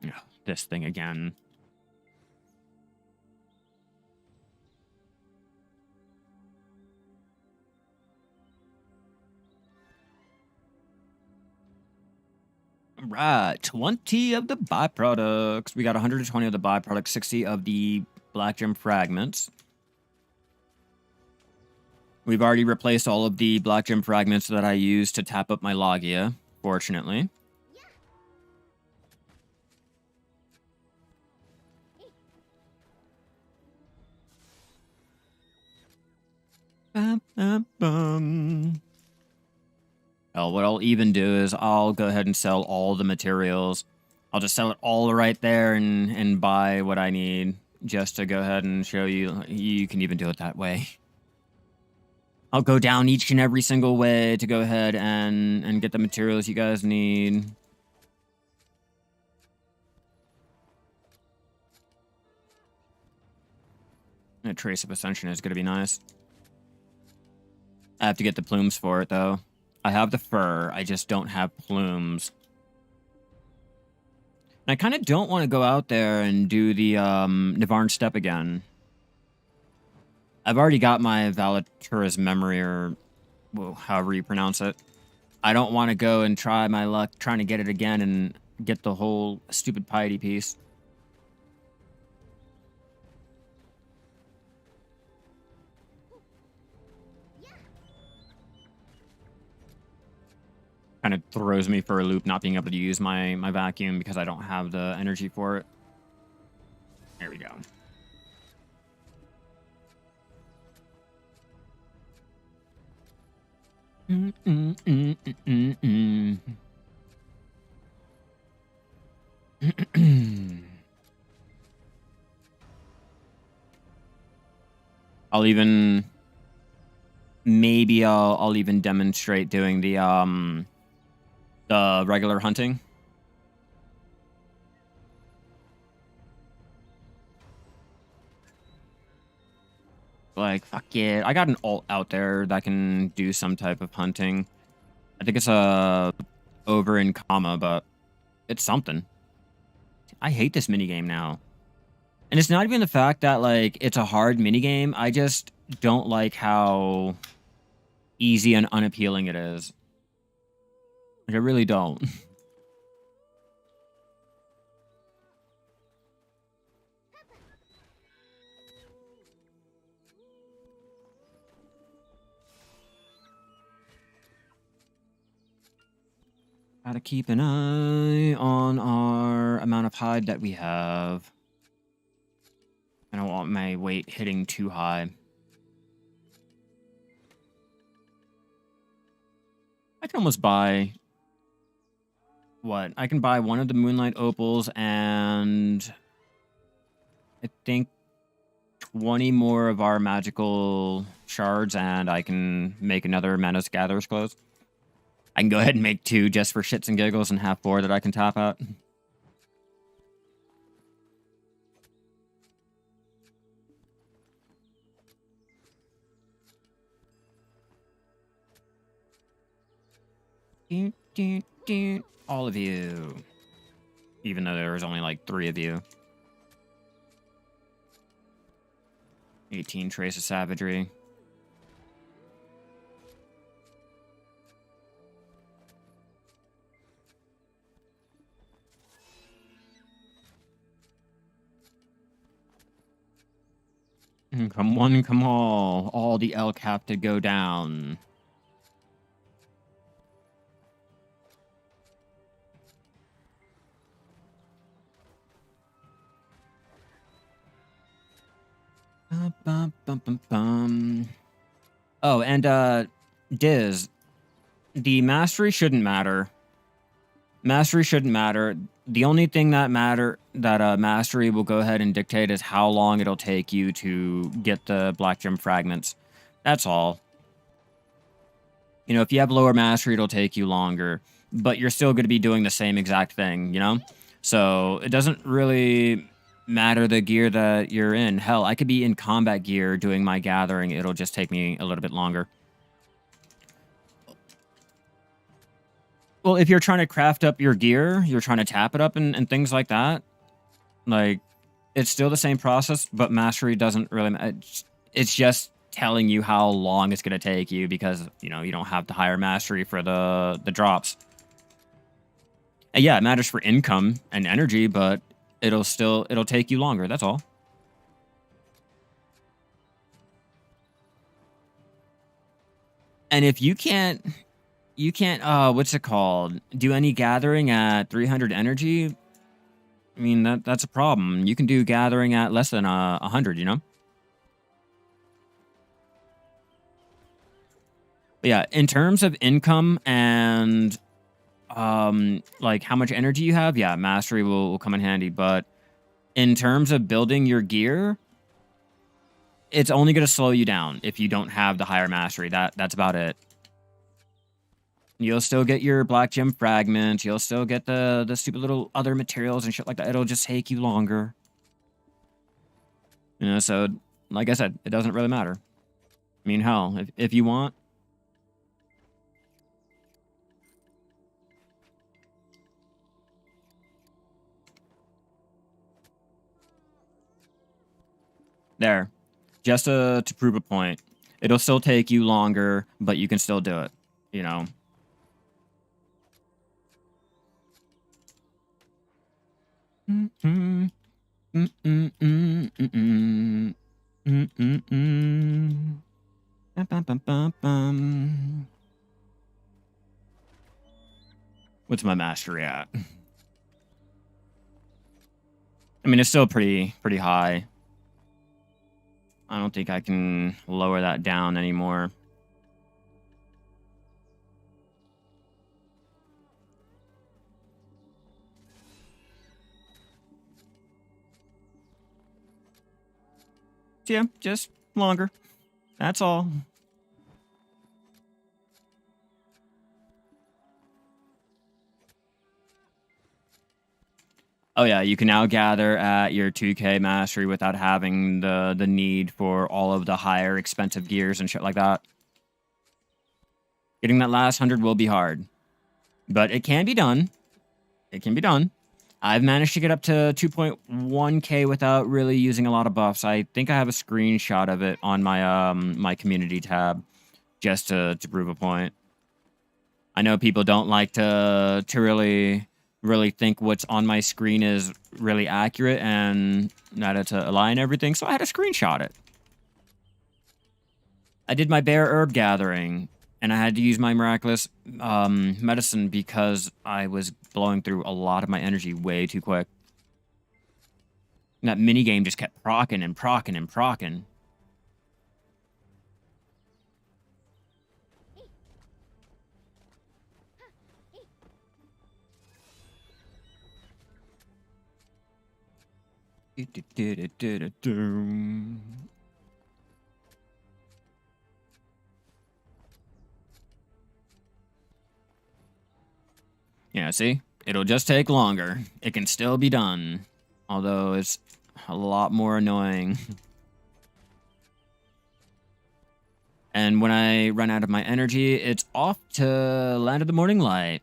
Yeah, this thing again. Right, 20 of the byproducts. We got 120 of the byproducts, 60 of the black gem fragments. We've already replaced all of the black gem fragments that I used to tap up my Logia, fortunately. Bum, bum, bum. Well, what I'll even do is I'll go ahead and sell all the materials. I'll just sell it all right there and buy what I need just to go ahead and show you. You can even do it that way. I'll go down each and every single way to go ahead and get the materials you guys need. A trace of ascension is going to be nice. I have to get the plumes for it, though. I have the fur. I just don't have plumes. And I kind of don't want to go out there and do the Nivarn step again. I've already got my Valatura's memory, or well, however you pronounce it. I don't want to go and try my luck trying to get it again and get the whole stupid piety piece. Kind of throws me for a loop not being able to use my vacuum because I don't have the energy for it. There we go. I'll even maybe I'll even demonstrate doing the regular hunting. Like, fuck yeah. I got an alt out there that can do some type of hunting. I think it's over in comma, but it's something. I hate this minigame now. And it's not even the fact that, like, it's a hard minigame. I just don't like how easy and unappealing it is. Like, I really don't. Gotta keep an eye on our amount of hide that we have. I don't want my weight hitting too high. I can almost buy... What? I can buy one of the Moonlight Opals and... I think 20 more of our magical shards, and I can make another Manos Gatherer's Clothes. I can go ahead and make 2 just for shits and giggles and have 4 that I can top out. All of you. Even though there was only like 3 of you. 18 Trace of Savagery. Come one, come all the elk have to go down. Bum, bum, bum, bum, bum. Oh, and Diz, the mastery shouldn't matter. Mastery shouldn't matter. The only thing that mastery will go ahead and dictate is how long it'll take you to get the black gem fragments. That's all. You know, if you have lower mastery, it'll take you longer, but you're still going to be doing the same exact thing, you know? So it doesn't really matter the gear that you're in. Hell, I could be in combat gear doing my gathering. It'll just take me a little bit longer. Well, if you're trying to craft up your gear, you're trying to tap it up and things like that, like, it's still the same process, but mastery doesn't really it's just telling you how long it's going to take you because, you know, you don't have the higher mastery for the drops. And yeah, it matters for income and energy, but it'll take you longer, that's all. And if you can't what's it called? Do any gathering at 300 energy? I mean, that's a problem. You can do gathering at less than 100, you know? But yeah, in terms of income and like how much energy you have, yeah, mastery will come in handy. But in terms of building your gear, it's only going to slow you down if you don't have the higher mastery. That's about it. You'll still get your black gem fragments. You'll still get the stupid little other materials and shit like that. It'll just take you longer. You know, so like I said, it doesn't really matter. I mean, hell, if you want. There. Just to prove a point. It'll still take you longer, but you can still do it. You know. What's my mastery at? I mean, it's still pretty high. I don't think I can lower that down anymore. So yeah, just longer. That's all. Oh yeah, you can now gather at your 2K mastery without having the need for all of the higher expensive gears and shit like that. Getting that last 100 will be hard, but it can be done. It can be done. I've managed to get up to 2.1K without really using a lot of buffs. I think I have a screenshot of it on my my community tab, just to prove a point. I know people don't like to really think what's on my screen is really accurate and that it's a lie and everything, so I had to screenshot it. I did my bear herb gathering, and I had to use my miraculous medicine because I was blowing through a lot of my energy way too quick. And that minigame just kept procking and procking and procking. Yeah, see? It'll just take longer. It can still be done. Although it's a lot more annoying. And when I run out of my energy, it's off to Land of the Morning Light.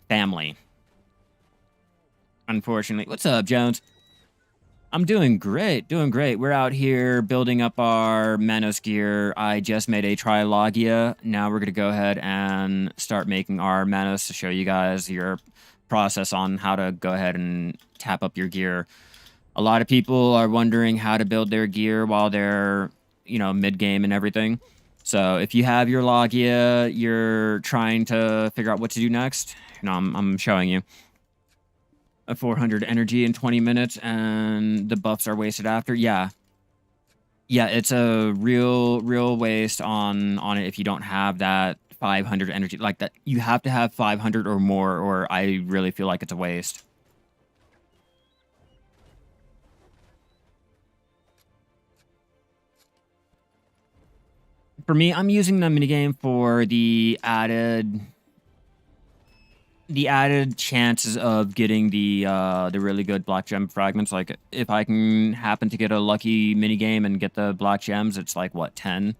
Family. Unfortunately. What's up, Jones? I'm doing great, doing great. We're out here building up our Manos gear. I just made a Logia. Now we're going to go ahead and start making our Manos to show you guys your process on how to go ahead and tap up your gear. A lot of people are wondering how to build their gear while they're, you know, mid-game and everything. So if you have your Logia, you're trying to figure out what to do next, you know, I'm showing you. A 400 energy in 20 minutes and the buffs are wasted after. Yeah, it's a real waste on it if you don't have that 500 energy. Like that, you have to have 500 or more, or I really feel like it's a waste. For me, I'm using the minigame for the added chances of getting the really good black gem fragments. Like if I can happen to get a lucky minigame and get the black gems, it's like what, 10?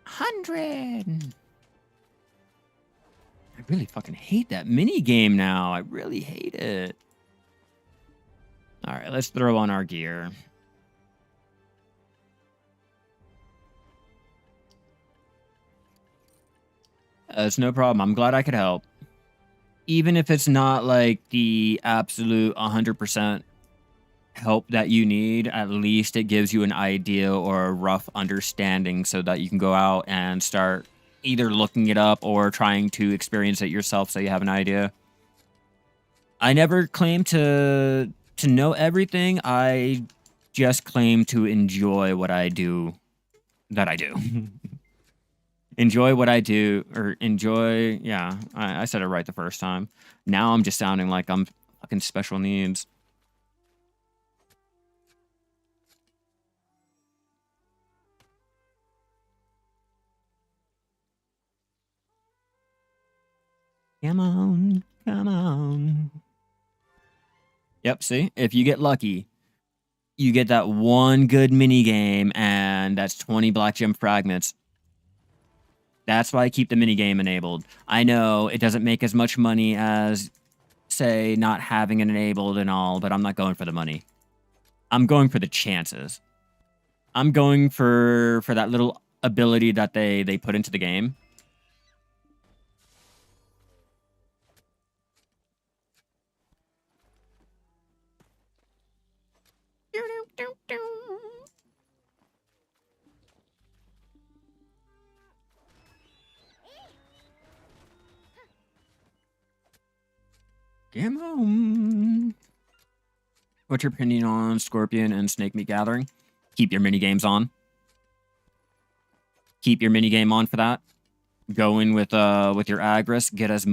$100. I really fucking hate that mini game now. I really hate it. All right, let's throw on our gear. It's no problem. I'm glad I could help. Even if it's not like the absolute 100% help that you need, at least it gives you an idea or a rough understanding so that you can go out and start either looking it up or trying to experience it yourself so you have an idea. I never claim to know everything. I just claim to enjoy what I do enjoy what I do, or enjoy, yeah, I said it right the first time. Now I'm just sounding like I'm fucking special needs. Come on, come on. Yep, see? If you get lucky, you get that one good mini game, and that's 20 black gem fragments. That's why I keep the mini game enabled. I know it doesn't make as much money as, say, not having it enabled and all, but I'm not going for the money. I'm going for the chances. I'm going for that little ability that they put into the game. Come on. What's your opinion on scorpion and snake meat gathering? Keep your mini games on. Keep your mini game on for that. Go in with your agris. Get as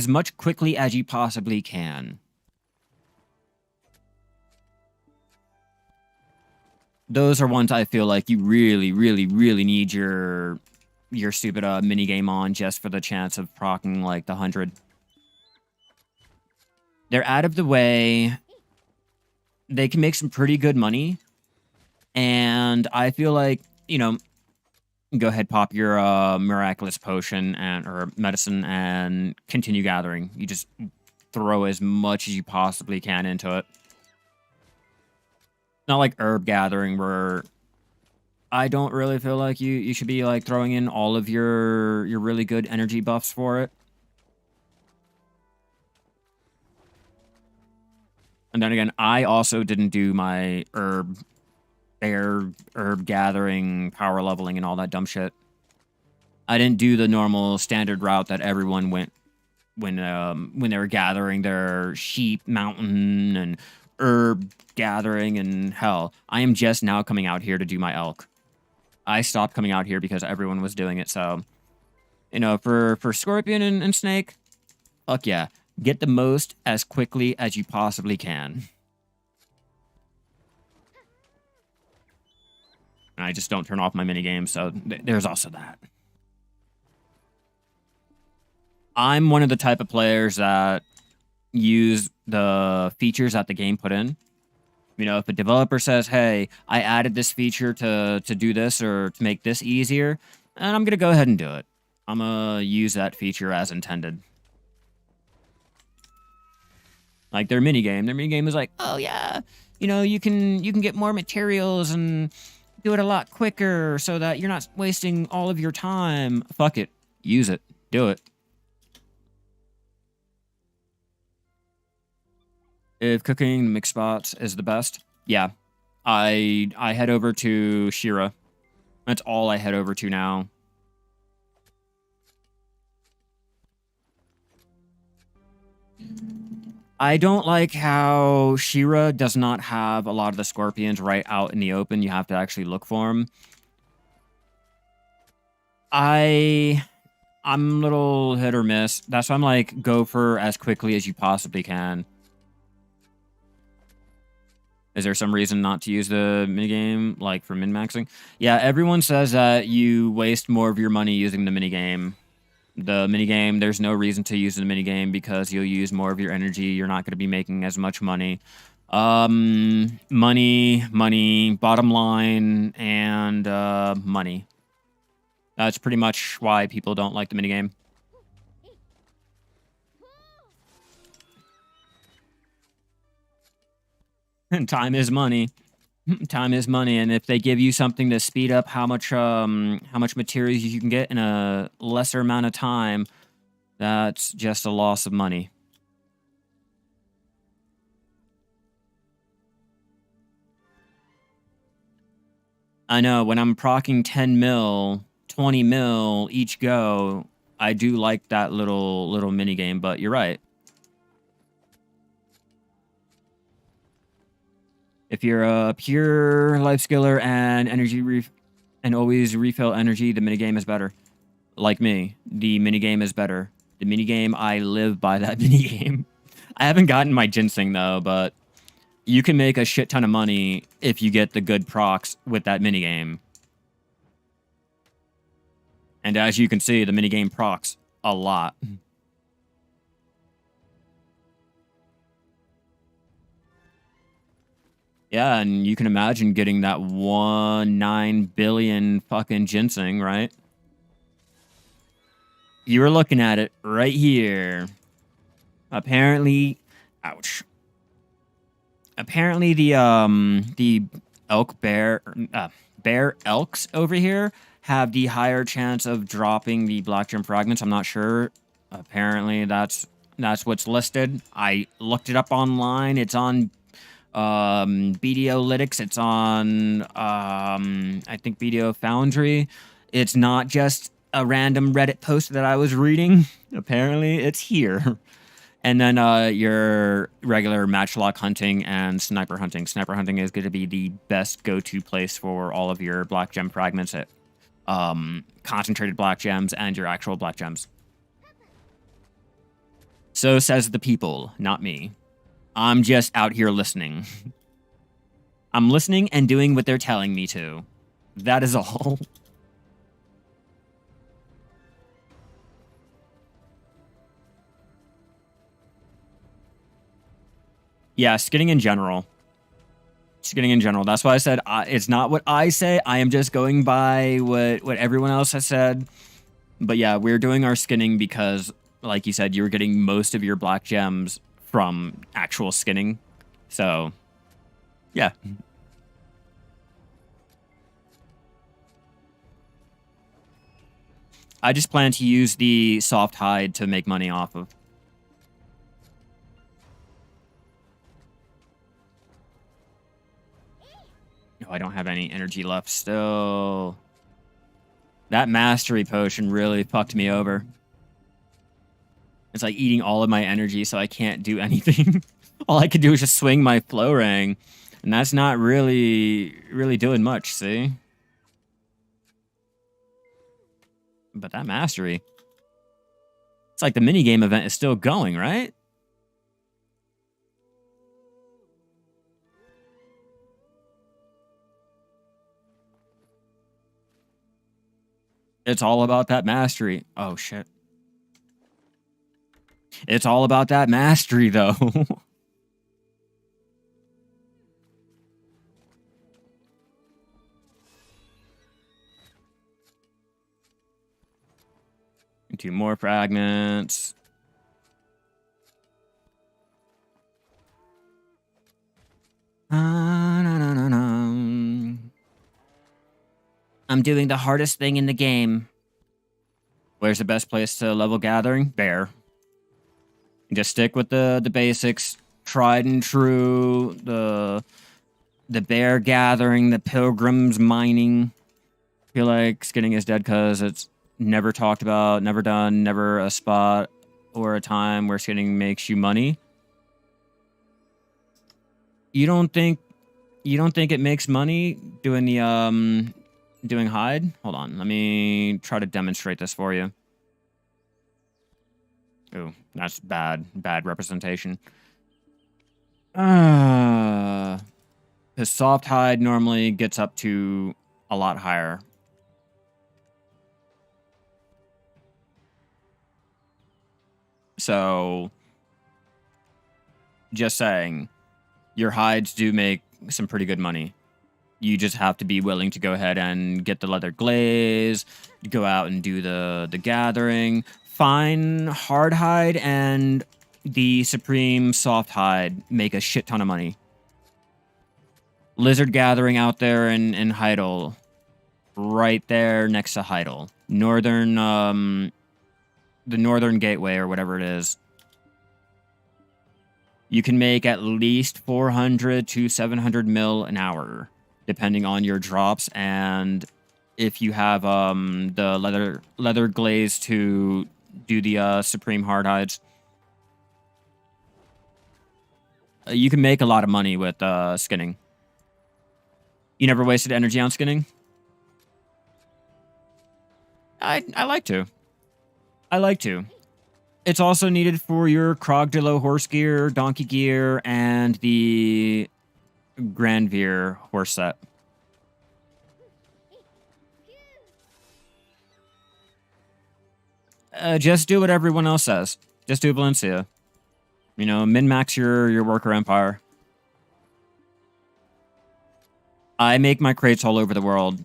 much quickly as you possibly can. Those are ones I feel like you really, really, really need your stupid mini game on just for the chance of proccing like the 100. They're out of the way. They can make some pretty good money. And I feel like, you know, go ahead, pop your miraculous potion or medicine and continue gathering. You just throw as much as you possibly can into it. Not like herb gathering where I don't really feel like you should be like throwing in all of your really good energy buffs for it. And then again, I also didn't do my herb gathering, power leveling, and all that dumb shit. I didn't do the normal standard route that everyone went when they were gathering their sheep mountain and herb gathering, and hell, I am just now coming out here to do my elk. I stopped coming out here because everyone was doing it, so, you know, for scorpion and snake, fuck yeah. Get the most as quickly as you possibly can. And I just don't turn off my minigame, so there's also that. I'm one of the type of players that use the features that the game put in. You know, if a developer says, hey, I added this feature to do this or to make this easier, and I'm going to go ahead and do it. I'm going to use that feature as intended. Like their minigame. Their minigame is like, oh yeah, you know, you can get more materials and do it a lot quicker so that you're not wasting all of your time. Fuck it. Use it. Do it. If cooking mixed spots is the best, yeah. I head over to Shira. That's all I head over to now. I don't like how Shira does not have a lot of the scorpions right out in the open. You have to actually look for them. I'm a little hit or miss. That's why I'm like, go for as quickly as you possibly can. Is there some reason not to use the minigame, like for min-maxing? Yeah, everyone says that you waste more of your money using the minigame. The minigame, there's no reason to use the minigame because you'll use more of your energy. You're not going to be making as much money. Money, bottom line, and money. That's pretty much why people don't like the minigame. And time is money. Time is money, and if they give you something to speed up how much materials you can get in a lesser amount of time, that's just a loss of money. I know, when I'm procking 10 mil, 20 mil each go, I do like that little mini game, but you're right. If you're a pure life skiller and and always refill energy, the minigame is better. Like me, the minigame is better. The minigame, I live by that minigame. I haven't gotten my ginseng though, but you can make a shit ton of money if you get the good procs with that minigame. And as you can see, the minigame procs a lot. Yeah, and you can imagine getting that 19 billion fucking ginseng, right? You were looking at it right here. Apparently, ouch. Apparently the bear elks over here have the higher chance of dropping the black gem fragments. I'm not sure. Apparently that's what's listed. I looked it up online. It's on BDO-lytics. It's on I think BDO Foundry. It's not just a random Reddit post that I was reading. Apparently it's here. And then your regular matchlock hunting and sniper hunting. Sniper hunting is going to be the best go-to place for all of your black gem fragments, at concentrated black gems and your actual black gems. So says the people, not me. I'm just out here listening. I'm listening and doing what they're telling me to. That is all. Yeah, skinning in general. Skinning in general. That's why I said it's not what I say. I am just going by what everyone else has said. But yeah, we're doing our skinning because, like you said, you were getting most of your black gems from actual skinning. So, yeah. I just plan to use the soft hide to make money off of. No, I don't have any energy left still. That mastery potion really fucked me over. It's like eating all of my energy, so I can't do anything. All I could do is just swing my flow ring. And that's not really doing much, see? But that mastery. It's like the minigame event is still going, right? It's all about that mastery. Oh, shit. It's all about that mastery, though. Two more fragments. I'm doing the hardest thing in the game. Where's the best place to level gathering? Bear. Just stick with the basics. Tried and true. The bear gathering, the pilgrims mining. I feel like skinning is dead because it's never talked about, never done, never a spot or a time where skinning makes you money. You don't think it makes money doing the doing hide? Hold on, let me try to demonstrate this for you. Ooh, that's bad representation. The soft hide normally gets up to a lot higher. So, just saying, your hides do make some pretty good money. You just have to be willing to go ahead and get the leather glaze, go out and do the gathering. Fine hard hide and the supreme soft hide make a shit ton of money. Lizard gathering out there in Heidel, right there next to Heidel. Northern, the Northern Gateway or whatever it is. You can make at least 400 to 700 mil an hour, depending on your drops and if you have the leather glaze to do the supreme hard hides. You can make a lot of money with skinning. You never wasted energy on skinning? I like to. I like to. It's also needed for your Krogdillo horse gear, donkey gear, and the Grandveer horse set. Just do what everyone else says. Just do Valencia. You know, min-max your worker empire. I make my crates all over the world.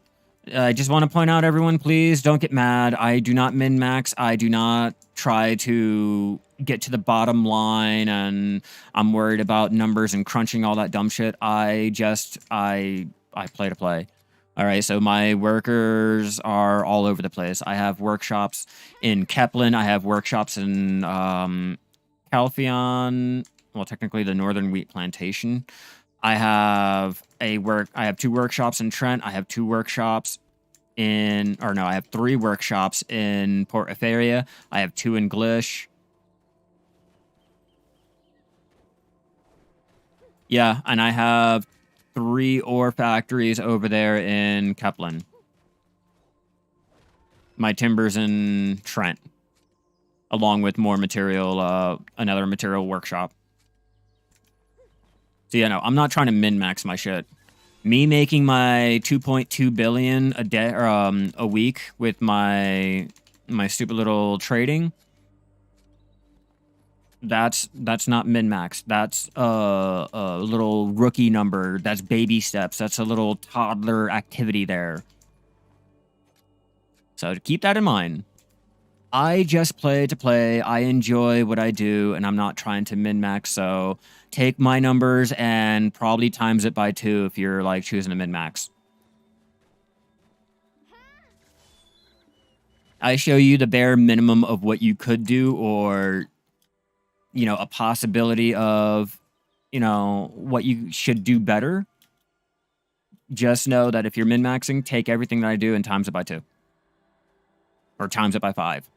I just want to point out, everyone, please don't get mad. I do not min-max. I do not try to get to the bottom line, and I'm worried about numbers and crunching all that dumb shit. I play to play. All right, so my workers are all over the place. I have workshops in Keplen. I have workshops in Calpheon. Well, technically the Northern Wheat Plantation. I have two workshops in Trent. I have two workshops I have three workshops in Port Etheria. I have two in Glish. Yeah, and I have 3 ore factories over there in Keplen. My timber's in Trent, along with more material, another material workshop. So yeah, no, I'm not trying to min-max my shit. Me making my 2.2 billion a day or a week with my stupid little trading. That's not min-max. That's a little rookie number. That's baby steps. That's a little toddler activity there. So keep that in mind. I just play to play. I enjoy what I do, and I'm not trying to min-max. So take my numbers and probably times it by 2 if you're like choosing a min-max. I show you the bare minimum of what you could do, or, you know, a possibility of, you know, what you should do better. Just know that if you're min-maxing, take everything that I do and times it by 2. Or times it by 5.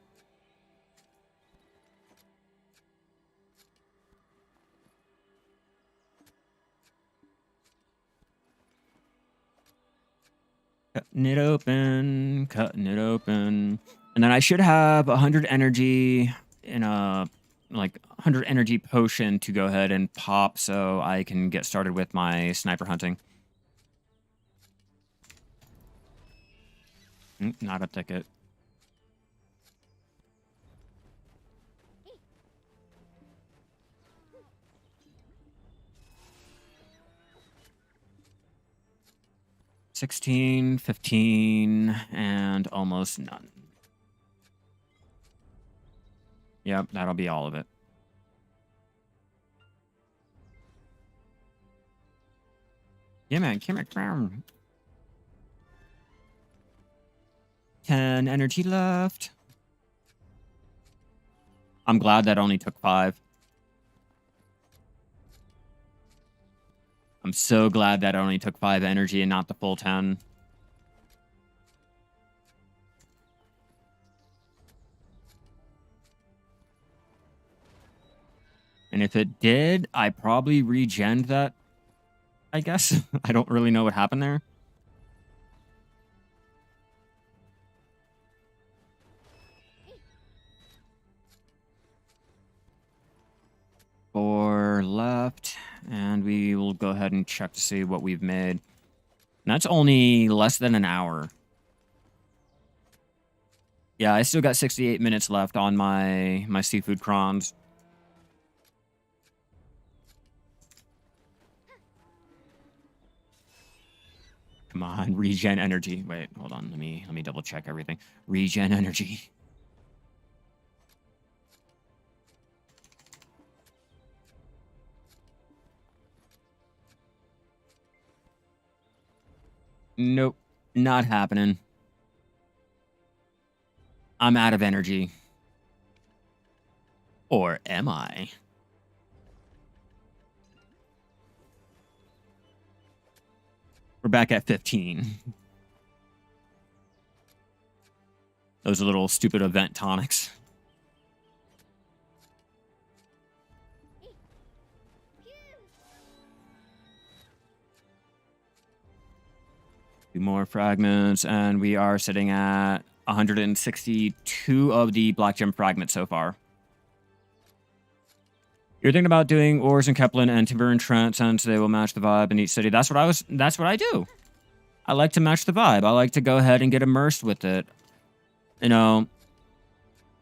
Cutting it open, cutting it open. And then I should have 100 energy in a, like, 100 energy potion to go ahead and pop so I can get started with my sniper hunting. Not a ticket. $16, $15, and almost none. Yep, that'll be all of it. Yeah, man, come here. 10 energy left. I'm glad that only took 5. I'm so glad that only took 5 energy and not the full 10. And if it did, I probably regened that I guess. I don't really know what happened there. Four left, and we will go ahead and check to see what we've made. And that's only less than an hour. Yeah, I still got 68 minutes left on my seafood crons. Come on, regen energy. Wait, hold on. Let me double check everything. Regen energy. Nope, not happening. I'm out of energy. Or am I? We're back at 15. Those little stupid event tonics. Two more fragments, and we are sitting at 162 of the black gem fragments so far. You're thinking about doing ores in Kepler and Timber and Trent since they will match the vibe in each city. That's what I do. I like to match the vibe. I like to go ahead and get immersed with it. You know,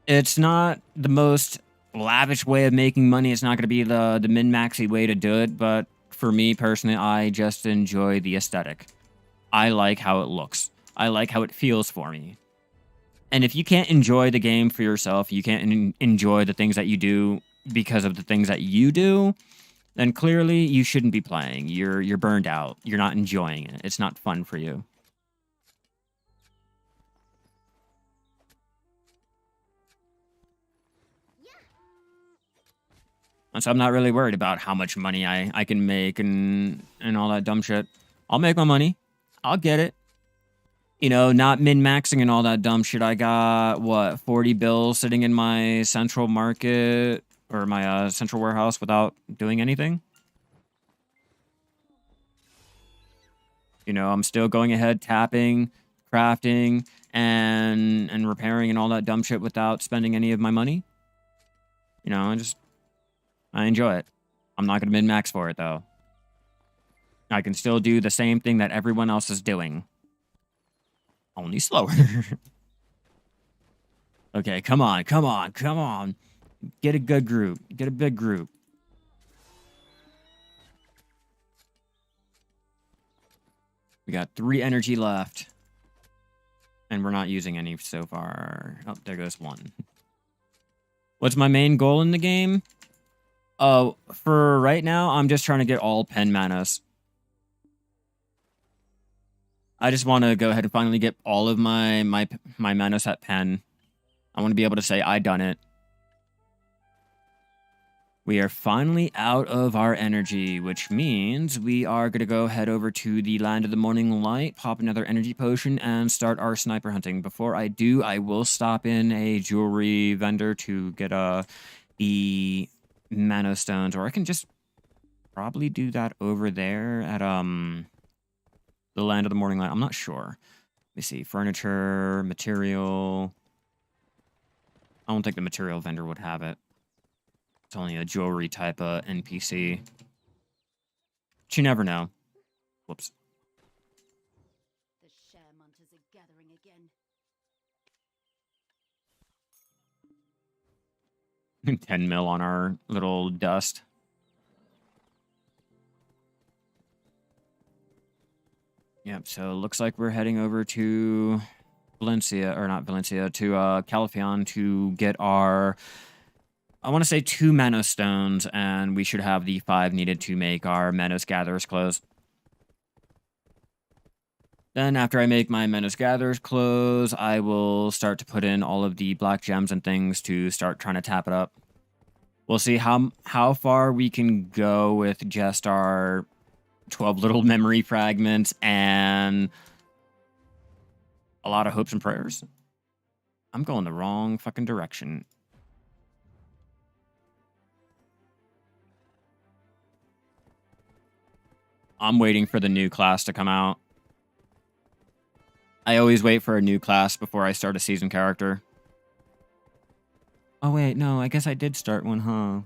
it's not the most lavish way of making money. It's not going to be the min-maxy way to do it, but for me personally, I just enjoy the aesthetic. I like how it looks. I like how it feels for me. And if you can't enjoy the game for yourself, you can't enjoy the things that you do because of the things that you do, then clearly you shouldn't be playing. You're burned out. You're not enjoying it. It's not fun for you. And so I'm not really worried about how much money I can make and all that dumb shit. I'll make my money. I'll get it. You know, not min-maxing and all that dumb shit. I got, what, 40 bills sitting in my central market or my central warehouse without doing anything. You know, I'm still going ahead, tapping, crafting, and repairing and all that dumb shit without spending any of my money. You know, I enjoy it. I'm not going to min-max for it, though. I can still do the same thing that everyone else is doing. Only slower. Okay, come on, come on, come on. Get a good group. Get a big group. We got 3 energy left. And we're not using any so far. Oh, there goes 1. What's my main goal in the game? Oh, for right now, I'm just trying to get all pen Manos. I just want to go ahead and finally get all of my Manos at pen. I want to be able to say I done it. We are finally out of our energy, which means we are going to go head over to the Land of the Morning Light, pop another energy potion, and start our sniper hunting. Before I do, I will stop in a jewelry vendor to get the Manostones, or I can just probably do that over there at the Land of the Morning Light. I'm not sure. Let me see. Furniture, material. I don't think the material vendor would have it. It's only a jewelry type of NPC. But you never know. Whoops. The sharemonters are gathering again. 10 mil on our little dust. Yep, so it looks like we're heading over to Valencia, or not Valencia, to Califion to get our, I want to say 2 Manos stones, and we should have the 5 needed to make our Manos Gatherer's Clothes. Then after I make my Manos Gatherer's Clothes, I will start to put in all of the black gems and things to start trying to tap it up. We'll see how far we can go with just our 12 little memory fragments and a lot of hopes and prayers. I'm going the wrong fucking direction. I'm waiting for the new class to come out. I always wait for a new class before I start a season character. Oh, wait, no, I guess I did start one, huh?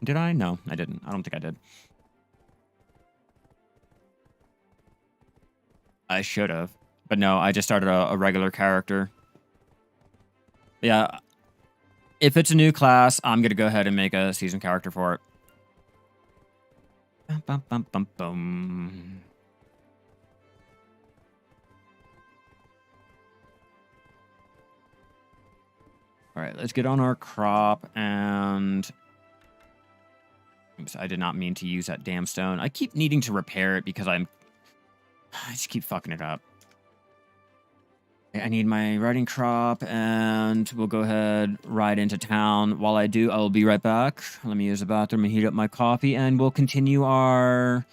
Did I? No, I didn't. I don't think I did. I should have. But no, I just started a regular character. Yeah, if it's a new class, I'm going to go ahead and make a season character for it. Bum, bum, bum, bum, bum. All right, let's get on our crop and... Oops, I did not mean to use that damn stone. I keep needing to repair it because I just keep fucking it up. I need my riding crop, and we'll go ahead, ride into town. While I do, I will be right back. Let me use the bathroom and heat up my coffee, and we'll continue our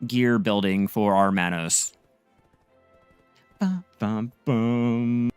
gear building for our Manos. Bum, bum, bum.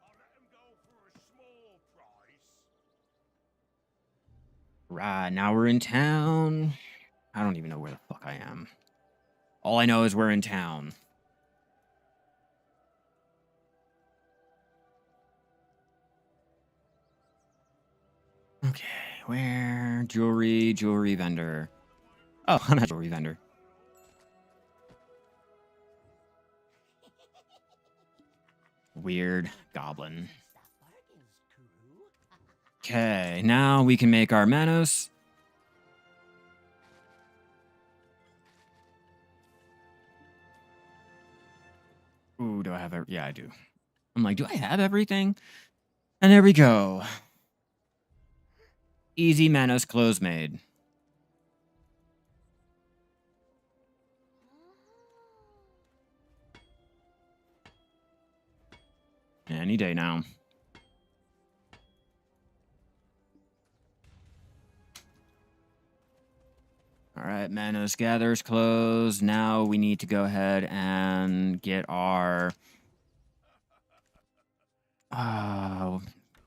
I'll let him go for a small price. Right, now we're in town. I don't even know where the fuck I am. All I know is we're in town. Okay, where? Jewelry vendor. Oh, I'm a jewelry vendor. Weird goblin. Okay, now we can make our Manos. Ooh, do I have yeah, I do. I'm like, do I have everything? And there we go. Easy Manos clothes made. Any day now. All right, Manos gathers clothes. Now we need to go ahead and get our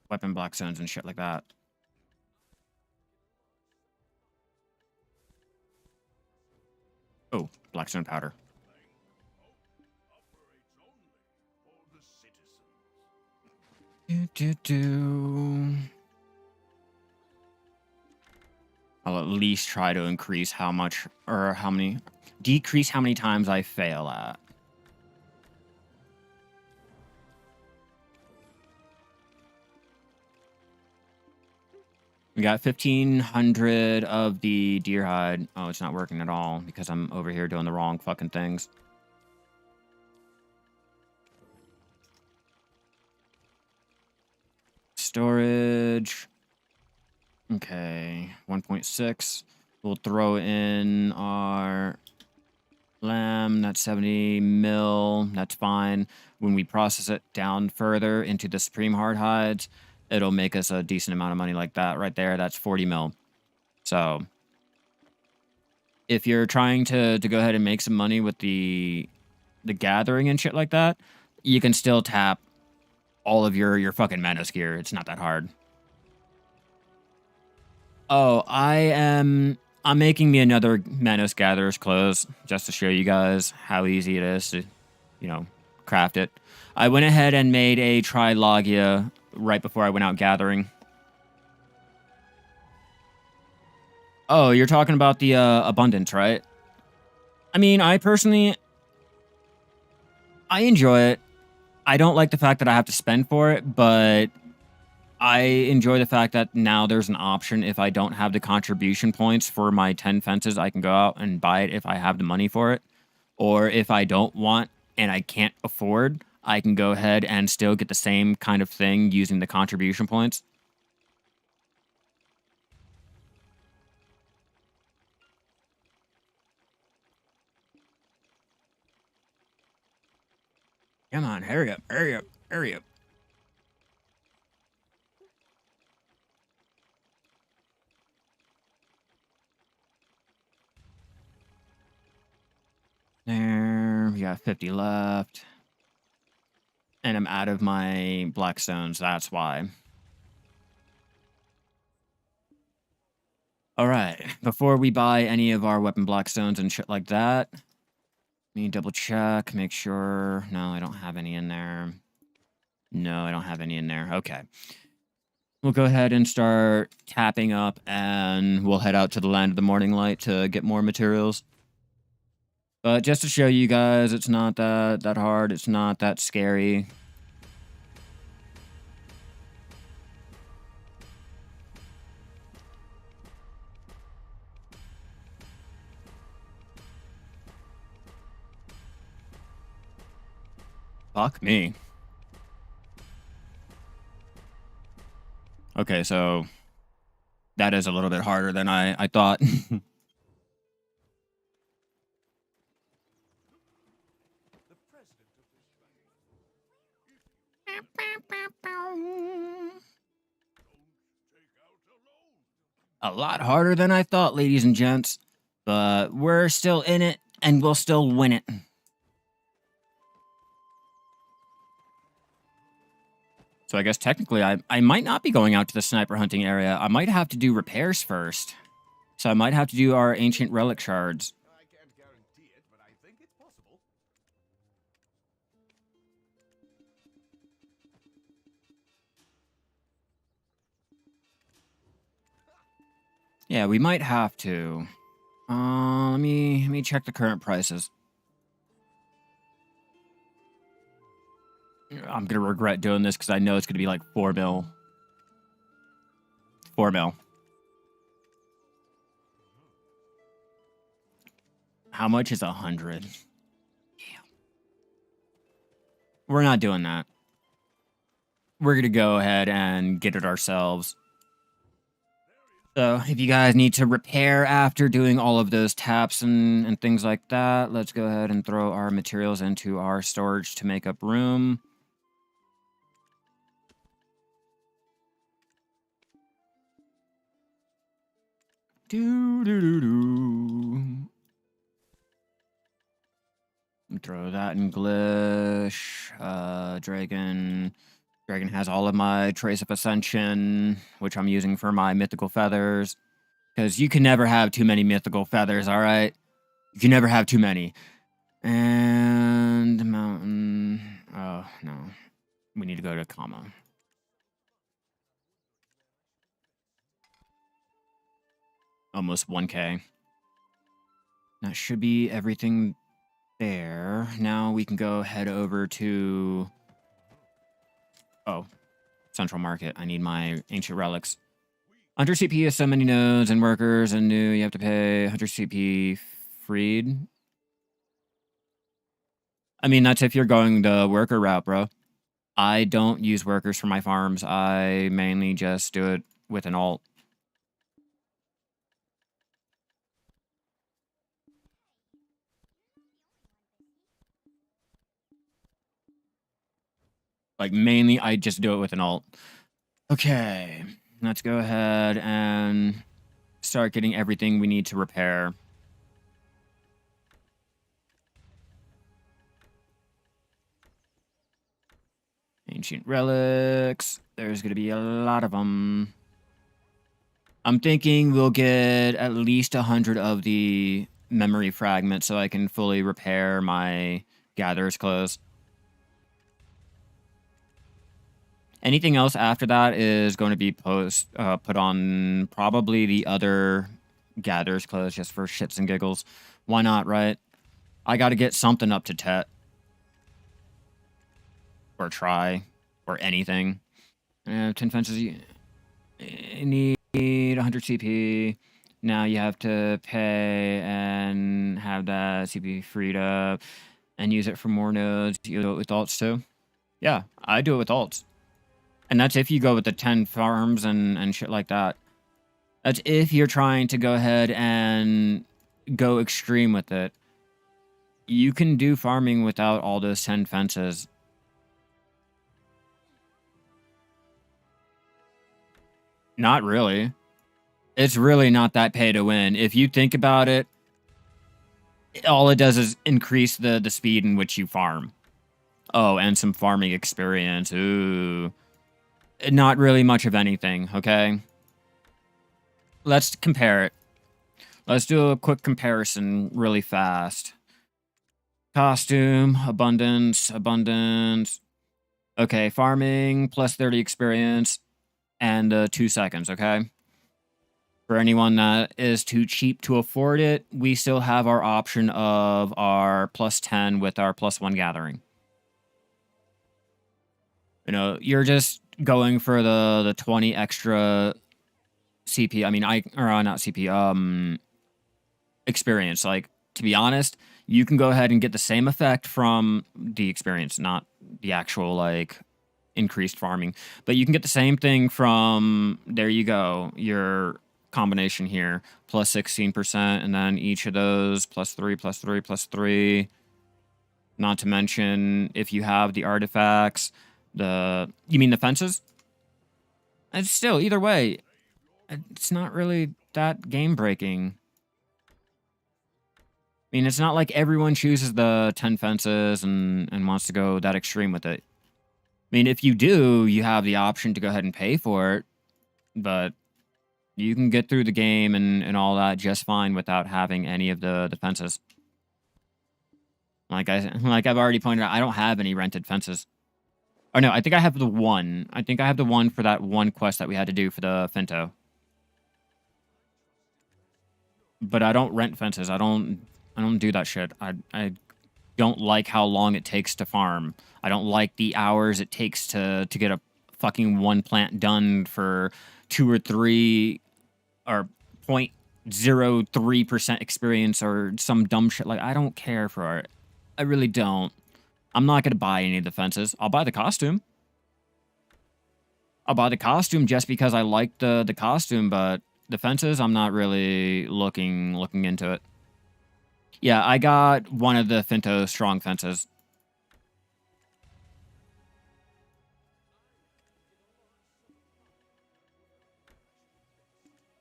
weapon blackstones and shit like that. Oh, blackstone powder. Operates only for the citizens. I'll at least try to increase how much or how many, decrease how many times I fail at. We got 1,500 of the deer hide. Oh, it's not working at all because I'm over here doing the wrong fucking things. Storage. Okay, 1.6. We'll throw in our lamb. That's 70 mil. That's fine. When we process it down further into the supreme hard hides, it'll make us a decent amount of money like that right there. That's 40 mil. So if you're trying to go ahead and make some money with the gathering and shit like that, you can still tap all of your fucking Manos gear. It's not that hard. Oh, I'm making me another Manos Gatherer's clothes just to show you guys how easy it is to, you know, craft it. I went ahead and made a Logia right before I went out gathering. Oh, you're talking about the abundance, right? I mean, I personally, I enjoy it. I don't like the fact that I have to spend for it, but I enjoy the fact that now there's an option. If I don't have the contribution points for my 10 fences, I can go out and buy it if I have the money for it. Or if I don't want and I can't afford, I can go ahead and still get the same kind of thing using the contribution points. Come on, hurry up, hurry up, hurry up. There, we got 50 left. And I'm out of my blackstones, that's why. All right, before we buy any of our weapon blackstones and shit like that, let me double check, make sure. No, I don't have any in there. No, I don't have any in there. Okay. We'll go ahead and start tapping up, and we'll head out to the Land of the Morning Light to get more materials. But just to show you guys, it's not that hard. It's not that scary. Fuck me. Okay, so that is a little bit harder than I thought. A lot harder than I thought, ladies and gents. But we're still in it, and we'll still win it. So I guess technically I might not be going out to the sniper hunting area. I might have to do repairs first. So I might have to do our ancient relic shards. I can't guarantee it, but I think it's possible. Yeah, we might have to. Let me check the current prices. I'm gonna regret doing this because I know it's gonna be like 4 mil. 4 mil. How much is 100? Yeah. We're not doing that. We're gonna go ahead and get it ourselves. So if you guys need to repair after doing all of those taps and things like that, let's go ahead and throw our materials into our storage to make up room. Throw that in Glish. Dragon has all of my Trace of Ascension, which I'm using for my mythical feathers. Because you can never have too many mythical feathers, alright? You can never have too many. And mountain. Oh, no. We need to go to comma. Almost 1K. That should be everything there. Now we can go head over to... Oh, Central Market. I need my ancient relics. 100 CP is so many nodes and workers and new. You have to pay 100 CP freed. I mean, that's if you're going the worker route, bro. I don't use workers for my farms. I mainly just do it with an alt. Like, mainly, I just do it with an alt. Okay, let's go ahead and start getting everything we need to repair. Ancient relics. There's going to be a lot of them. I'm thinking we'll get at least 100 of the memory fragments so I can fully repair my gatherer's clothes. Anything else after that is going to be put on probably the other gatherer's clothes just for shits and giggles. Why not, right? I got to get something up to Tet. Or try. Or anything. 10 fences. You need 100 CP. Now you have to pay and have that CP freed up and use it for more nodes. You do it with alts too? Yeah, I do it with alts. And that's if you go with the 10 farms and shit like that. That's if you're trying to go ahead and go extreme with it. You can do farming without all those 10 fences. Not really. It's really not that pay to win. If you think about it, all it does is increase the speed in which you farm. Oh, and some farming experience. Ooh. Not really much of anything, okay? Let's compare it. Let's do a quick comparison really fast. Costume, abundance, abundance. Okay, farming, plus 30 experience, and 2 seconds, okay? For anyone that is too cheap to afford it, we still have our option of our plus 10 with our plus 1 gathering. You know, you're just going for the 20 extra CP. I mean, not CP, experience. Like, to be honest, you can go ahead and get the same effect from the experience, not the actual, like, increased farming. But you can get the same thing from, there you go, your combination here, plus 16%, and then each of those, plus 3, plus 3, plus 3. Not to mention, if you have the artifacts, you mean the fences? And still, either way, it's not really that game-breaking. I mean, it's not like everyone chooses the 10 fences and wants to go that extreme with it. I mean, if you do, you have the option to go ahead and pay for it, but you can get through the game and all that just fine without having any of the fences. Like I've already pointed out, I don't have any rented fences. Oh no, I think I have the one. I think I have the one for that one quest that we had to do for the Finto. But I don't rent fences. I don't do that shit. I don't like how long it takes to farm. I don't like the hours it takes to get a fucking one plant done for 2 or 3 or 0.03% experience or some dumb shit. Like, I don't care for it. I really don't. I'm not going to buy any of the fences. I'll buy the costume. I'll buy the costume just because I like the costume, but the fences, I'm not really looking into it. Yeah, I got one of the Finto strong fences.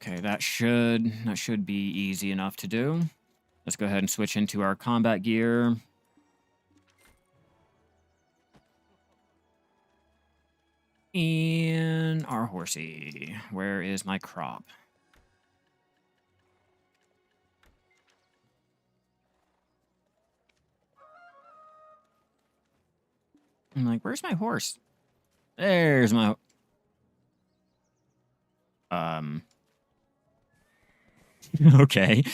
Okay, that should be easy enough to do. Let's go ahead and switch into our combat gear. And our horsey. Where is my crop? I'm like, where's my horse? There's my... Okay.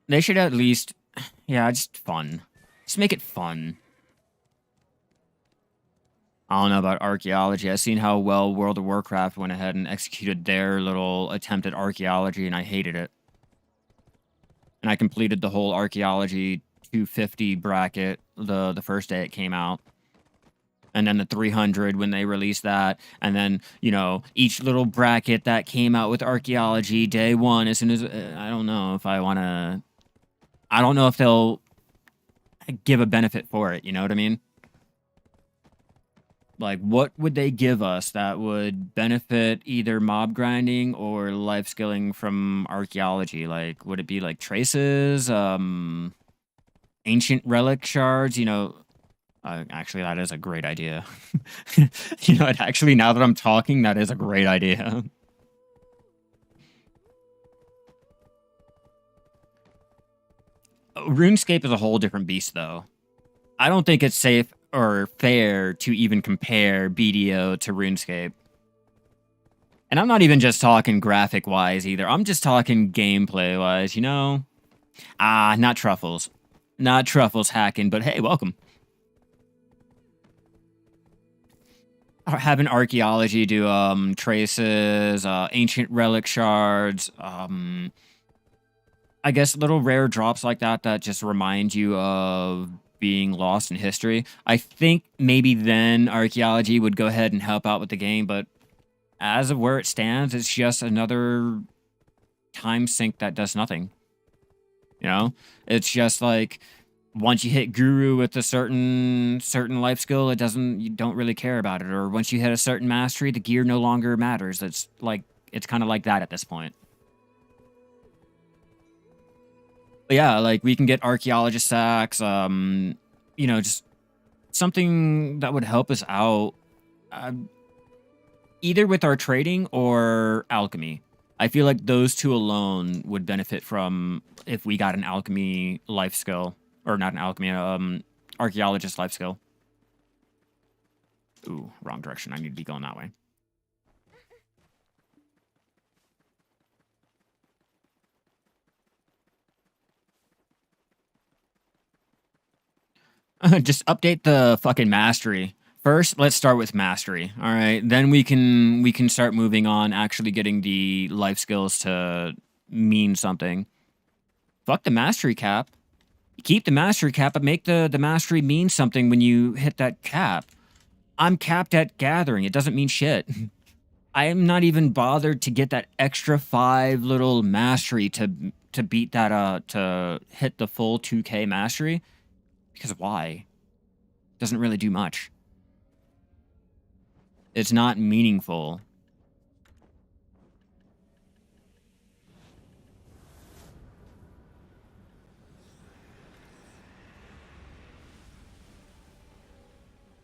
They should at least... Yeah, just fun. Just make it fun. I don't know about archaeology. I've seen how well World of Warcraft went ahead and executed their little attempt at archaeology, and I hated it. And I completed the whole archaeology 250 bracket the first day it came out. And then the 300 when they released that. And then, you know, each little bracket that came out with archaeology day one, as soon as, I don't know if I want to, I don't know if they'll give a benefit for it. You know what I mean? Like, what would they give us that would benefit either mob grinding or life skilling from archaeology? Like, would it be like traces, ancient relic shards, you know? Actually, that is a great idea. You know, actually, now that I'm talking, that is a great idea. RuneScape is a whole different beast, though. I don't think it's safe or fair to even compare BDO to RuneScape. And I'm not even just talking graphic-wise either. I'm just talking gameplay-wise, you know? Not Truffles. Not Truffles hacking, but hey, welcome. Having archaeology do traces, ancient relic shards, I guess little rare drops like that that just remind you of being lost in history. I think maybe then archaeology would go ahead and help out with the game, but as of where it stands, it's just another time sink that does nothing. You know? It's just like once you hit guru with a certain life skill, you don't really care about it. Or once you hit a certain mastery, the gear no longer matters. It's kind of like that at this point. But yeah, like we can get archaeologist sacks, you know, just something that would help us out, either with our trading or alchemy. I feel like those two alone would benefit from if we got an alchemy life skill. Or not an alchemy, archaeologist life skill. Ooh, wrong direction. I need to be going that way. Just update the fucking mastery. First, let's start with mastery. All right, then we can start moving on, actually getting the life skills to mean something. Fuck the mastery cap. Keep the mastery cap, but make the mastery mean something when you hit that cap. I'm capped at gathering. It doesn't mean shit. I am not even bothered to get that extra 5 little mastery to beat that, to hit the full 2K mastery. Because why? Doesn't really do much. It's not meaningful.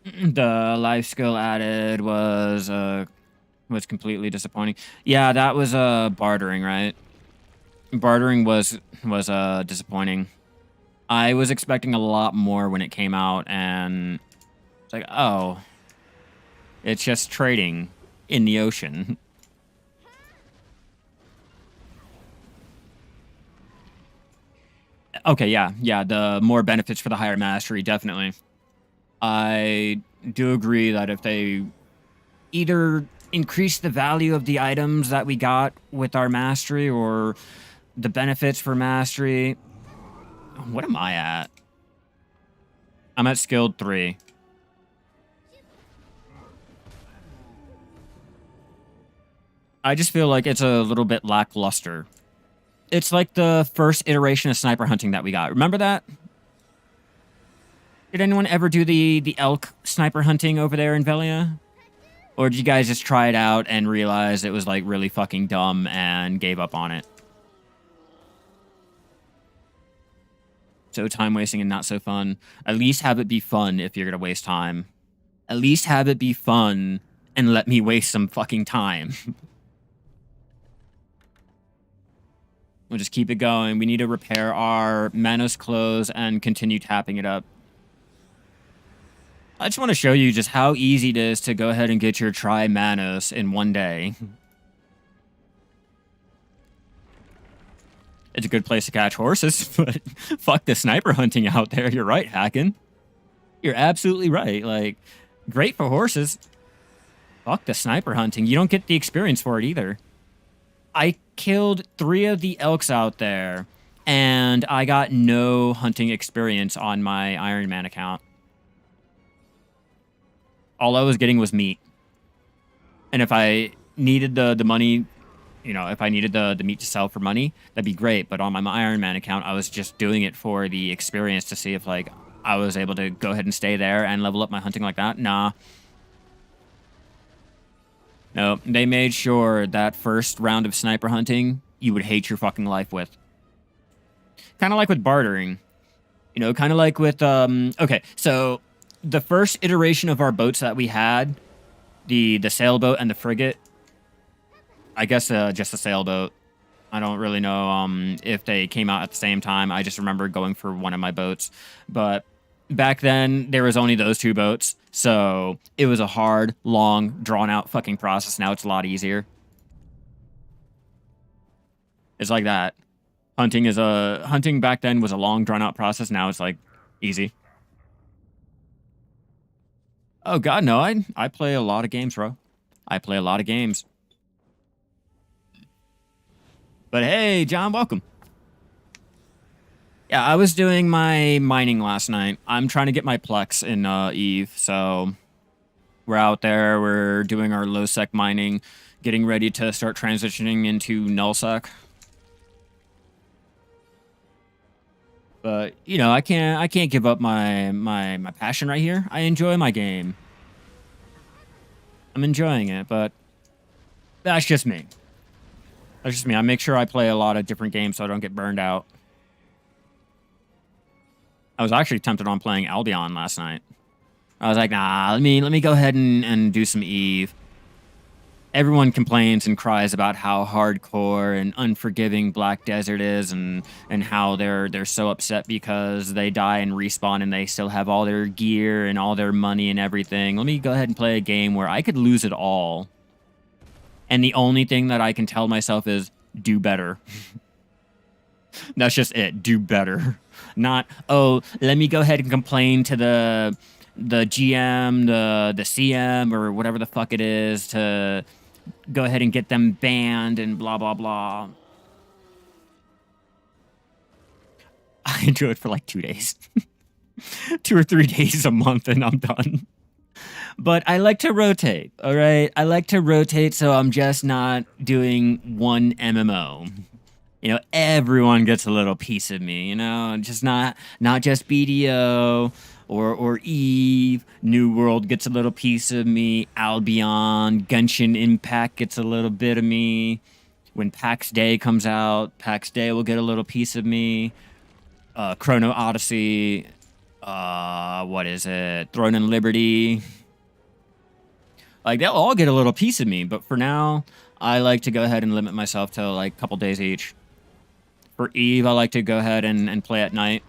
The life skill added was completely disappointing. Yeah, that was bartering, right? Bartering was disappointing. I was expecting a lot more when it came out, and it's like, oh, it's just trading in the ocean. Okay, yeah, the more benefits for the higher mastery, definitely. I do agree that if they either increase the value of the items that we got with our mastery or the benefits for mastery. What am I at? I'm at skilled 3. I just feel like it's a little bit lackluster. It's like the first iteration of sniper hunting that we got. Remember that? Did anyone ever do the elk sniper hunting over there in Velia? Or did you guys just try it out and realize it was like really fucking dumb and gave up on it? So time wasting and not so fun. At least have it be fun if you're gonna waste time. At least have it be fun and let me waste some fucking time. We'll just keep it going. We need to repair our Manos clothes and continue tapping it up. I just want to show you just how easy it is to go ahead and get your Manos in one day. It's a good place to catch horses, but fuck the sniper hunting out there. You're right, Hacken. You're absolutely right. Like, Great for horses. Fuck the sniper hunting. You don't get the experience for it either. I killed 3 of the elks out there, and I got no hunting experience on my Iron Man account. All I was getting was meat. And if I needed the money, you know, if I needed the meat to sell for money, that'd be great. But on my Iron Man account, I was just doing it for the experience to see if, like, I was able to go ahead and stay there and level up my hunting like that. Nah. No, they made sure that first round of sniper hunting, you would hate your fucking life with. Kind of like with bartering. You know, kind of like with, okay, so the first iteration of our boats that we had, the sailboat and the frigate, I guess just the sailboat. I don't really know if they came out at the same time. I just remember going for one of my boats. But back then, there was only those 2 boats. So it was a hard, long, drawn-out fucking process. Now it's a lot easier. It's like that. Hunting back then was a long, drawn-out process. Now it's like easy. Oh god, no, I play a lot of games, bro. I play a lot of games. But hey, John, welcome. Yeah, I was doing my mining last night. I'm trying to get my Plex in Eve, so we're out there, we're doing our low-sec mining, getting ready to start transitioning into null-sec. But, you know, I can't give up my passion right here. I enjoy my game. I'm enjoying it, but that's just me. That's just me. I make sure I play a lot of different games so I don't get burned out. I was actually tempted on playing Albion last night. I was like, nah, let me go ahead and do some Eve. Everyone complains and cries about how hardcore and unforgiving Black Desert is, and how they're so upset because they die and respawn and they still have all their gear and all their money and everything. Let me go ahead and play a game where I could lose it all. And the only thing that I can tell myself is, do better. That's just it. Do better. Not, oh, let me go ahead and complain to the GM, the CM, or whatever the fuck it is, to go ahead and get them banned and blah, blah, blah. I do it for like 2 days. 2 or 3 days a month and I'm done. But I like to rotate, all right? I like to rotate so I'm just not doing one MMO. You know, everyone gets a little piece of me, you know? Just not just BDO or Eve. New World gets a little piece of me. Albion, Genshin Impact gets a little bit of me. When PAX Day comes out, PAX Day will get a little piece of me. Chrono Odyssey, what is it? Throne and Liberty. Like, they'll all get a little piece of me, but for now, I like to go ahead and limit myself to, like, a couple days each. For Eve, I like to go ahead and play at night.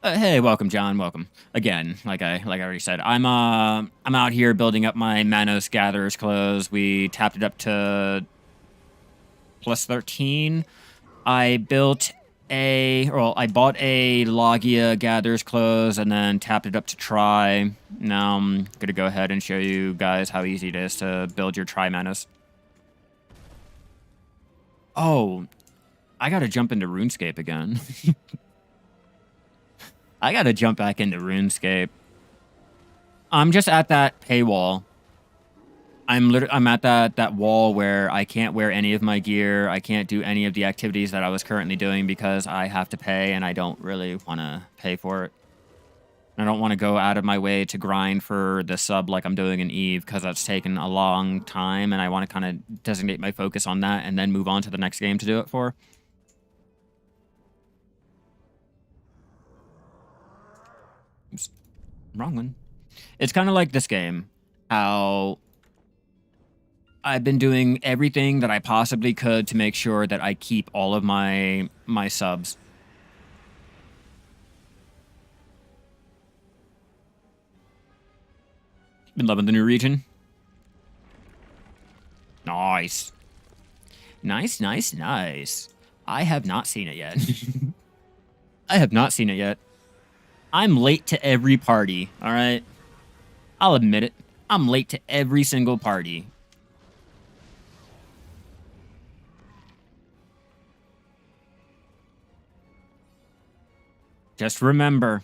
Hey, welcome, John. Welcome again. Like I already said, I'm out here building up my Manos Gatherer's clothes. We tapped it up to plus 13. I bought a Logia Gatherer's clothes and then tapped it up to try. Now I'm gonna go ahead and show you guys how easy it is to build your try Manos. Oh, I gotta jump into RuneScape again. I gotta jump back into RuneScape. I'm just at that paywall. I'm at that wall where I can't wear any of my gear. I can't do any of the activities that I was currently doing because I have to pay, and I don't really want to pay for it. I don't want to go out of my way to grind for the sub like I'm doing in Eve because that's taken a long time, and I want to kind of designate my focus on that and then move on to the next game to do it for. Oops. Wrong one. It's kind of like this game, how I've been doing everything that I possibly could to make sure that I keep all of my subs. Been loving the new region. Nice. Nice, nice, nice. I have not seen it yet. I have not seen it yet. I'm late to every party, all right? I'll admit it. I'm late to every single party. Just remember,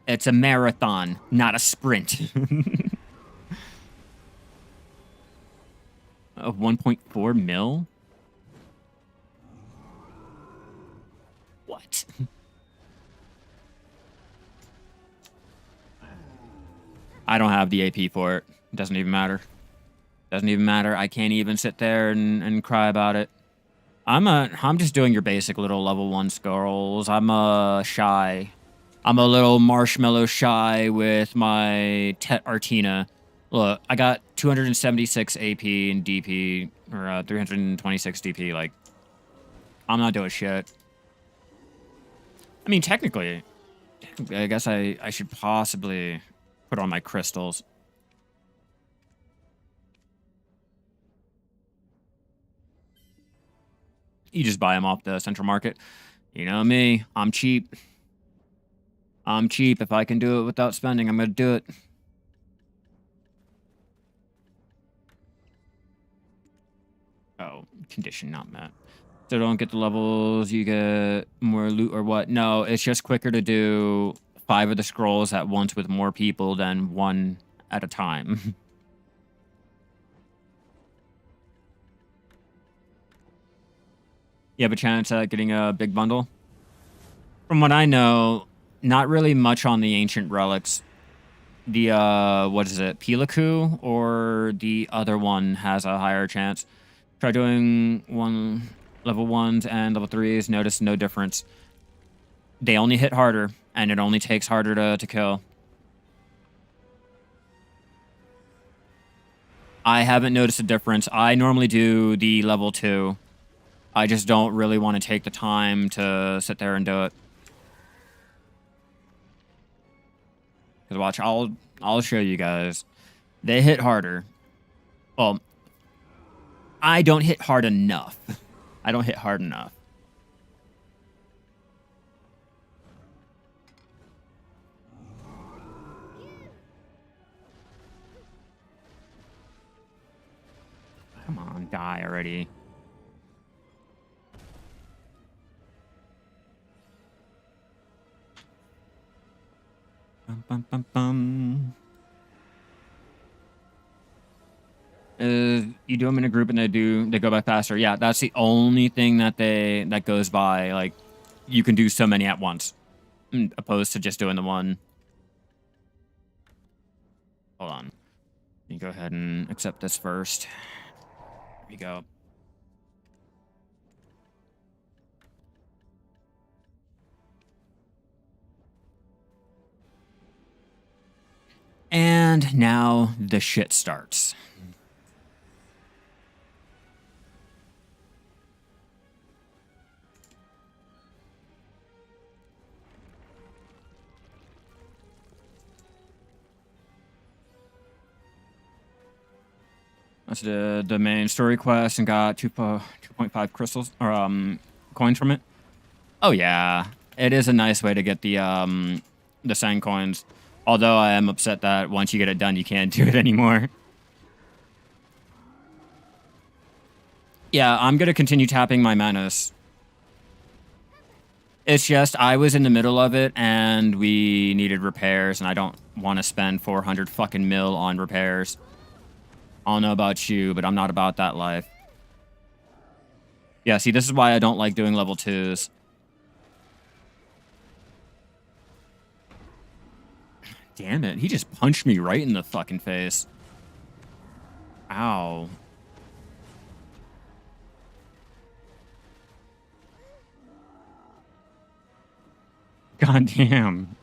it's a marathon, not a sprint. Of 1.4 mil? What? I don't have the AP for it. It doesn't even matter. Doesn't even matter. I can't even sit there and cry about it. I'm just doing your basic little level 1 scrolls. I'm a Shai. I'm a little marshmallow Shai with my Tet Artina. Look, I got 276 AP and DP, or 326 DP. Like, I'm not doing shit. I mean, technically, I guess I should possibly put on my crystals. You just buy them off the central market. You know me, I'm cheap. I'm cheap. If I can do it without spending, I'm going to do it. Oh, condition not met. So don't get the levels, you get more loot or what? No, it's just quicker to do 5 of the scrolls at once with more people than 1 at a time. You have a chance at getting a big bundle? From what I know, not really much on the ancient relics. The, what is it, Pilaku or the other one has a higher chance. Try doing level 1s and level 3s, notice no difference. They only hit harder, and it only takes harder to kill. I haven't noticed a difference. I normally do the level 2. I just don't really want to take the time to sit there and do it. Because watch, I'll show you guys. They hit harder. Well, I don't hit hard enough. I don't hit hard enough. Come on, die already. Bum, bum, bum, bum. You do them in a group and they go by faster. Yeah, that's the only thing that goes by. Like, you can do so many at once, opposed to just doing the one. Hold on. Let me go ahead and accept this first. Here we go. And now the shit starts. That's the main story quest and got 2.5 crystals or coins from it. Oh yeah, it is a nice way to get the sand coins. Although I am upset that once you get it done, you can't do it anymore. Yeah, I'm gonna continue tapping my Manos. It's just I was in the middle of it and we needed repairs, and I don't want to spend 400 fucking mil on repairs. I don't know about you, but I'm not about that life. Yeah, see, this is why I don't like doing level 2s. Damn it, he just punched me right in the fucking face. Ow. God damn.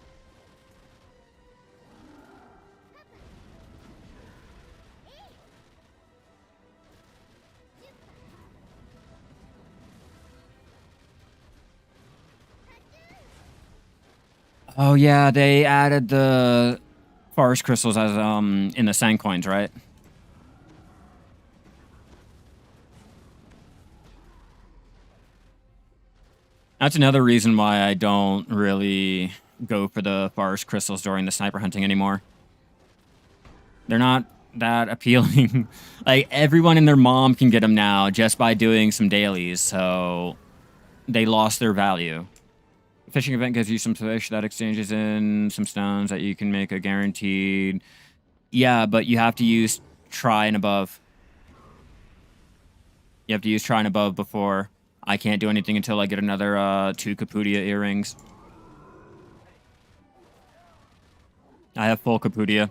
Oh yeah, they added the forest crystals as in the sand coins, right? That's another reason why I don't really go for the forest crystals during the sniper hunting anymore. They're not that appealing. Like, everyone and their mom can get them now just by doing some dailies, so they lost their value. Fishing event gives you some fish that exchanges in some stones that you can make a guaranteed. Yeah, but you have to use try and above. You have to use try and above before. I can't do anything until I get another 2 Capudia earrings. I have full Capudia.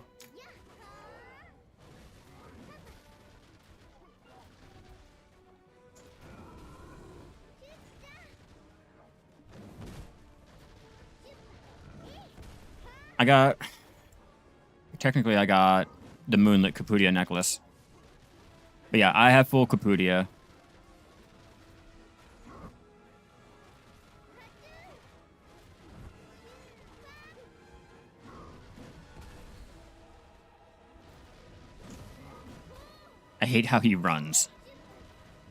Technically I got the Moonlit Capudia necklace. But yeah, I have full Capudia. I hate how he runs.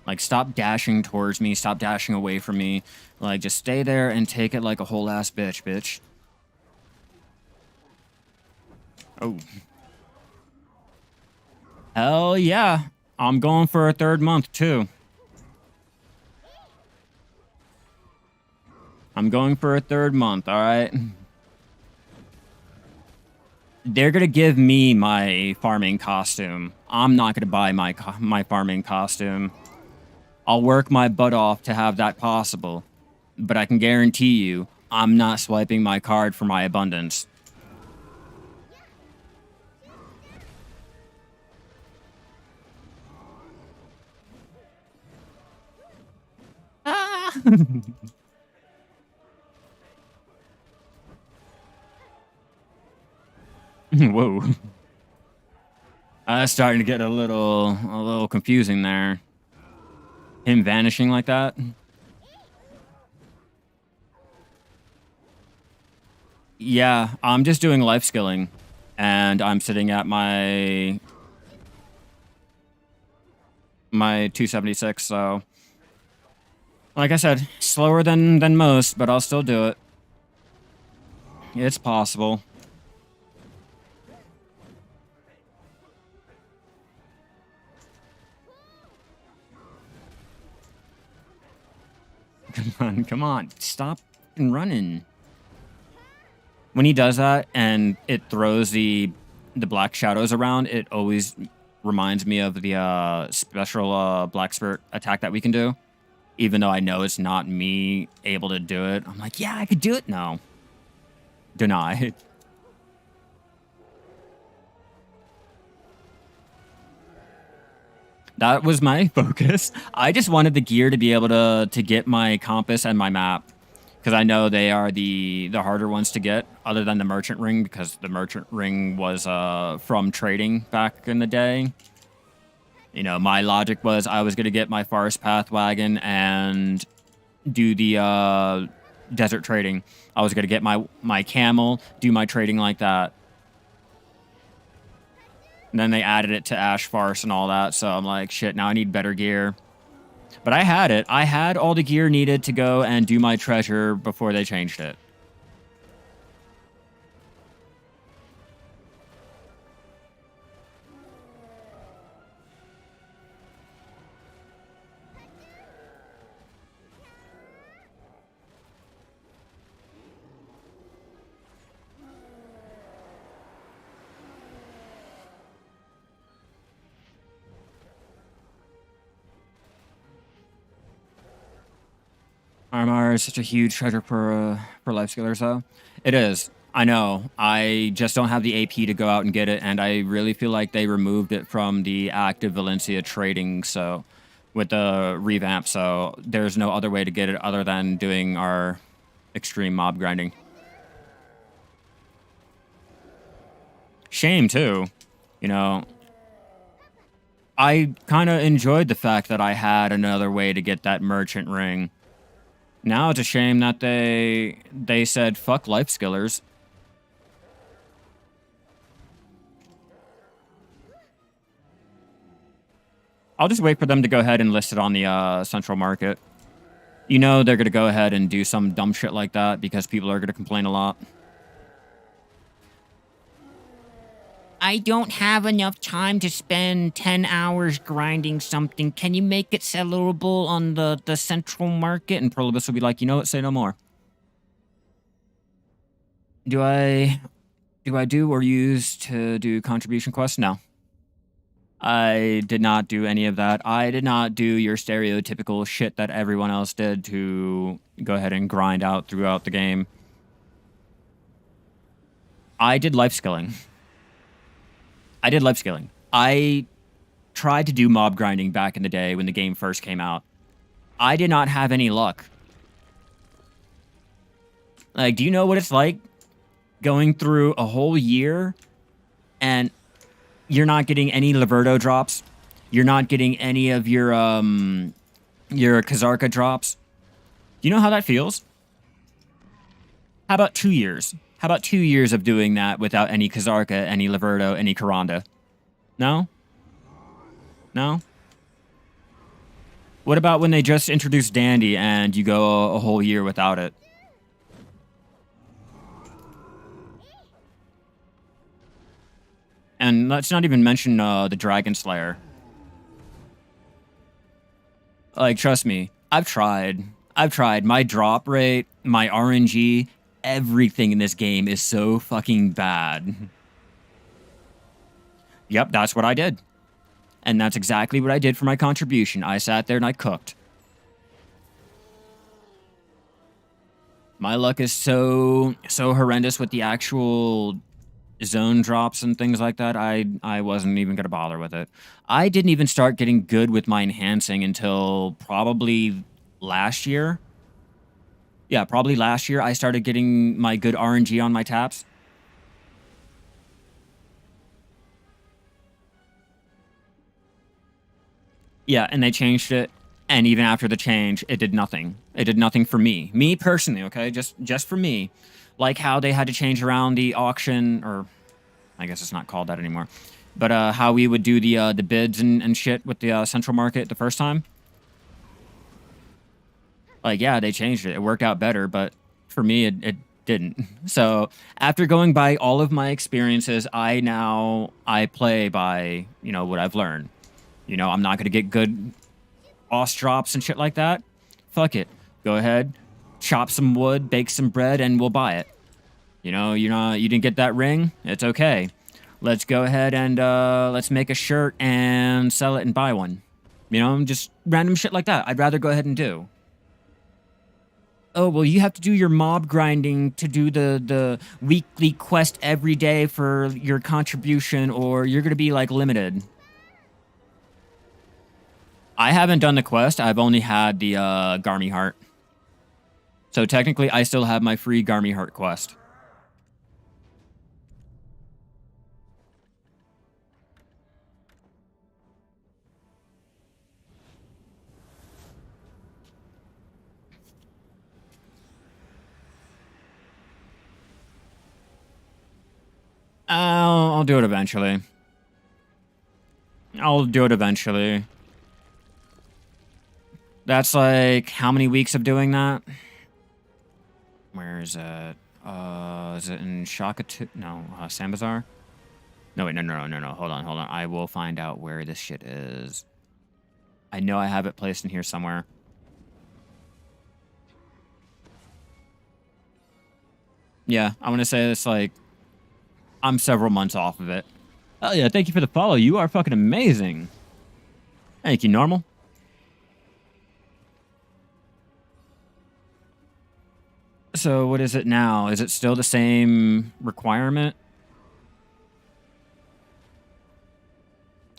Like, stop dashing towards me, stop dashing away from me. Like, just stay there and take it like a whole ass bitch. Oh. Hell yeah. I'm going for a 3rd month, too. I'm going for a 3rd month, alright? They're gonna give me my farming costume. I'm not gonna buy my farming costume. I'll work my butt off to have that possible. But I can guarantee you, I'm not swiping my card for my abundance. Ah! Whoa. That's starting to get a little confusing there. Him vanishing like that. Yeah, I'm just doing life skilling. And I'm sitting at my 276, so like I said, slower than most, but I'll still do it. It's possible. Come on, stop running. When he does that and it throws the black shadows around, it always reminds me of the special black spirit attack that we can do. Even though I know it's not me able to do it. I'm like, yeah, I could do it. No. Denied. That was my focus. I just wanted the gear to be able to get my compass and my map. Because I know they are the harder ones to get, other than the merchant ring, because the merchant ring was from trading back in the day. You know, my logic was I was going to get my forest path wagon and do the desert trading. I was going to get my camel, do my trading like that. And then they added it to Ash Farce and all that, so I'm like, shit, now I need better gear. But I had it. I had all the gear needed to go and do my treasure before they changed it. Armor is such a huge treasure for life skillers, though. It is. I know. I just don't have the AP to go out and get it, and I really feel like they removed it from the active Valencia trading, so with the revamp, so there's no other way to get it other than doing our extreme mob grinding. Shame, too. You know, I kind of enjoyed the fact that I had another way to get that merchant ring. Now it's a shame that they said fuck life skillers. I'll just wait for them to go ahead and list it on the central market. You know they're going to go ahead and do some dumb shit like that because people are going to complain a lot. I don't have enough time to spend 10 hours grinding something. Can you make it sellable on the central market? And Prolibus will be like, you know what? Say no more. Do I do or use to do contribution quests? No. I did not do any of that. I did not do your stereotypical shit that everyone else did to go ahead and grind out throughout the game. I did life skilling. I tried to do mob grinding back in the day when the game first came out. I did not have any luck. Like, do you know what it's like going through a whole year and you're not getting any Liberto drops? You're not getting any of your Kazarka drops? Do you know how that feels? How about 2 years? How about 2 years of doing that without any Kazarka, any Liberto, any Karanda? No? No? What about when they just introduced Dandy and you go a whole year without it? And let's not even mention the Dragon Slayer. Like, trust me, I've tried. My drop rate, my RNG, everything in this game is so fucking bad. Yep, that's what I did. And that's exactly what I did for my contribution. I sat there and I cooked. My luck is so horrendous with the actual zone drops and things like that. I wasn't even going to bother with it. I didn't even start getting good with my enhancing until probably last year. Yeah, probably last year I started getting my good RNG on my taps. Yeah, and they changed it. And even after the change, it did nothing. It did nothing for me. Me personally, okay? Just for me. Like how they had to change around the auction, or I guess it's not called that anymore. But how we would do the bids and shit with the central market the first time. Like, yeah, they changed it. It worked out better, but for me, it didn't. So after going by all of my experiences, I play by, you know, what I've learned. You know, I'm not going to get good boss drops and shit like that. Fuck it. Go ahead, chop some wood, bake some bread, and we'll buy it. You know, you didn't get that ring? It's okay. Let's go ahead and let's make a shirt and sell it and buy one. You know, just random shit like that. I'd rather go ahead and do. Oh, well, you have to do your mob grinding to do the weekly quest every day for your contribution, or you're going to be, like, limited. I haven't done the quest. I've only had the Garmy Heart. So technically, I still have my free Garmy Heart quest. I'll do it eventually. I'll do it eventually. That's like how many weeks of doing that? Where is it? Is it in Shakatu? No, Sambazar? No, wait, no. Hold on. I will find out where this shit is. I know I have it placed in here somewhere. Yeah, I want to say it's like I'm several months off of it. Oh yeah, thank you for the follow. You are fucking amazing. Thank you, Normal. So what is it now? Is it still the same requirement?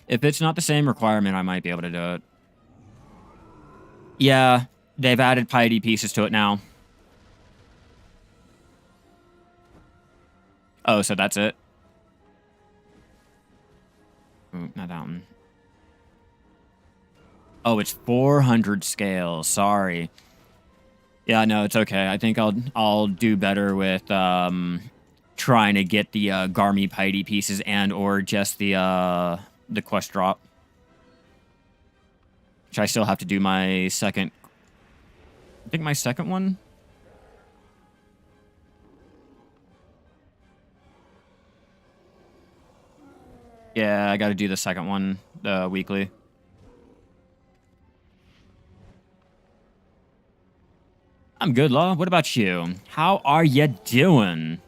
If it's not the same requirement, I might be able to do it. Yeah, they've added piety pieces to it now. Oh, so that's it? Ooh, not that one. Oh, it's 400 scale. Sorry. Yeah, no, it's okay. I think I'll do better with trying to get the Garmy piety pieces and or just the quest drop. Which I still have to do my second. I think my second one. Yeah, I got to do the second one weekly. I'm good, Law. What about you? How are you doing?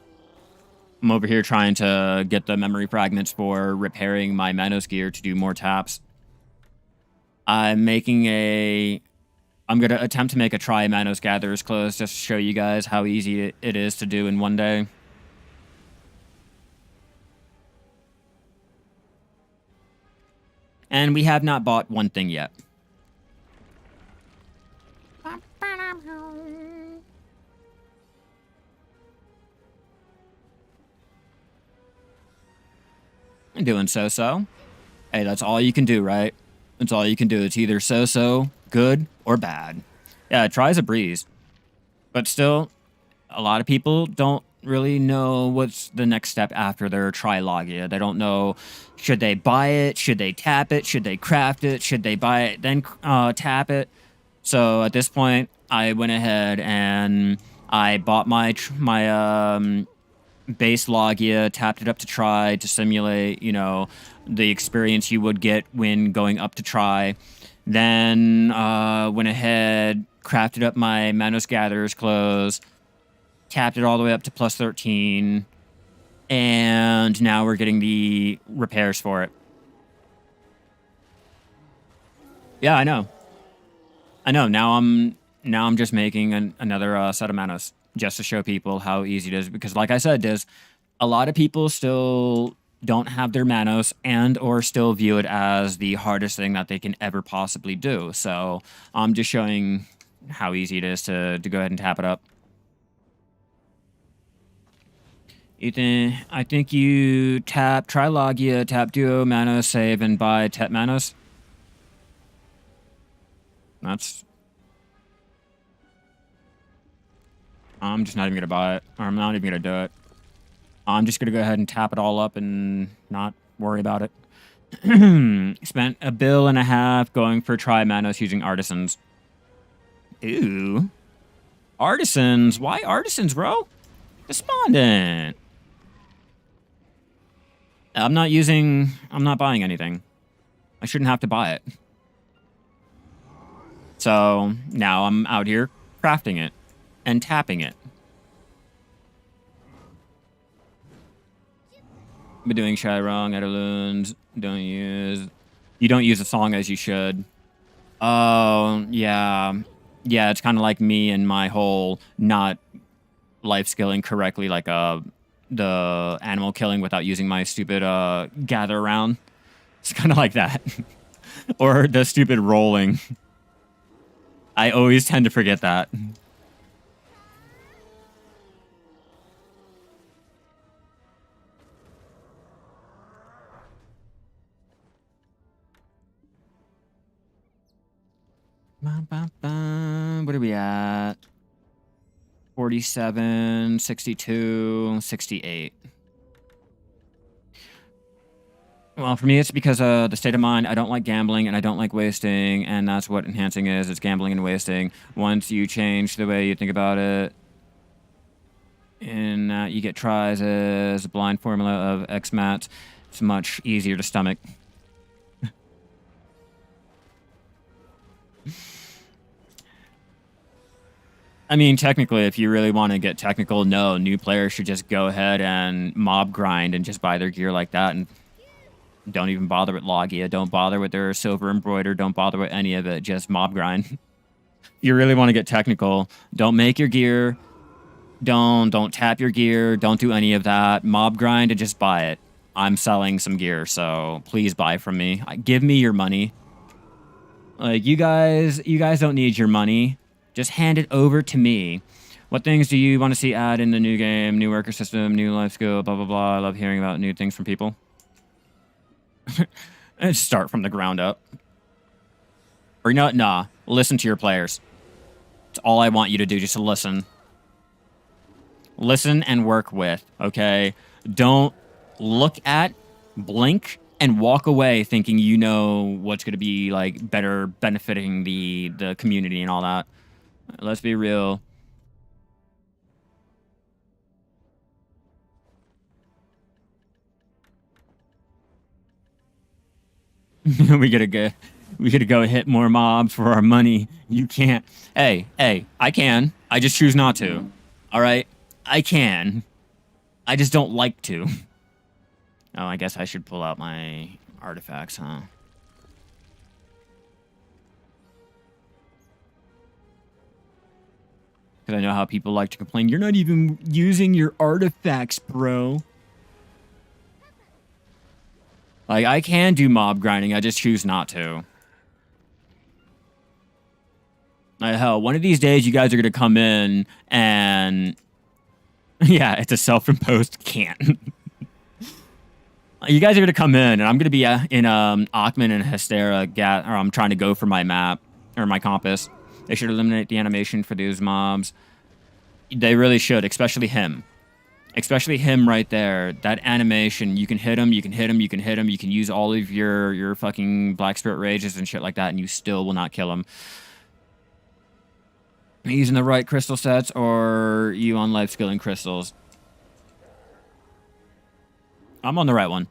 I'm over here trying to get the memory fragments for repairing my Manos gear to do more taps. I'm making a... I'm going to attempt to make a try Manos Gatherer's Close just to show you guys how easy it is to do in one day. And we have not bought one thing yet. I'm doing so-so. Hey, that's all you can do, right? That's all you can do. It's either so-so, good, or bad. Yeah, try's a breeze. But still, a lot of people don't really know what's the next step after their try Logia. They don't know, should they buy it? Should they tap it? Should they craft it? Should they buy it, then tap it? So at this point, I went ahead and I bought my base Logia, tapped it up to try to simulate, you know, the experience you would get when going up to try. Then went ahead, crafted up my Manos Gatherer's Clothes, tapped it all the way up to plus 13, and now we're getting the repairs for it. Yeah, I know. I know. Now I'm just making another set of Manos just to show people how easy it is. Because, like I said, Diz, a lot of people still don't have their Manos and or still view it as the hardest thing that they can ever possibly do. So I'm just showing how easy it is to go ahead and tap it up. Ethan, I think you tap Trilogia, tap Duo, Manos, save, and buy Tet Manos. That's... I'm just not even going to buy it. Or I'm not even going to do it. I'm just going to go ahead and tap it all up and not worry about it. Spent $1.5 billion going for Tri Manos using Artisans. Ooh. Artisans? Why Artisans, bro? Despondent. I'm not buying anything. I shouldn't have to buy it. So now I'm out here crafting it and tapping it. Been doing Shai wrong, Etterloons. You don't use a song as you should. Oh, yeah. Yeah, it's kind of like me and my whole not life skilling correctly, like the animal killing without using my stupid gather around. It's kind of like that. Or the stupid rolling. I always tend to forget that. What are we at? 47, 62, 68. Well, for me, it's because the state of mind. I don't like gambling and I don't like wasting, and that's what enhancing is. It's gambling and wasting. Once you change the way you think about it, and you get tries as a blind formula of X-Mat, it's much easier to stomach. I mean, technically, if you really want to get technical, no, new players should just go ahead and mob grind and just buy their gear like that and don't even bother with Logia. Don't bother with their silver embroider. Don't bother with any of it. Just mob grind. If you really want to get technical, don't make your gear. Don't tap your gear. Don't do any of that. Mob grind and just buy it. I'm selling some gear, so please buy from me. Give me your money. Like, you guys don't need your money. Just hand it over to me. What things do you want to see add in the new game? New worker system, new life skill, blah, blah, blah. I love hearing about new things from people. And start from the ground up. Or you know what? Nah. Listen to your players. It's all I want you to do, just to listen. Listen and work with, okay? Don't look at, blink, and walk away thinking you know what's going to be, like, better benefiting the community and all that. Let's be real. we gotta go hit more mobs for our money. You can't. Hey, I can. I just choose not to. All right, I can. I just don't like to. Oh, I guess I should pull out my artifacts, huh? Because I know how people like to complain. You're not even using your artifacts, bro. Like, I can do mob grinding. I just choose not to. Hell, one of these days you guys are going to come in and... Yeah, it's a self-imposed can't. You guys are going to come in, and I'm going to be in Achman and Hystera. Or I'm trying to go for my map, or my compass. They should eliminate the animation for these mobs. They really should, especially him. Especially him right there. That animation, you can hit him, you can hit him, you can hit him. You can use all of your fucking Black Spirit Rages and shit like that, and you still will not kill him. Using the right crystal sets, or you on life skilling crystals? I'm on the right one.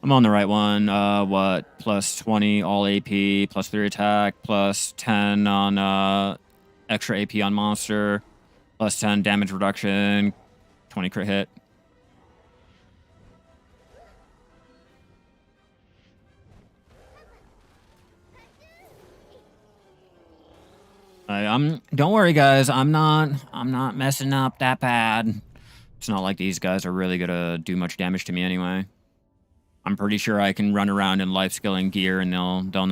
I'm on the right one. What? Plus 20 all AP, plus 3 attack, plus 10 on extra AP on monster, plus 10 damage reduction, 20 crit hit. Don't worry, guys. I'm not messing up that bad. It's not like these guys are really gonna do much damage to me anyway. I'm pretty sure I can run around in life skilling gear and they'll